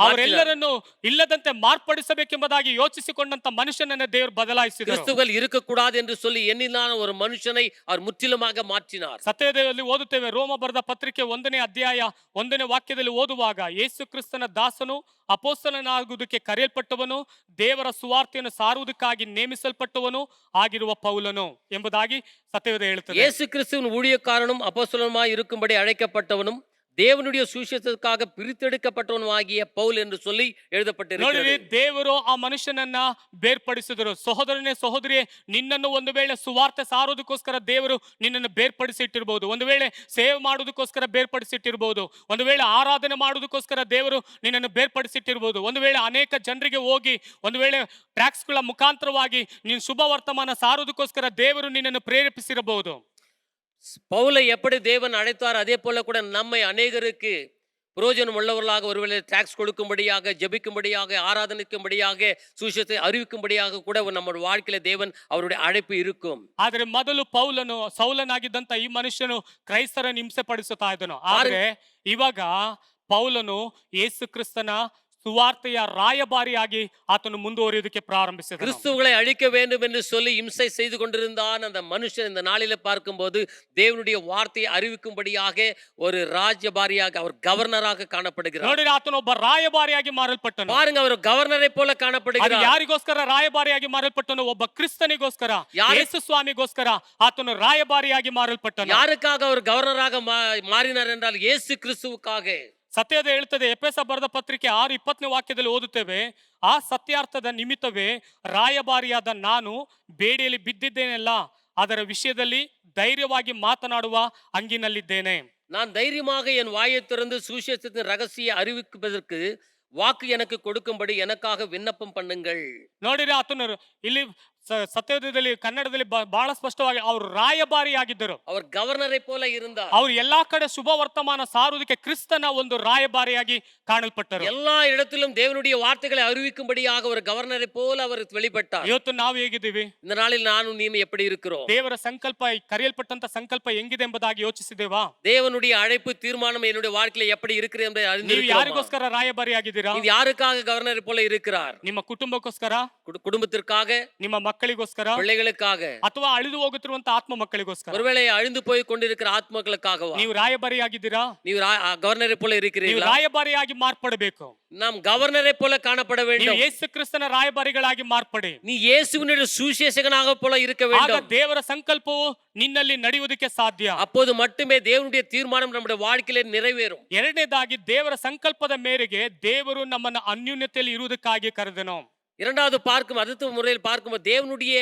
S1: ಅವರೆಲ್ಲರನ್ನು ಇಲ್ಲದಂತೆ ಮಾರ್ಪಡಿಸಬೇಕೆಂಬುದಾಗಿ ಯೋಚಿಸಿಕೊಂಡಂತ ಮನುಷ್ಯನನ್ನ ದೇವರು ಬದಲಾಯಿಸಿದರು.
S2: கிறிஸ்துவர்கள் இருக்கக்கூடாது என்று சொல்லி எண்ணினான ஒரு மனுஷனை அவர் ಮುற்றிலுமாக மாற்றினார்.
S1: ಸತ್ಯವೇದದಲ್ಲಿ ಓದುತ್ತೇವೆ, ರೋಮ ಬರೆದ ಪತ್ರಿಕೆ 1ನೇ ಅಧ್ಯಾಯ 1ನೇ ವಾಕ್ಯದಲ್ಲಿ ಓದುವಾಗ, ಯೇಸು ಕ್ರಿಸ್ತನ ದಾಸನು ಅಪೊಸ್ತಲನಾಗುವುದಕ್ಕೆ ಕರೆಯಲ್ಪಟ್ಟವನು ದೇವರ ಸುವಾರ್ತೆಯನ್ನು ಸಾರುವುದಕ್ಕಾಗಿ ನೇಮಿಸಲ್ಪಟ್ಟವನು ಆಗಿರುವ ಪೌಲನು ಎಂಬುದಾಗಿ ಸತ್ಯವೇದ ಹೇಳುತ್ತದೆ.
S2: இயேசு கிறிஸ்துவின் ஊழியக்காரனும் அப்போஸ்தலனுமாய் இருக்கும்படி அழைக்கப்பட்டவனும் தேவனுடைய சுவிசேஷத்துக்காக பிரித்தெடுக்கப்பட்டவனுமாகிய பவுல் என்று சொல்லி எழுதப்பட்டிருக்கிறது.
S1: ದೇವರು ಆ ಮನುಷ್ಯನನ್ನ ಬೇರ್ಪಡಿಸಿದರು. ಸಹೋದರನೇ ಸಹೋದರಿಯೇ, ನಿನ್ನನ್ನು ಒಂದು ವೇಳೆ ಸುವಾರ್ತೆ ಸಾರೋದಕ್ಕೋಸ್ಕರ ದೇವರು ನಿನ್ನನ್ನು ಬೇರ್ಪಡಿಸಿಟ್ಟಿರಬಹುದು. ಒಂದು ವೇಳೆ ಸೇವೆ ಮಾಡೋದಕ್ಕೋಸ್ಕರ ಬೇರ್ಪಡಿಸಿಟ್ಟಿರಬಹುದು. ಒಂದು ವೇಳೆ ಆರಾಧನೆ ಮಾಡೋದಕ್ಕೋಸ್ಕರ ದೇವರು ನಿನ್ನನ್ನು ಬೇರ್ಪಡಿಸಿಟ್ಟಿರಬಹುದು. ಒಂದು ವೇಳೆ ಅನೇಕ ಜನರಿಗೆ ಹೋಗಿ ಒಂದು ವೇಳೆ ಟ್ಯಾಕ್ಸ್ಗಳ ಮುಖಾಂತರವಾಗಿ ನೀನು ಶುಭ ವರ್ತಮಾನ ಸಾರೋದಕ್ಕೋಸ್ಕರ ದೇವರು ನಿನ್ನನ್ನು ಪ್ರೇರೇಪಿಸಿರಬಹುದು.
S2: பவுலை எப்படி தேவன் அழைத்தார், அதே போல கூட நம்மை அநேகருக்கு பிரயோஜனம் உள்ளவர்களாக ஒருவேளை டாக்ஸ் கொடுக்கும்படியாக, ஜெபிக்கும்படியாக, ஆராதனைக்கும்படியாக, சுவிசேஷத்தை அறிவிக்கும்படியாக கூட ನಮ್ಮ வாழ்க்கையில தேவன் அவருடைய அழைப்பு இருக்கும்.
S1: ಆದ್ರೆ ಮೊದಲು ಪೌಲನು ಸೌಲನಾಗಿದ್ದಂತ ಈ ಮನುಷ್ಯನು ಕ್ರೈಸ್ತರನ್ನು ಹಿಂಸೆ ಪಡಿಸುತ್ತಾ ಇದ್ದನು. ಆದ್ರೆ ಇವಾಗ ಪೌಲನು ಯೇಸು ಕ್ರಿಸ್ತನ ಸುವಾರ್ತೆಯ ರಾಯಭಾರಿಯಾಗಿ ಆತನು ಮುಂದುವರಿಯುವುದಕ್ಕೆ ಪ್ರಾರಂಭಿಸಿದನು.
S2: கிறிஸ்துவை அழிக்க வேண்டும் என்று சொல்லி இம்சை செய்து கொண்டிருந்தான் அந்த மனுஷன் இந்த நாளில பார்க்கும்போது தேவனுடைய வார்த்தையை அறிவிக்கும்படியாக ஒரு ராஜபாரியாக, அவர் கவர்னராக காணப்படுகிறார்.
S1: ನೋಡಿದ್ರೆ ಆತನು ಒಬ್ಬ ರಾಯಭಾರಿಯಾಗಿ ಮಾರಲ್ಪಟ್ಟನು.
S2: பாருங்க, அவர் கவர்னரை போல
S1: ಅದು
S2: காணப்படுகிறார்.
S1: ಯಾರಿಗೋಸ್ಕರ ರಾಯಭಾರಿಯಾಗಿ ಮಾರಲ್ಪಟ್ಟನು? ಒಬ್ಬ ಕ್ರಿಸ್ತನಿಗೋಸ್ಕರ, ಯೇಸು ಸ್ವಾಮಿಗೋಸ್ಕರ ಆತನು ರಾಯಭಾರಿಯಾಗಿ ಮಾರಲ್ಪಟ್ಟನು.
S2: யாருக்காக அவர் கவர்னராக மாறினார் என்றால் இயேசு கிறிஸ்துவுக்காக.
S1: ಸತ್ಯದ ಹೇಳ್ತದೆ, ಎಫೆಸ ಬರೆದ ಪತ್ರಿಕೆ 6:20 ವಾಕ್ಯದಲ್ಲಿ ಓದುತ್ತೇವೆ, ಆ ಸತ್ಯಾರ್ಥದ ನಿಮಿತ್ತವೇ ರಾಯಭಾರಿಯಾದ ನಾನು ಬೇಡಿಯಲ್ಲಿ ಬಿದ್ದಿದ್ದೇನೆಲ್ಲ, ಅದರ ವಿಷಯದಲ್ಲಿ ಧೈರ್ಯವಾಗಿ ಮಾತನಾಡುವ ಹಂಗಿನಲ್ಲಿದ್ದೇನೆ.
S2: நான் தைரியமாக என் வாயை திறந்து சுவிசேஷத்தின் ரகசிய அறிவிப்பதற்கு வாக்கு எனக்கு கொடுக்கும்படி எனக்காக விண்ணப்பம் பண்ணுங்கள்.
S1: ನೋಡಿದ್ರೆ ಆತನು ಇಲ್ಲಿ ಸತ್ಯದಲ್ಲಿ ಕನ್ನಡದಲ್ಲಿ ಬಹಳ ಸ್ಪಷ್ಟವಾಗಿ ಅವರು ರಾಯಭಾರಿಯಾಗಿದ್ದರು.
S2: அவர் கவர்னரை போல இருந்தார்.
S1: ಅವರು ಎಲ್ಲಾ ಕಡೆ ಶುಭ ವರ್ತಮಾನ ಸಾರುವುದಕ್ಕೆ ಕ್ರಿಸ್ತನ ಒಂದು ರಾಯಭಾರಿಯಾಗಿ ಕಾಣಲ್ಪಟ್ಟರು.
S2: எல்லா இடத்திலும் தேவனுடைய வார்த்தைகளை அறிவிக்கும்படியாக ஒரு கவர்னரை போல அவர் வெளிப்பட்டார்.
S1: ಇವತ್ತು ನಾವು ಹೇಗಿದ್ದೀವಿ?
S2: இந்த நாளில் நானும் நீயும் எப்படி இருக்கிறோம்?
S1: ದೇವರ ಸಂಕಲ್ಪ, ಕರೆಯಲ್ಪಟ್ಟಂತ ಸಂಕಲ್ಪ ಹೆಂಗಿದೆ ಎಂಬುದಾಗಿ ಯೋಚಿಸಿದ್ದೇವಾ?
S2: தேவனுடைய அழைப்பு தீர்மானம் என்னுடைய வாழ்க்கையில எப்படி இருக்கிறது என்பதை
S1: ನೀವು
S2: அறிந்திருக்கிறோமா?
S1: ಯಾರಿಗೋಸ್ಕರ ರಾಯಭಾರಿಯಾಗಿದ್ದೀರಾ?
S2: இது யாருக்காக கவர்னரை போல இருக்கிறார்?
S1: ನಿಮ್ಮ ಕುಟುಂಬಕ್ಕೋಸ್ಕರ,
S2: குடும்பத்திற்காக,
S1: ನಿಮ್ಮ ಮಕ್ಕಳಿಗೋಸ್ಕರ,
S2: பிள்ளைகளுக்காக,
S1: ಅಥವಾ ಅಳಿದು ಹೋಗುತ್ತಿರುವಂತ ಆತ್ಮ ಮಕ್ಕಳಿಗೋಸ್ಕರ?
S2: ஒருவேளை அழிந்து போய் கொண்டிருக்கிற ஆத்மாக்களுக்காகவா?
S1: ನೀವು ರಾಯಭಾರಿಯಾಗಿದ್ದೀರಾ?
S2: ನೀವು கவர்னரை போல
S1: ನೀವು
S2: இருக்கிறீர்களா?
S1: ರಾಯಭಾರಿಯಾಗಿ ಮಾರ್ಪಡಬೇಕು.
S2: நாம் கவர்னரை போல காணப்பட
S1: ನೀವು
S2: வேண்டும்.
S1: ಯೇಸು ಕ್ರಿಸ್ತನ ರಾಯಭಾರಿಗಳಾಗಿ ಮಾರ್ಪಡಿ.
S2: நீ இயேசுவினுடைய சுவிசேஷகனாக போல இருக்க
S1: ಆಗ
S2: வேண்டும்.
S1: ದೇವರ ಸಂಕಲ್ಪವು ನಿನ್ನಲ್ಲಿ ನಡೆಯುವುದಕ್ಕೆ ಸಾಧ್ಯ.
S2: அப்போது மட்டுமே தேவனுடைய தீர்மானம் நம்முடைய வாழ்க்கையில நிறைவேறும்.
S1: ಎರಡನೇದಾಗಿ ದೇವರ ಸಂಕಲ್ಪದ ಮೇರೆಗೆ ದೇವರು ನಮ್ಮನ್ನು ಅನ್ಯೂನ್ಯತೆಯಲ್ಲಿ ಇರುವುದಕ್ಕಾಗಿ ಕರೆದನು.
S2: இரண்டாவது அடுத்த முறையில் பார்க்கும்போது தேவனுடைய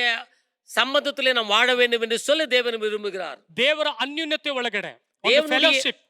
S2: சம்பந்தத்திலே நாம் வாழ வேண்டும் என்று சொல்லி தேவன் விரும்புகிறார்.
S1: ದೇವರ ಅನ್ಯೂನ್ಯತೆ ಒಳಗಡೆ
S2: ದೇವನುடைய-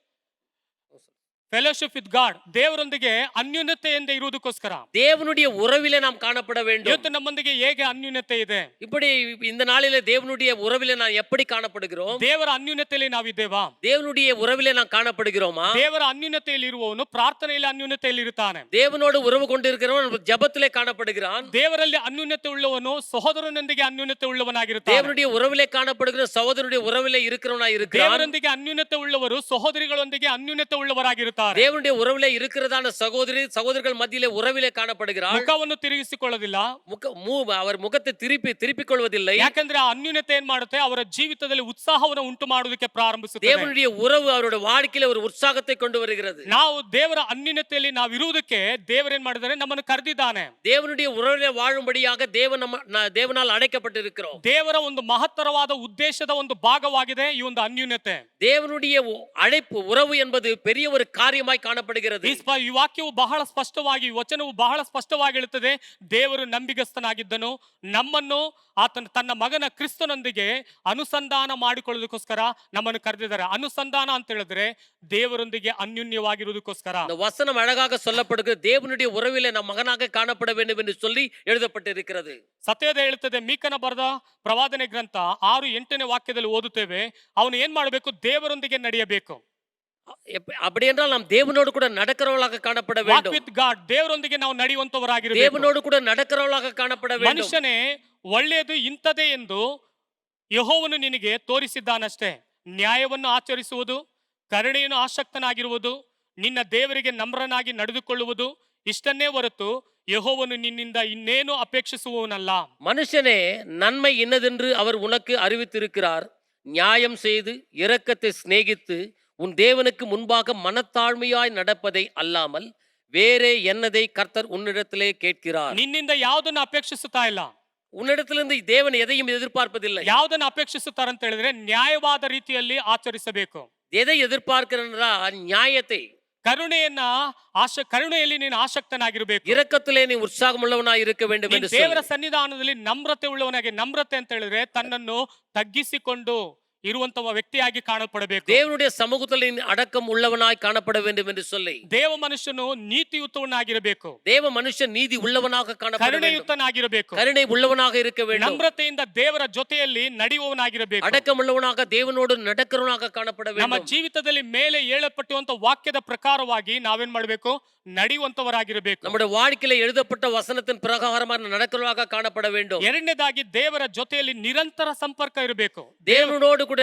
S1: ಫೆಲೋಶಿಪ್ ವಿತ್ ಗಾಡ್, ದೇವರೊಂದಿಗೆ ಅನ್ಯೂನ್ಯತೆಯಿಂದ ಇರುವುದಕ್ಕೋಸ್ಕರ.
S2: தேவனுடைய உறவிலே நாம் காணப்பட வேண்டும்.
S1: ಇವತ್ತು ನಮ್ಮೊಂದಿಗೆ ಹೇಗೆ ಅನ್ಯೂನ್ಯತೆ ಇದೆ?
S2: இப்படி இந்த நாளிலே தேவனுடைய உறவிலே நான் எப்படி காணப்படுகிறோம்?
S1: ದೇವರ ಅನ್ಯೂನ್ಯತೆಯಲ್ಲಿ ನಾವಿದ್ದೇವಾ?
S2: தேவனுடைய உறவிலே நான் காணப்படுகிறோமா?
S1: ದೇವರ ಅನ್ಯೂನ್ಯತೆಯಲ್ಲಿ ಇರುವವನು ಪ್ರಾರ್ಥನೆಯಲ್ಲಿ ಅನ್ಯೂನ್ಯತೆಯಲ್ಲಿ ಇರುತ್ತಾನೆ.
S2: தேவனோடு உறவு கொண்டிருக்கிறவன் ஜெபத்திலே காணப்படுகிறான்.
S1: ದೇವರಲ್ಲಿ ಅನ್ಯೂನ್ಯತೆ ಉಳ್ಳವನು ಸಹೋದರನೊಂದಿಗೆ ಅನ್ಯೂನ್ಯತೆ ಉಳ್ಳವನಾಗಿರುತ್ತಾನೆ.
S2: தேவனுடைய உறவிலே காணப்படுகிற சகோதரனுடைய உறவிலே இருக்கிறவனாய் இருக்கிறான்.
S1: ದೇವರೊಂದಿಗೆ ಅನ್ಯೂನ್ಯತೆ ಉಳ್ಳವರು ಸಹೋದರಿಗಳೊಂದಿಗೆ ಅನ್ಯೂನ್ಯತೆ ಉಳ್ಳವರಾಗಿರುತ್ತಾರೆ.
S2: தேவனுடைய உறவிலே இருக்கிறதான சகோதரர்கள் மத்தியிலே உறவிலே காணப்படுகிறார்.
S1: ಮುಖವನ್ನು ತಿರುಗಿಸಿಕೊಳ್ಳೋದಿಲ್ಲ.
S2: அவர் முகத்தை திருப்பிக் கொள்வதில்லை.
S1: ಯಾಕಂದ್ರೆ ಆ ಅನ್ಯೂನ್ಯತೆ ಏನ್ ಮಾಡುತ್ತೆ? ಅವರ ಜೀವಿತದಲ್ಲಿ ಉತ್ಸಾಹವನ್ನು ಉಂಟು ಮಾಡುವುದಕ್ಕೆ ಪ್ರಾರಂಭಿಸುತ್ತದೆ.
S2: தேவனுடைய உறவு அவருடைய வாழ்க்கையில ஒரு உற்சாகத்தை கொண்டு வருகிறது.
S1: ನಾವು ದೇವರ ಅನ್ಯೂನ್ಯತೆಯಲ್ಲಿ ನಾವು ಇರುವುದಕ್ಕೆ ದೇವರೇನ್ ಮಾಡಿದಾರೆ? ನಮ್ಮನ್ನು ಕರೆದಿದ್ದಾನೆ.
S2: தேவனுடைய உறவிலே வாழும்படியாக தேவனால் அழைக்கப்பட்டிருக்கிறோம்.
S1: ದೇವರ ಒಂದು ಮಹತ್ತರವಾದ ಉದ್ದೇಶದ ಒಂದು ಭಾಗವಾಗಿದೆ ಈ ಒಂದು ಅನ್ಯೂನ್ಯತೆ.
S2: தேவனுடைய அழைப்பு, உறவு என்பது பெரிய ஒரு ಕಾರ್ಯமாய் ಕಾಣப்படுகிறது.
S1: ಈ ವಾಕ್ಯವು ಬಹಳ ಸ್ಪಷ್ಟವಾಗಿ, ವಚನವು ಬಹಳ ಸ್ಪಷ್ಟವಾಗಿ ಹೇಳುತ್ತದೆ, ದೇವರು ನಂಬಿಗಸ್ತನಾಗಿದ್ದನು, ನಮ್ಮನ್ನು ಆತನ ತನ್ನ ಮಗನ ಕ್ರಿಸ್ತನೊಂದಿಗೆ ಅನುಸಂಧಾನ ಮಾಡಿಕೊಳ್ಳೋದಕ್ಕೋಸ್ಕರ ನಮ್ಮನ್ನು ಕರೆದಿದ್ದಾರೆ. ಅನುಸಂಧಾನ ಅಂತ ಹೇಳಿದ್ರೆ ದೇವರೊಂದಿಗೆ ಅನ್ಯೂನ್ಯವಾಗಿರುವುದಕ್ಕೋಸ್ಕರ.
S2: இந்த வசனம் அழகாக சொல்லப்படுகிறது. தேவனுடைய உறவிலே நம் மகனாக காணப்பட வேண்டும் என்று சொல்லி எழுதப்பட்டிருக்கிறது.
S1: ಸತ್ಯದ ಹೇಳುತ್ತದೆ, ಮೀಕನ ಬರೆದ ಪ್ರವಾದನೆ ಗ್ರಂಥ 6:8 ವಾಕ್ಯದಲ್ಲಿ ಓದುತ್ತೇವೆ, ಅವನು ಏನ್ ಮಾಡಬೇಕು? ದೇವರೊಂದಿಗೆ ನಡೆಯಬೇಕು.
S2: அப்படி என்றால் நாம் தேவனோடு கூட நடக்கிறவர்களாக காணப்பட
S1: ವಾಕ್
S2: வேண்டும்.
S1: ವಿತ್ ಗಾಡ್, ದೇವರೊಂದಿಗೆ ನಾವು ನಡೆಯುವಂತವರಾಗಿರಬೇಕು.
S2: தேவனோடு கூட நடக்கிறவர்களாக காணப்பட வேண்டும்.
S1: ಮನುಷ್ಯನೇ ಒಳ್ಳೆಯದು ಇಂಥದೇ ಎಂದು ಯೆಹೋವನು ನಿನಗೆ ತೋರಿಸಿದ್ದಾನಷ್ಟೇ. ನ್ಯಾಯವನ್ನು ಆಚರಿಸುವುದು, ಕರುಣೆಯನ್ನು ಆಸಕ್ತನಾಗಿರುವುದು, ನಿನ್ನ ದೇವರಿಗೆ ನಮ್ರನಾಗಿ ನಡೆದುಕೊಳ್ಳುವುದು, ಇಷ್ಟನ್ನೇ ಹೊರತು ಯೆಹೋವನು ನಿನ್ನಿಂದ ಇನ್ನೇನು ಅಪೇಕ್ಷಿಸುವವನಲ್ಲ.
S2: மனுஷனே, நன்மை இன்னதென்று அவர் உனக்கு அறிவித்திருக்கிறார். நியாயம் செய்து இரக்கத்தை சிநேகித்து உன் தேவனுக்கு முன்பாக மனத்தாழ்மையாய் நடப்பதை அல்லாமல் வேறே என்னதை கர்த்தர் உன்னிடத்திலே கேட்கிறார்.
S1: ನಿನ್ನಿಂದ ಯಾವುದನ್ನು ಅಪೇಕ್ಷಿಸುತ್ತಾ ಇಲ್ಲ.
S2: உன்னிடத்திலிருந்து தேவன் எதையும் எதிர்பார்ப்பதில்லை.
S1: ಯಾವುದನ್ನು ಅಪೇಕ್ಷಿಸುತ್ತಾರೆ ಅಂತ ಹೇಳಿದ್ರೆ ನ್ಯಾಯವಾದ ರೀತಿಯಲ್ಲಿ ಆಚರಿಸಬೇಕು.
S2: எதை எதிர்பார்க்கிறார்? நியாயத்தை.
S1: ಕರುಣೆಯಲ್ಲಿ ನೀನು ಆಸಕ್ತನಾಗಿರಬೇಕು.
S2: இரக்கத்திலே நீ உற்சாகமுள்ளவனாய் இருக்க வேண்டும் என்று
S1: ದೇವರ ಸನ್ನಿಧಾನದಲ್ಲಿ ನಮ್ರತೆ ಉಳ್ಳವನಾಗಿ. ನಮ್ರತೆ ಅಂತ ಹೇಳಿದ್ರೆ ತನ್ನನ್ನು ತಗ್ಗಿಸಿಕೊಂಡು ಇರುವಂತಹ ವ್ಯಕ್ತಿಯಾಗಿ ಕಾಣಲ್ಪಡಬೇಕು.
S2: தேவனுடைய சமூகத்தில் நீ அடக்கம் உள்ளவனாய் காணப்பட வேண்டும் என்று சொல்லி
S1: ದೇವ ಮನುಷ್ಯನು ನೀತಿಯುತವನಾಗಿರಬೇಕು,
S2: தேவ மனுஷன் ನೀதி உள்ளவனாக காணப்பட வேண்டும்,
S1: ಕರುಣೆಯುತನಾಗಿರಬೇಕು,
S2: கருணை உள்ளவனாக இருக்க வேண்டும்,
S1: ನಮ್ರತೆಯಿಂದ ದೇವರ ಜೊತೆಯಲ್ಲಿ ನಡೆಯುವವನಾಗಿರಬೇಕು.
S2: அடக்கம் உள்ளவனாக தேவனோடு நடக்கிறவனாக காணப்பட
S1: ನಮ್ಮ
S2: வேண்டும்.
S1: ಜೀವಿತದಲ್ಲಿ ಮೇಲೆ ಹೇಳಲ್ಪಟ್ಟುವಂತ ವಾಕ್ಯದ ಪ್ರಕಾರವಾಗಿ ನಾವೇನ್ ಮಾಡಬೇಕು? ನಡೆಯುವಂತವರಾಗಿರಬೇಕು.
S2: நம்முடைய வாழ்க்கையில எழுதப்பட்ட வசனத்தின் பிரகாரமாக நடக்கிறவனாக காணப்பட வேண்டும்.
S1: ಎರಡನೇದಾಗಿ ದೇವರ ಜೊತೆಯಲ್ಲಿ ನಿರಂತರ ಸಂಪರ್ಕ ಇರಬೇಕು.
S2: தேவனோடு கூட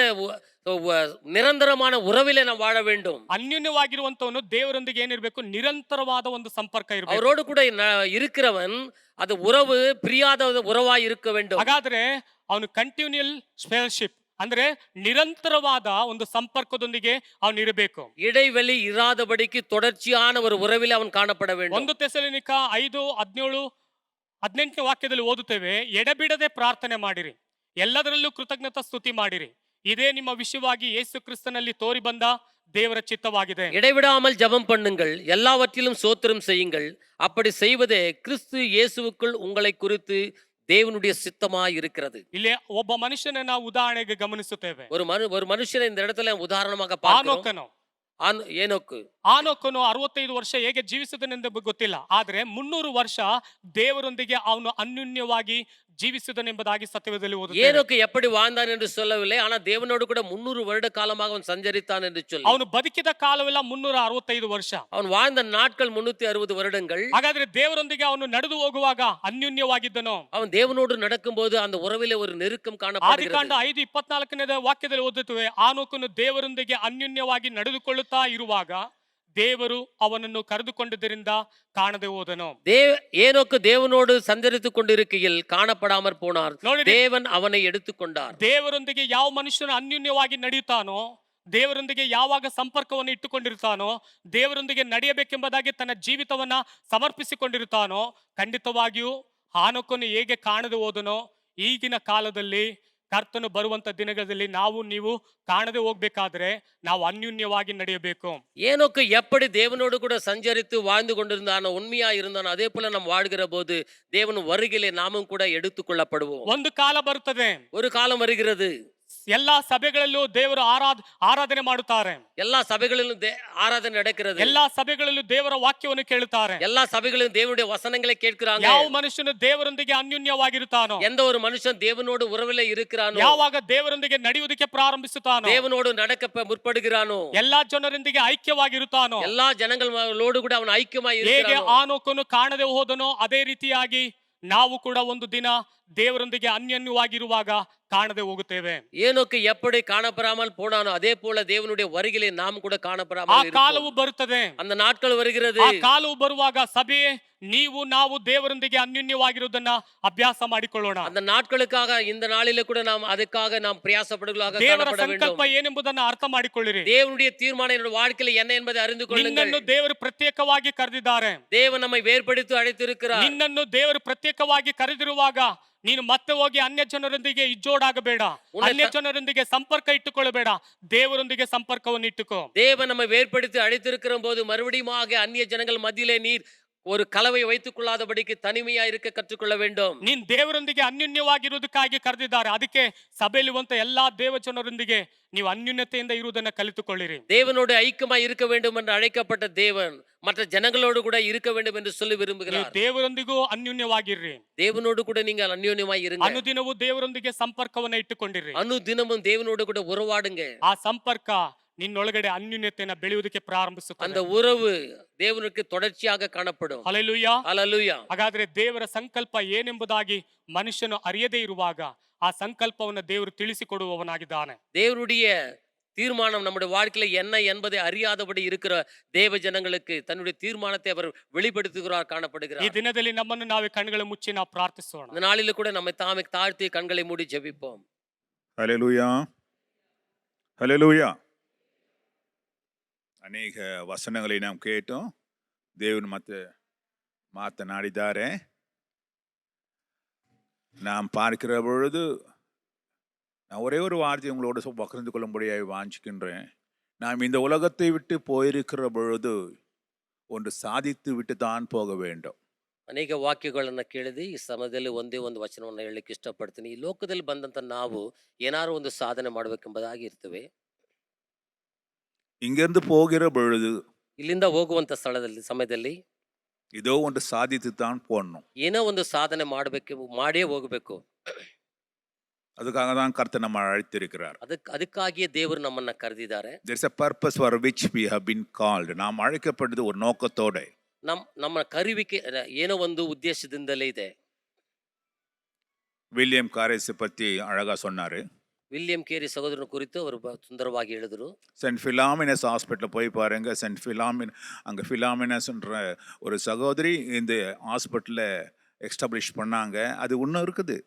S2: நிரந்தரமான உறவிலே நாம் வாழ வேண்டும்.
S1: ಅನ್ಯೋನ್ಯವಾಗಿರುವಂತವನು ದೇವರೊಂದಿಗೆ ಏನಿರಬೇಕು? ನಿರಂತರವಾದ ಒಂದು ಸಂಪರ್ಕ ಇರಬೇಕು.
S2: அவரோடு கூட இருக்கிறவன் அது உறவு பிரியாத உறவாய் இருக்க வேண்டும்.
S1: ಹಾಗಾದ್ರೆ ಅವನು ಕಂಟಿನ್ಯೂಯಲ್ ಫೆಲೋಶಿಪ್ ಅಂದ್ರೆ ನಿರಂತರವಾದ ಒಂದು ಸಂಪರ್ಕದೊಂದಿಗೆ ಅವನು ಇರಬೇಕು.
S2: இடைவெளி இராதபடிக்கு தொடர்ச்சியான ஒரு உறவிலே அவன் காணப்பட வேண்டும்.
S1: 1 ತೆಸಲೋನಿಕ 5:17-18 ವಾಕ್ಯದಲ್ಲಿ ಓದುತ್ತೇವೆ, ಎಡಬಿಡದೆ ಪ್ರಾರ್ಥನೆ ಮಾಡಿರಿ, ಎಲ್ಲದರಲ್ಲೂ ಕೃತಜ್ಞತಾ ಸ್ತುತಿ ಮಾಡಿರಿ, ಇದೇ ನಿಮ್ಮ ವಿಷಯವಾಗಿ ಯೇಸು ಕ್ರಿಸ್ತನಲ್ಲಿ ತೋರಿ ಬಂದ ದೇವರ ಚಿತ್ತವಾಗಿದೆ.
S2: இடைவிடாமல் ஜெபம் பண்ணுங்கள், எல்லாவற்றிலும் ஸ்தோத்திரம் செய்யுங்கள், அப்படி செய்வதே கிறிஸ்து இயேசுவுக்குள் உங்களை குறித்து தேவனுடைய சித்தமாய் இருக்கிறது.
S1: ಇಲ್ಲಿ ಒಬ್ಬ ಮನುಷ್ಯನ ನಾವು ಉದಾಹರಣೆಗೆ ಗಮನಿಸುತ್ತೇವೆ.
S2: ஒரு மனுஷனை இந்த இடத்துல உதாரணமாக பார்க்கிறோம்.
S1: ಆನೋಕನು ಆನೋಕನು 65 ವರ್ಷ ಹೇಗೆ ಜೀವಿಸಿದನೆಂದು ಗೊತ್ತಿಲ್ಲ, ಆದ್ರೆ 300 ವರ್ಷ ದೇವರೊಂದಿಗೆ ಅವನು ಅನ್ಯೋನ್ಯವಾಗಿ ಜೀವಿಸಿದನೆಂಬುದಾಗಿ ಸತ್ಯವೇದದಲ್ಲಿ ಓದುತ್ತೇವೆ.
S2: ஏனோக்கு எப்படி வாழ்ந்தான் என்று சொல்லவில்லை, ஆனா தேவனோடு கூட 300 வருட காலமாக அவன் சஞ்சரித்தான் என்று சொல்லி.
S1: ಅವನು ಬದುಕಿದ ಕಾಲವೆಲ್ಲ 365 ವರ್ಷ.
S2: அவன் வாழ்ந்த நாட்கள் 360 வருடங்கள்.
S1: ಹಾಗಾದ್ರೆ ದೇವರೊಂದಿಗೆ ಅವನು ನಡೆದು ಹೋಗುವಾಗ ಅನ್ಯೋನ್ಯವಾಗಿದ್ದನು.
S2: அவன் தேவனோடு நடக்கும்போது அந்த ಉறವಿலே ஒரு நெருக்கம் ಕಾಣப்படுகிறது.
S1: ಆದಿಕಾಂಡ 5:24 ವಾಕ್ಯದಲ್ಲಿ ಓದುತ್ತೇವೆ, ಆನೋಕನು ದೇವರೊಂದಿಗೆ ಅನ್ಯೋನ್ಯವಾಗಿ ನಡೆದುಕೊಳ್ಳುತ್ತಾ ಇರುವಾಗ ದೇವರು ಅವನನ್ನು ಕರೆದುಕೊಂಡದರಿಂದ ಕಾಣದೆ ಹೋದನು.
S2: ஏனோக்கு தேவனோடு சஞ்சரித்துக் கொண்டிருக்கையில் காணப்படாமற் போனார், தேவன் அவனை எடுத்துக்கொண்டார்.
S1: ದೇವರೊಂದಿಗೆ ಯಾವ ಮನುಷ್ಯನು ಅನ್ಯೋನ್ಯವಾಗಿ ನಡೆಯುತ್ತಾನೋ, ದೇವರೊಂದಿಗೆ ಯಾವಾಗ ಸಂಪರ್ಕವನ್ನು ಇಟ್ಟುಕೊಂಡಿರ್ತಾನೋ, ದೇವರೊಂದಿಗೆ ನಡೆಯಬೇಕೆಂಬುದಾಗಿ ತನ್ನ ಜೀವಿತವನ್ನ ಸಮರ್ಪಿಸಿಕೊಂಡಿರ್ತಾನೋ, ಖಂಡಿತವಾಗಿಯೂ ಆನೋಕನು ಹೇಗೆ ಕಾಣದೆ ಹೋದನೋ, ಈಗಿನ ಕಾಲದಲ್ಲಿ ಕರ್ತನು ಬರುವಂತ ದಿನಗಳಲ್ಲಿ ನಾವು ನೀವು ಕಾಣದೆ ಹೋಗ್ಬೇಕಾದ್ರೆ ನಾವು ಅನ್ಯೋನ್ಯವಾಗಿ ನಡೆಯಬೇಕು.
S2: ஏனோக்கு எப்படி தேவனோடு கூட சஞ்சரித்து வாழ்ந்து கொண்டிருந்தானோ, உண்மையா இருந்தானோ, அதே போல நாம் வாழ்கிற போது தேவன் வருகையிலே நாமும் கூட எடுத்துக்கொள்ளப்படுவோம்.
S1: ಒಂದು ಕಾಲ ಬರುತ್ತದೆ,
S2: ஒரு காலம் வருகிறது,
S1: ಎಲ್ಲಾ ಸಭೆಗಳಲ್ಲೂ ದೇವರು ಆರಾಧನೆ ಮಾಡುತ್ತಾರೆ,
S2: எல்லா சபைகளிலும் ஆராதனை நடக்கிறது,
S1: ಎಲ್ಲಾ ಸಭೆಗಳಲ್ಲೂ ದೇವರ ವಾಕ್ಯವನ್ನು ಕೇಳುತ್ತಾರೆ,
S2: எல்லா சபைகளிலும் தேவனுடைய வசனங்களை கேட்கிறாங்க.
S1: ಯಾವ ಮನುಷ್ಯನು ದೇವರೊಂದಿಗೆ ಅನ್ಯೋನ್ಯವಾಗಿರುತ್ತಾನೋ,
S2: எந்த ஒரு மனுஷன் தேவனோடு உறவிலே இருக்கிறானೋ,
S1: ಯಾವಾಗ ದೇವರೊಂದಿಗೆ ನಡೆಯುವುದಕ್ಕೆ ಪ್ರಾರಂಭಿಸುತ್ತಾನೋ,
S2: தேவனோடு நடக்க முற்படுகிறானೋ,
S1: ಎಲ್ಲಾ ಜನರೊಂದಿಗೆ ಐಕ್ಯವಾಗಿರುತ್ತಾನೋ,
S2: எல்லா ஜனங்களோடு கூட ಅವನು ಐಕ್ಯമായി
S1: ಹೇಗೆ
S2: ಇರುತ್ತಾನೋ,
S1: ಆನೋಕನು ಕಾಣದೆ ಹೋದನೋ ಅದೇ ರೀತಿಯಾಗಿ ನಾವು ಕೂಡ ಒಂದು ದಿನ ದೇವರೊಂದಿಗೆ ಅನ್ಯೋನ್ಯವಾಗಿರುವಾಗ ಕಾಣದೆ ಹೋಗುತ್ತೇವೆ.
S2: ஏனோக்கு எப்படி காணப்படாமல் போனானோ அதே போல தேவனுடைய வருகையிலே நாம் கூட
S1: ಆ
S2: காணப்படாமல்
S1: ಕಾಲವು ಬರುತ್ತದೆ,
S2: அந்த நாட்கள் வருகிறது.
S1: ಆ ಕಾಲವು ಬರುವಾಗ ಸಭೆ ನೀವು ನಾವು ದೇವರೊಂದಿಗೆ ಅನ್ಯೋನ್ಯವಾಗಿರುವುದನ್ನ ಅಭ್ಯಾಸ ಮಾಡಿಕೊಳ್ಳೋಣ.
S2: அந்த நாட்களுக்காக இந்த நாளிலே கூட நாம் அதுக்காக நாம் பிரயாசப்படுவதாக
S1: ದೇವರ
S2: காணப்பட
S1: ಸಂಕಲ್ಪ
S2: வேண்டும்.
S1: ಏನೆಂಬುದನ್ನ ಅರ್ಥ ಮಾಡಿಕೊಳ್ಳಿರಿ.
S2: தேவனுடைய தீர்மானம் என்னுடைய வாழ்க்கையில என்ன என்பதை அறிந்து கொள்ளுங்கள்.
S1: ನಿನ್ನನ್ನು ದೇವರು ಪ್ರತ್ಯೇಕವಾಗಿ ಕರೆದಿದ್ದಾರೆ.
S2: தேவன் நம்மை வேர்படுத்தி அழைத்திருக்கிறார்.
S1: ನಿನ್ನನ್ನು ದೇವರು ಪ್ರತ್ಯೇಕವಾಗಿ ಕರೆದಿರುವಾಗ ನೀನು ಮತ್ತೆ ಹೋಗಿ ಅನ್ಯ ಜನರೊಂದಿಗೆ ಇಜ್ಜೋಡಾಗಬೇಡ, ಅನ್ಯ ಜನರೊಂದಿಗೆ ಸಂಪರ್ಕ ಇಟ್ಟುಕೊಳ್ಳಬೇಡ, ದೇವರೊಂದಿಗೆ ಸಂಪರ್ಕವನ್ನು ಇಟ್ಟುಕೋ.
S2: தேவன் நம்மை வேர்படுத்தி அழைத்திருக்கிற போது மறுபடியும் அந்நிய ஜனங்கள் மத்தியிலே நீர் ஒரு கலவை வைத்துக் கொள்ளாதபடிக்கு தனிமையா இருக்க கற்றுக்கொள்ள வேண்டும்.
S1: ನೀನ್ ದೇವರೊಂದಿಗೆ ಅನ್ಯೋನ್ಯವಾಗಿರುವುದಕ್ಕಾಗಿ ಕರೆದಿದ್ದಾರೆ. ಅದಕ್ಕೆ ಸಭೆಯಲ್ಲಿರುವಂತ ಎಲ್ಲಾ ದೇವಜನರೊಂದಿಗೆ ನೀವು ಅನ್ಯೋನ್ಯತೆಯಿಂದ ಇರುವುದನ್ನ ಕಲಿತುಕೊಳ್ಳಿರಿ.
S2: தேவனோடு ஐக்கியமாய் இருக்க வேண்டும் என்று அழைக்கப்பட்ட தேவன் மற்ற ஜனங்களோடு கூட இருக்க வேண்டும் என்று சொல்லி விரும்புகிறார்.
S1: ದೇವರೊಂದಿಗೂ ಅನ್ಯೋನ್ಯವಾಗಿರ್ರಿ.
S2: தேவனோடு கூட நீங்கள் ಅನ್ಯೋನ್ಯமாய் இருங்க.
S1: ಅನುದಿನವೂ ದೇವರೊಂದಿಗೆ ಸಂಪರ್ಕವನ್ನ ಇಟ್ಟುಕೊಂಡಿರಿ.
S2: ಅನುದಿನமும் தேவனோடு கூட உறவாடுங்க.
S1: ಆ ಸಂಪರ್ಕ ನಿನ್ನೊಳಗಡೆ ಅನ್ಯೋನ್ಯತೆಯನ್ನು ಬೆಳೆಯುವುದಕ್ಕೆ ಪ್ರಾರಂಭಿಸುತ್ತದೆ.
S2: அந்த உறவு தேவனுக்கு தொடர்ச்சியாக காணப்படும்.
S1: Hallelujah,
S2: hallelujah.
S1: ಹಾಗಾದ್ರೆ ದೇವರ ಸಂಕಲ್ಪ ಏನೆಂಬುದಾಗಿ ಮನುಷ್ಯನು ಅರಿಯದೇ ಇರುವಾಗ ಆ ಸಂಕಲ್ಪವನ್ನು ದೇವರು ತಿಳಿಸಿಕೊಡುವವನಾಗಿದ್ದಾನೆ.
S2: தேவனுடைய தீர்மானம் நம்முடைய வாழ்க்கையில என்ன என்பதை அறியாதபடி இருக்கிற தேவ ஜனங்களுக்கு தன்னுடைய தீர்மானத்தை அவர் வெளிப்படுத்துகிறார், காணப்படுகிறார்.
S1: ಈ ದಿನದಲ್ಲಿ ನಮ್ಮನ್ನು ನಾವೇ ಕಣ್ಣುಗಳ ಮುಚ್ಚಿ ನಾವು ಪ್ರಾರ್ಥಿಸೋಣ.
S2: இந்த நாளில கூட நம்மை தாமே தாழ்த்தி கண்களை மூடி ஜெபிப்போம்.
S3: Hallelujah, hallelujah. ಅನೇಕ ವಚನங்களை நாம் கேட்டோம். தேவன் ಮತ್ತೆ ಮಾತನಾಡಿದ್ದಾರೆ. நாம் பார்க்கிற பொழுது நான் ஒரே ஒரு வார்த்தை உங்களோட பகிர்ந்து கொள்ளும்படியாக வாஞ்சிக்கின்றேன். நாம் இந்த உலகத்தை விட்டு போயிருக்கிற பொழுது ஒன்று சாதித்து விட்டு தான் போக வேண்டும்.
S2: ಅನೇಕ ವಾಕ್ಯಗಳನ್ನ ಕೇಳಿದೆ. ಈ ಸಮಯದಲ್ಲಿ ಒಂದೇ ಒಂದು ವಚನವನ್ನು ಹೇಳಲಿಕ್ಕೆ ಇಷ್ಟಪಡ್ತೀನಿ. ಈ ಲೋಕದಲ್ಲಿ ಬಂದಂತ ನಾವು ಏನಾದ್ರು ಒಂದು ಸಾಧನೆ ಮಾಡಬೇಕೆಂಬುದಾಗಿ ಇರ್ತೇವೆ.
S3: இங்கிருந்து போகிற பொழுது
S2: ಇಲ್ಲಿಂದ ಹೋಗುವಂತ ಸ್ಥಳದಲ್ಲಿ ಸಮಯದಲ್ಲಿ
S3: ஏதோ ஒன்று சாதித்து தான் போடணும்.
S2: ಏನೋ ಒಂದು ಸಾಧನೆ ಮಾಡಬೇಕು, ಮಾಡೇ ಹೋಗಬೇಕು.
S3: அதுக்காக தான் கர்த்தர் நம்ம அழைத்திருக்கிறார்.
S2: ಅದಕ್ಕಾಗಿಯೇ ದೇವರು ನಮ್ಮನ್ನ ಕರೆದಿದ್ದಾರೆ.
S3: There is a purpose for which we have been called. நாம் அழைக்கப்பட்டது ஒரு நோக்கத்தோட.
S2: ನಮ್ಮ ಕರೆಯುವಿಕೆ ಏನೋ ಒಂದು ಉದ್ದೇಶದಿಂದಲೇ ಇದೆ.
S3: வில்லியம் காரேஸை பத்தி அழகா சொன்னாரு.
S2: ವಿಲಿಯಂ ಕೇರಿ ಸಹೋದರನ ಕುರಿತು ಅವರು ಸುಂದರವಾಗಿ ಹೇಳಿದರು.
S3: சென்ட் ஃபிலாமினஸ் ஹாஸ்பிட்டல் போய் பாருங்க. சென்ட் ஃபிலாமின் அங்கே ஃபிலாமினஸ்ன்ற ஒரு சகோதரி இந்த ஹாஸ்பிட்டலில் எஸ்டாப்ளிஷ் பண்ணாங்க. அது இன்னும் இருக்குது.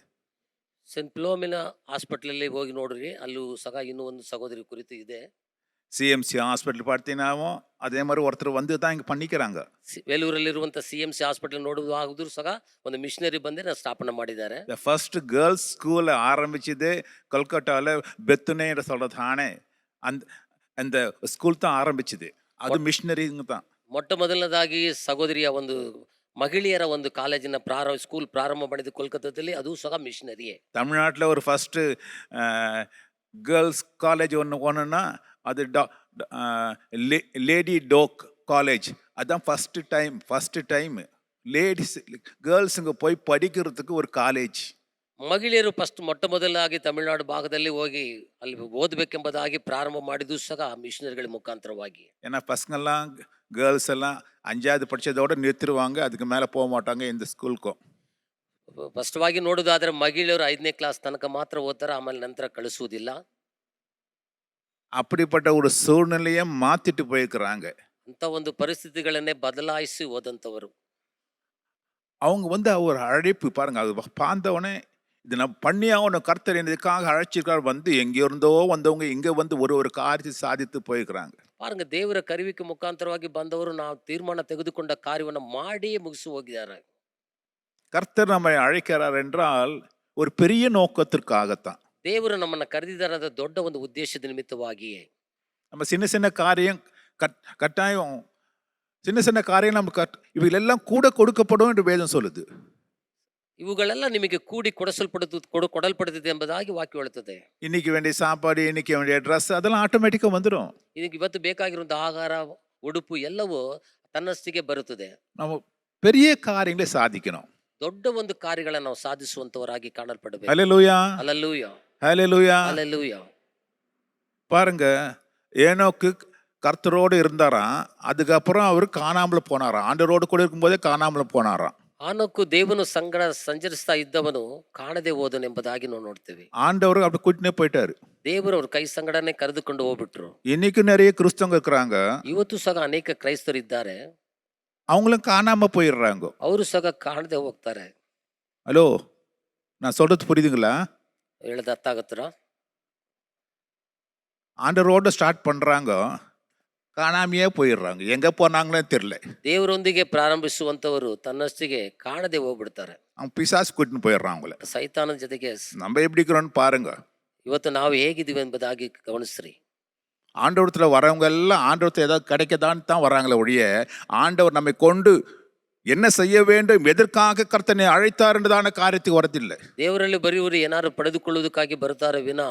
S2: ಸೆಂಟ್ ಫಿಲೋಮಿನಾ ಹಾಸ್ಪಿಟಲಲ್ಲಿ ಹೋಗಿ ನೋಡ್ರಿ, ಅಲ್ಲೂ ಸಹ ಇನ್ನೂ ಒಂದು ಸಹೋದರಿ ಕುರಿತು ಇದೆ.
S3: சிஎம்சி ஹாஸ்பிட்டல் பார்த்தீங்கன்னாவும் அதே மாதிரி ஒருத்தர் வந்து தான் இங்கே பண்ணிக்கிறாங்க.
S2: ವೇಲೂರಲ್ಲಿರುವಂತ CMC ಹಾಸ್ಪಿಟಲ್ ನೋಡುವುದಾದ್ರೂ ಸಹ ಒಂದು ಮಿಷನರಿ ಬಂದು ಸ್ಥಾಪನೆ ಮಾಡಿದ್ದಾರೆ.
S3: த ஃபர்ஸ்ட் கேர்ள்ஸ் ஸ்கூலை ஆரம்பிச்சது கொல்கட்டாவில் பெத்துனேன்ற சொல்கிறதானே அந்த அந்த ஸ்கூல் தான் ஆரம்பிச்சது. அது மிஷினரிங்க தான்.
S2: ಮೊಟ್ಟ ಮೊದಲನೇದಾಗಿ ಸಹೋದರಿಯ ಒಂದು ಮಹಿಳೆಯರ ಒಂದು ಕಾಲೇಜಿನ ಸ್ಕೂಲ್ ಪ್ರಾರಂಭ ಮಾಡಿದ ಕೋಲ್ಕತ್ತಾದಲ್ಲಿ, ಅದು ಸಹ ಮಿಷನರಿಯೇ.
S3: தமிழ்நாட்டில் ஒரு ஃபஸ்ட்டு கேர்ள்ஸ் காலேஜ் ஒன்றுனா அது லேடி டோக் காலேஜ். அதுதான் ஃபஸ்ட்டு டைம் லேடிஸ் கேர்ள்ஸுங்க போய் படிக்கிறதுக்கு ஒரு காலேஜ்.
S2: ಮಹಿಳೆಯರು ಮೊಟ್ಟ ಮೊದಲಾಗಿ ತಮಿಳುನಾಡು ಭಾಗದಲ್ಲಿ ಹೋಗಿ ಅಲ್ಲಿ ಓದಬೇಕೆಂಬುದಾಗಿ ಪ್ರಾರಂಭ ಮಾಡಿದ್ದು ಸಹ ಮಿಷನರಿಗಳ ಮುಖಾಂತರವಾಗಿ.
S3: ஏன்னா பசங்கள்லாம் கேர்ள்ஸ் எல்லாம் 5வது படிச்சதோட நிறுத்திடுவாங்க. அதுக்கு மேலே போக மாட்டாங்க இந்த ஸ்கூலுக்கும்.
S2: ಸ್ಪಷ್ಟವಾಗಿ ನೋಡುವುದಾದ್ರೆ ಮಹಿಳೆಯರು 5ನೇ ಕ್ಲಾಸ್ ತನಕ ಮಾತ್ರ ಓದ್ತಾರೆ, ಆಮೇಲೆ ನಂತರ ಕಳಿಸುವುದಿಲ್ಲ.
S3: அப்படிப்பட்ட ஒரு சூழ்நிலையை மாத்திட்டு போயிருக்கிறாங்க.
S2: ಅಂತ ಒಂದು ಪರಿಸ್ಥಿತಿಗಳನ್ನೇ ಬದಲಾಯಿಸಿ ಹೋದಂತವರು.
S3: அவங்க வந்து ஒரு அழைப்பு பாருங்க. அது பார்த்தவொடனே இது நம்ம பண்ணியாகணும், கர்த்தர் இதுக்காக அழைச்சிருக்கார். வந்து எங்கே இருந்தோ வந்தவங்க இங்கே வந்து ஒரு காரியத்தை சாதித்து போயிருக்கிறாங்க.
S2: பாருங்க, ದೇವರ ಕರೆಯುವಿಕೆ ಮುಖಾಂತರವಾಗಿ ಬಂದವರು ನಾವು ತೀರ್ಮಾನ ತೆಗೆದುಕೊಂಡ ಕಾರ್ಯವನ್ನು ಮಾಡಿಯೇ ಮುಗಿಸಿ ಹೋಗಿದ್ದಾರೆ.
S3: கர்த்தர் நம்மை அழைக்கிறார் என்றால் ஒரு பெரிய நோக்கத்திற்காகத்தான்.
S2: ದೇವರು ನಮ್ಮನ್ನ ಕರೆದಿದ್ದಾರೆ, ಅದು ದೊಡ್ಡ ಒಂದು ಉದ್ದೇಶದ ನಿಮಿತ್ತವಾಗಿಯೇ.
S3: நம்ம சின்ன சின்ன காரியம் கட்டாயம் சின்ன காரியம் நம்ம இவைகளெல்லாம் கூட கொடுக்கப்படும் என்று வேதம் சொல்லுது.
S2: ಇವುಗಳೆಲ್ಲ ನಿಮಗೆ ಕೂಡಿ ಕೊಡಲ್ಪಡುತ್ತದೆ ಎಂಬುದಾಗಿ ವಾಕ್ಯ ಹೇಳುತ್ತದೆ.
S3: இன்னைக்கு வேண்டிய சாப்பாடு, இன்னைக்கு வேண்டிய ட்ரெஸ் அதெல்லாம் ஆட்டோமேட்டிக்காக வந்துடும்.
S2: ಇದಕ್ಕೆ ಇವತ್ತು ಬೇಕಾಗಿರುವಂತಹ ಆಹಾರ, ಉಡುಪು ಎಲ್ಲವೂ ತನ್ನಷ್ಟಿಗೆ ಬರುತ್ತದೆ.
S3: நம்ம பெரிய காரியங்களை சாதிக்கணும்.
S2: ದೊಡ್ಡ ಒಂದು ಕಾರ್ಯಗಳನ್ನು ನಾವು ಸಾಧಿಸುವಂತವರಾಗಿ ಕಾಣಲ್ಪಡಬೇಕು.
S3: ஹல்லேலூயா,
S2: ಹಲ್ಲೆಲೂಯಾ,
S3: ஹல்லேலூயா.
S2: ಹಲ್ಲೆಲೂಯಾ.
S3: பாருங்க, ஏனோக்கு கர்த்தரோடு இருந்தாராம். அதுக்கப்புறம் அவர் காணாமல் போனாராம். ஆண்டவரோடு கூட இருக்கும்போதே காணாமல் போனாராம்.
S2: ಆನೋಕು ದೇವನು ಸಂಗಡ ಸಂಚರಿಸ್ತಾ ಇದ್ದವನು ಕಾಣದೆ ಹೋದನೆಂಬುದಾಗಿ ನಾವು ನೋಡ್ತೇವೆ.
S3: ஆண்டவர் அப்படி கூட்டினே போயிட்டாரு.
S2: ದೇವರು ಅವ್ರ ಕೈ ಸಂಗಡನೆ ಕರೆದುಕೊಂಡು ಹೋಗ್ಬಿಟ್ರು.
S3: இன்னைக்கு நிறைய கிறிஸ்தவங்க இருக்கிறாங்க.
S2: ಇವತ್ತು ಸಹ ಅನೇಕ ಕ್ರೈಸ್ತರು ಇದ್ದಾರೆ,
S3: அவங்களும் காணாம போயிடுறாங்க.
S2: ಅವರು ಸಹ ಕಾಣದೆ ಹೋಗ್ತಾರೆ.
S3: ஹலோ, நான் சொல்றது புரியுதுங்களா?
S2: ಹೇಳದ ಅರ್ಥ ಆಗತ್ತರ?
S3: ஆண்டவரோட ஸ்டார்ட் பண்றாங்க, காணாமையே போயிடுறாங்க. எங்க போனாங்களே தெரியல.
S2: ದೇವರೊಂದಿಗೆ ಪ್ರಾರಂಭಿಸುವಂತವರು ತನ್ನಷ್ಟಿಗೆ ಕಾಣದೆ ಹೋಗ್ಬಿಡ್ತಾರೆ.
S3: அவன் பிசாசு கூட்டின்னு போயிடுறான் அவங்கள.
S2: ಸೈತಾನದ ಜೊತೆಗೆ
S3: நம்ம எப்படி இருக்கிறோம்னு பாருங்க.
S2: ಇವತ್ತು ನಾವು ಹೇಗಿದ್ದೀವಿ ಎಂಬುದಾಗಿ ಗಮನಿಸ್ರಿ.
S3: ஆண்டவரத்துல வரவங்க எல்லாம் ஆண்டவரத்துல ஏதாவது கிடைக்கதான்னு தான் வராங்களே ஒழிய, ஆண்டவர் நம்மை கொண்டு என்ன செய்ய வேண்டும், எதற்காக கர்த்தனை அழைத்தார் என்றதான காரியத்துக்கு வரதில்லை.
S2: ದೇವರಲ್ಲಿ ಬರೆಯುವರು ಏನಾದ್ರು ಪಡೆದುಕೊಳ್ಳುವುದಕ್ಕಾಗಿ ಬರ್ತಾರೆ ವಿನ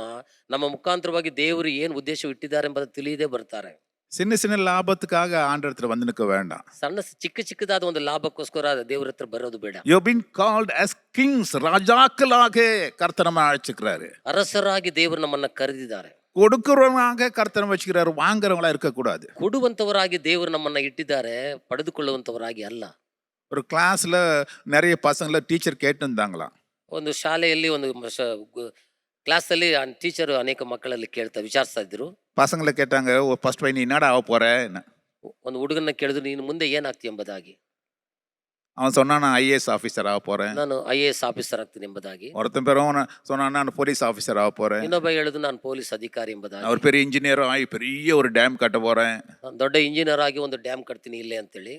S2: ನಮ್ಮ ಮುಖಾಂತರವಾಗಿ ದೇವರು ಏನು ಉದ್ದೇಶ ಇಟ್ಟಿದ್ದಾರೆ ಎಂಬುದು ತಿಳಿಯದೆ ಬರ್ತಾರೆ.
S3: சின்ன சின்ன லாபத்துக்காக ஆண்டவரத்துல வந்து நிற்க வேண்டாம்.
S2: ಸಣ್ಣ ಚಿಕ್ಕದಾದ ಒಂದು ಲಾಭಕ್ಕೋಸ್ಕರ ದೇವರ ಹತ್ರ ಬರೋದು ಬೇಡ.
S3: You have been called as kings, ராஜாக்களாக கர்த்தர் நம்ம அழைச்சிக்கிறாரு.
S2: ಅರಸರಾಗಿ ದೇವರು ನಮ್ಮನ್ನ ಕರೆದಿದ್ದಾರೆ.
S3: கொடுக்கிறவங்க கர்த்தர் வச்சுக்கிறாரு, வாங்குறவங்களா இருக்கக்கூடாது.
S2: ಕೊಡುವಂತವರಾಗಿ ದೇವರು ನಮ್ಮನ್ನ ಇಟ್ಟಿದ್ದಾರೆ, ಪಡೆದುಕೊಳ್ಳುವಂತವರಾಗಿ ಅಲ್ಲ.
S3: ஒரு கிளாஸ்ல நிறைய பசங்கள டீச்சர் கேட்டு இருந்தாங்களாம்.
S2: ಒಂದು ಶಾಲೆಯಲ್ಲಿ ಒಂದು ಕ್ಲಾಸಲ್ಲಿ ಟೀಚರ್ ಅನೇಕ ಮಕ್ಕಳಲ್ಲಿ ವಿಚಾರಿಸ್ತಾ ಇದ್ರು.
S3: பசங்களை கேட்டாங்க, ஃபர்ஸ்ட் பையன் நீ என்னடா ஆக போற?
S2: ಒಂದು ಹುಡುಗನ್ನ ಕೇಳಿದ್ರು, ನೀನು ಮುಂದೆ ಏನಾಗ್ತಿ ಎಂಬುದಾಗಿ.
S3: அவன் சொன்னான், நான் ஐஏஎஸ் ஆஃபீஸர் ஆக போறேன்.
S2: ನಾನು IAS ಆಫೀಸರ್ ಆಗ್ತೀನಿ ಎಂಬುದಾಗಿ.
S3: ஒருத்தன் பேரும் சொன்னான், நான் போலீஸ் ஆஃபீஸர் ஆக போறேன்.
S2: ಇನ್ನೊಬ್ಬ ಹೇಳಿದ್ರು, ನಾನು ಪೊಲೀಸ್ ಅಧಿಕಾರಿ ಎಂಬುದಾಗಿ.
S3: ஒரு பெரிய இன்ஜினியரும் ஆகி பெரிய ஒரு டேம் கட்ட போறேன்.
S2: ನಾನು ದೊಡ್ಡ ಇಂಜಿನಿಯರ್ ಆಗಿ ಒಂದು ಡ್ಯಾಮ್ ಕಟ್ತೀನಿ ಇಲ್ಲೇ ಅಂತೇಳಿ.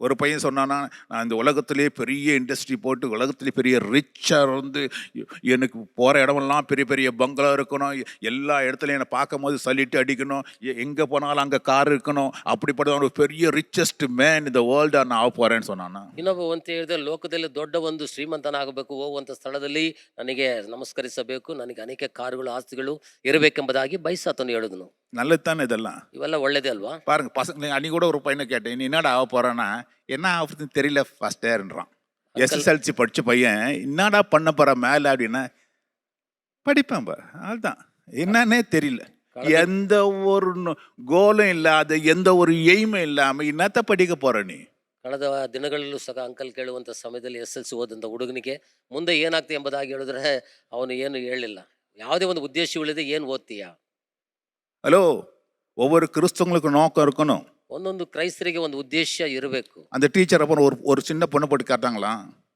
S3: ஒரு பையன் சொன்னான்னா, நான் இந்த உலகத்திலேயே பெரிய இண்டஸ்ட்ரி போட்டு உலகத்திலே பெரிய ரிச்சாக வந்து எனக்கு போகிற இடமெல்லாம் பெரிய பெரிய பங்களா இருக்கணும், எல்லா இடத்துலையும் என்னை பார்க்கும்போது சல்யூட் அடிக்கணும், எங்கே போனாலும் அங்கே கார் இருக்கணும், அப்படிப்பட்ட ஒரு பெரிய ரிச்சஸ்ட் மேன் இந்த வேர்ல்டு நான் ஆக போகிறேன்னு சொன்னான்னா.
S2: ಇನ್ನೊಬ್ಬ ಅಂತ ಹೇಳಿದ್ರೆ ಲೋಕದಲ್ಲಿ ದೊಡ್ಡ ಒಂದು ಶ್ರೀಮಂತನಾಗಬೇಕು, ಹೋಗುವಂತ ಸ್ಥಳದಲ್ಲಿ ನನಗೆ ನಮಸ್ಕರಿಸಬೇಕು, ನನಗೆ ಅನೇಕ ಕಾರುಗಳು ಆಸ್ತಿಗಳು ಇರಬೇಕೆಂಬುದಾಗಿ ಬಯಸಾತನು ಹೇಳಿದನು.
S3: நல்லது தானே இதெல்லாம்.
S2: ಇವೆಲ್ಲ ಒಳ್ಳೇದೇ ಅಲ್ವಾ?
S3: பாருங்க பசங்க அன்னைக்கு கூட ஒரு பையனை கேட்டேன், நீ என்னடா ஆக போறான்னா, என்ன ஆகுதுன்னு தெரியல ஃபர்ஸ்ட் இயர்ன்றான். எஸ்எஸ்எல்சி படிச்ச பையன் என்னடா பண்ண போற மேல அப்படின்னா, படிப்பேன் பாரு அதுதான் என்னன்னே தெரியல. எந்த ஒரு கோலும் இல்லாத எந்த ஒரு எய்மும் இல்லாம என்னத்த படிக்க போற நீ?
S2: ಕಳೆದ ದಿನಗಳಲ್ಲೂ ಸಹ ಅಂಕಲ್ ಕೇಳುವಂತ ಸಮಯದಲ್ಲಿ SLC ಓದಂತ ಹುಡುಗನಿಗೆ ಮುಂದೆ ಏನಾಗ್ತದೆ ಎಂಬುದಾಗಿ ಹೇಳಿದ್ರೆ ಅವನು ಏನು ಹೇಳಲಿಲ್ಲ. ಯಾವುದೇ ಒಂದು ಉದ್ದೇಶವಿಲ್ಲದೆ ಏನು ಓದ್ತೀಯಾ?
S3: ஹலோ, ஒவ்வொரு கிறிஸ்தவங்களுக்கும் நோக்கம் இருக்கணும்.
S2: ಒಂದೊಂದು ಕ್ರೈಸ್ತರಿಗೆ ಒಂದು ಉದ್ದೇಶ ಇರಬೇಕು.
S3: அந்த டீச்சர் அப்புறம் ஒரு சின்ன பொண்ணு போட்டு கேட்டாங்களா,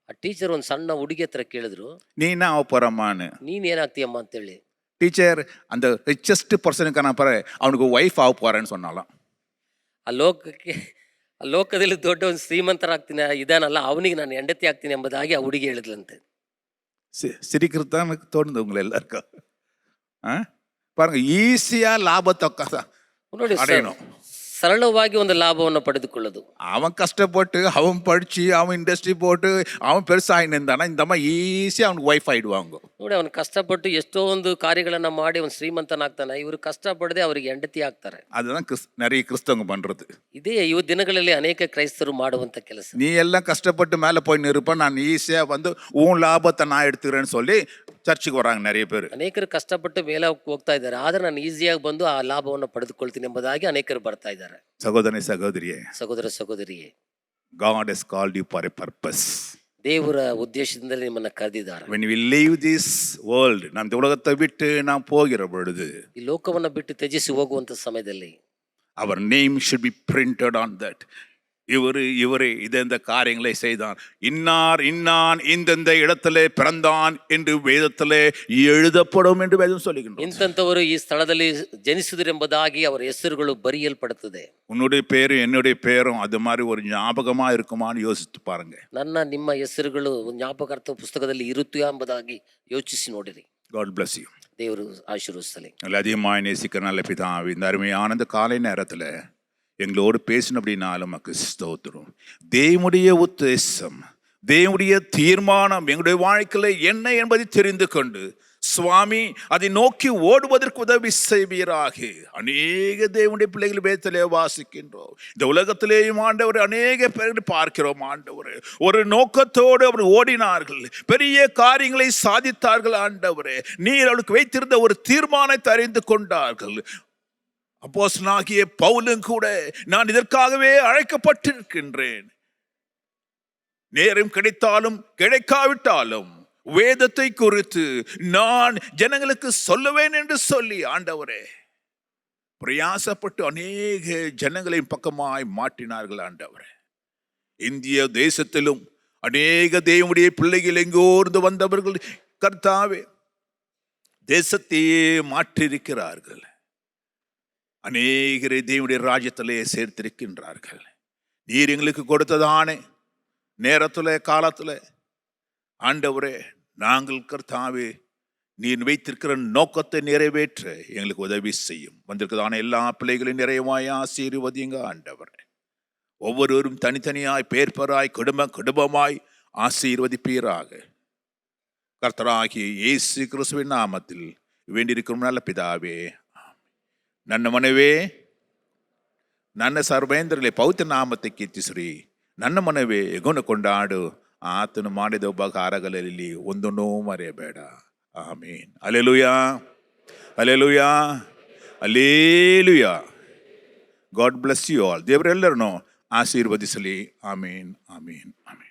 S2: ಆ ಟೀಚರ್ ಒಂದು ಸಣ್ಣ ಹುಡುಗಿ ಹತ್ರ ಕೇಳಿದ್ರು,
S3: நீ என்ன ஆக போறம்மான்னு.
S2: ನೀನ್ ಏನಾಗ್ತೀಯಮ್ಮ ಅಂತೇಳಿ.
S3: டீச்சர் அந்த ரிச்சஸ்ட் பர்சனுக்கான பாரு அவனுக்கு ஒய்ஃப் ஆக போறேன்னு சொன்னாலாம்.
S2: ಆ ಲೋಕದಲ್ಲಿ ದೊಡ್ಡ ಒಂದು ಶ್ರೀಮಂತರಾಗ್ತೀನಿ ಇದಾನಲ್ಲ, ಅವನಿಗೆ ನಾನು ಹೆಂಡತಿ ಆಗ್ತೀನಿ ಎಂಬುದಾಗಿ ಆ ಹುಡುಗಿ ಹೇಳಿದ್ಲಂತೆ.
S3: சிரிக்கிறது தான் எனக்கு தோணுது உங்களை எல்லாருக்கும். பாருங்க, ஈஸியா லாபத்தை
S2: ನೋಡಿ,
S3: அடையணும்.
S2: ಸರಳವಾಗಿ ಒಂದು ಲಾಭವನ್ನು ಪಡೆದುಕೊಳ್ಳೋದು.
S3: அவன் கஷ்டப்பட்டு அவன் படிச்சு அவன் இண்டஸ்ட்ரி போட்டு அவன் பெருசாகின்னு இருந்தானா இந்த மாதிரி ஈஸியா அவனுக்கு ஒய்ஃப் ಆಯಿடுவாங்க.
S2: ನೋಡಿ, ಅವನು ಕಷ್ಟಪಟ್ಟು ಎಷ್ಟೋ ಒಂದು ಕಾರ್ಯಗಳನ್ನ ಮಾಡಿ ಅವನು ಶ್ರೀಮಂತನಾಗ್ತಾನೆ, ಇವರು ಕಷ್ಟಪಡದೆ ಅವರಿಗೆ ಹೆಂಡತಿ ಆಗ್ತಾರೆ.
S3: அதுதான் நிறைய கிறிஸ்தவங்க பண்றது.
S2: ಇದೇ ಇವ ದಿನಗಳಲ್ಲಿ ಅನೇಕ ಕ್ರೈಸ್ತರು ಮಾಡುವಂತ ಕೆಲಸ.
S3: நீ எல்லாம் கஷ்டப்பட்டு மேலே போய் நிற்ப, நான் ஈஸியா வந்து உன் லாபத்தை நான் எடுத்துக்கிறேன்னு சொல்லி சர்ச்சுக்கு வராங்க நிறைய பேர்.
S2: ಅನೇಕರು ಕಷ್ಟಪಟ್ಟು ಮೇಲೆ ಹೋಗ್ತಾ ಇದ್ದಾರೆ, ಆದ್ರೆ ನಾನು ಈಸಿಯಾಗಿ ಬಂದು ಆ ಲಾಭವನ್ನು ಪಡೆದುಕೊಳ್ತೀನಿ ಎಂಬುದಾಗಿ ಅನೇಕರು ಬರ್ತಾ ಇದ್ದಾರೆ.
S3: சகோதரனே சகோதரியே,
S2: ಸಹೋದರ ಸಹೋದರಿಯೇ,
S3: God has called you for a purpose.
S2: ದೇವರ ಉದ್ದೇಶದಿಂದಲೇ ನಿಮ್ಮನ್ನ ಕರೆದಿದ್ದಾರೆ.
S3: When we leave this world, நாம் இந்த உலகத்தை விட்டு நாம் போகிற பொழுது,
S2: ಈ ಲೋಕವನ್ನ ಬಿಟ್ಟು ತ್ಯಜಿಸಿ ಹೋಗುವಂತ ಸಮಯದಲ್ಲಿ
S3: our name should be printed on that. இவரு இந்த காரியங்களை செய்தான், இன்னார் இன்னான் இந்தந்த இடத்திலே பிறந்தான் என்று வேதத்திலே எழுதப்படும் என்று வேதம் சொல்லுகின்றோம்.
S2: ಇಂಥವರು ಈ ಸ್ಥಳದಲ್ಲಿ ಜನಿಸಿದರೆಂಬುದಾಗಿ ಅವರ ಹೆಸರುಗಳು ಬರೆಯಲ್ಪಡುತ್ತದೆ.
S3: உன்னுடைய பேரும் என்னுடைய பேரும் அது மாதிரி ஒரு ஞாபகமா இருக்குமான்னு யோசித்து பாருங்க.
S2: ನನ್ನ ನಿಮ್ಮ ಹೆಸರುಗಳು ಜ್ಞಾಪಕಾರ್ಥ ಪುಸ್ತಕದಲ್ಲಿ ಇರುತ್ತಾ ಎಂಬುದಾಗಿ ಯೋಚಿಸಿ ನೋಡಿರಿ.
S3: God bless you.
S2: ದೇವರು ಆಶೀರ್ವದಿಸಲಿ.
S3: அதிகமாக நேசிக்கிற நல்ல பிதாவே, இந்த அருமையான இந்த காலை நேரத்தில் எங்களோடு பேசினபடினாலும் நமக்கு ஸ்தோத்திரம். தேவனுடைய உத்தேசம், தேவனுடைய தீர்மானம் எங்களுடைய வாழ்க்கையில என்ன என்பதை தெரிந்து கொண்டு சுவாமி அதை நோக்கி ஓடுவதற்கு உதவி செய்வீராக. அநேக தேவனுடைய பிள்ளைகள் வேதத்திலே வாசிக்கின்றோம், இந்த உலகத்திலேயும் ஆண்டவர் அநேக பேர் பார்க்கிறோம். ஆண்டவர் ஒரு நோக்கத்தோடு அவர் ஓடினார்கள், பெரிய காரியங்களை சாதித்தார்கள். ஆண்டவரே, நீர் அவளுக்கு வைத்திருந்த ஒரு தீர்மானத்தை அறிந்து கொண்டார்கள். அப்போஸ்தலனாகிய பவுலும் கூட நான் இதற்காகவே அழைக்கப்பட்டிருக்கின்றேன், நேரம் கிடைத்தாலும் கிடைக்காவிட்டாலும் வேதத்தை குறித்து நான் ஜனங்களுக்கு சொல்லுவேன் என்று சொல்லி ஆண்டவரே பிரயாசப்பட்டு அநேக ஜனங்களின் பக்கமாய் மாற்றினார்கள். ஆண்டவரே, இந்திய தேசத்திலும் அநேக தேவனுடைய பிள்ளைகள் எங்கோர்ந்து வந்தவர்கள் கர்த்தாவே தேசத்தையே மாற்றியிருக்கிறார்கள். அநேகரை தேவனுடைய ராஜ்யத்திலே சேர்த்திருக்கின்றார்கள். நீர் எங்களுக்கு கொடுத்ததான நேரத்தில் காலத்தில் ஆண்டவரே, நாங்கள் கர்த்தாவே நீர் வைத்திருக்கிற நோக்கத்தை நிறைவேற்ற எங்களுக்கு உதவி செய்யும். வந்திருக்கிறதான எல்லா பிள்ளைகளையும் நிறைவாய் ஆசீர்வதிங்க ஆண்டவரே. ஒவ்வொருவரும் தனித்தனியாய் பேர்பராய் குடும்பமாய் ஆசீர்வதிப்பீராக. கர்த்தராகிய இயேசு கிறிஸ்துவின் நாமத்தில் வேண்டியிருக்கும் நல்ல பிதாவே. ನನ್ನ ಮನವೇ ನನ್ನ ಸರ್ವೇಂದ್ರಲೆ ಪವಿತ್ರ ನಾಮத்தை ಕೀರ್ತಿಸಿರಿ. ನನ್ನ ಮನವೇ ಎಗುಣ ಕೊಂಡಾಡು, ಆತನು ಮಾಡಿದ ಉಪಕಾರಗಳಲ್ಲಿ ಒಂದನ್ನೂ ಮರೆಯಬೇಡ. ಆಮೇನ್. ಹಲ್ಲೆಲೂಯಾ, ಹಲ್ಲೆಲೂಯಾ, ಹಲ್ಲೆಲೂಯಾ. God bless you all. ದೇವರೆಲ್ಲರನ್ನು ಆಶೀರ್ವದಿಸಲಿ. ಆಮೇನ್, ಆಮೇನ್, ಆಮೇನ್.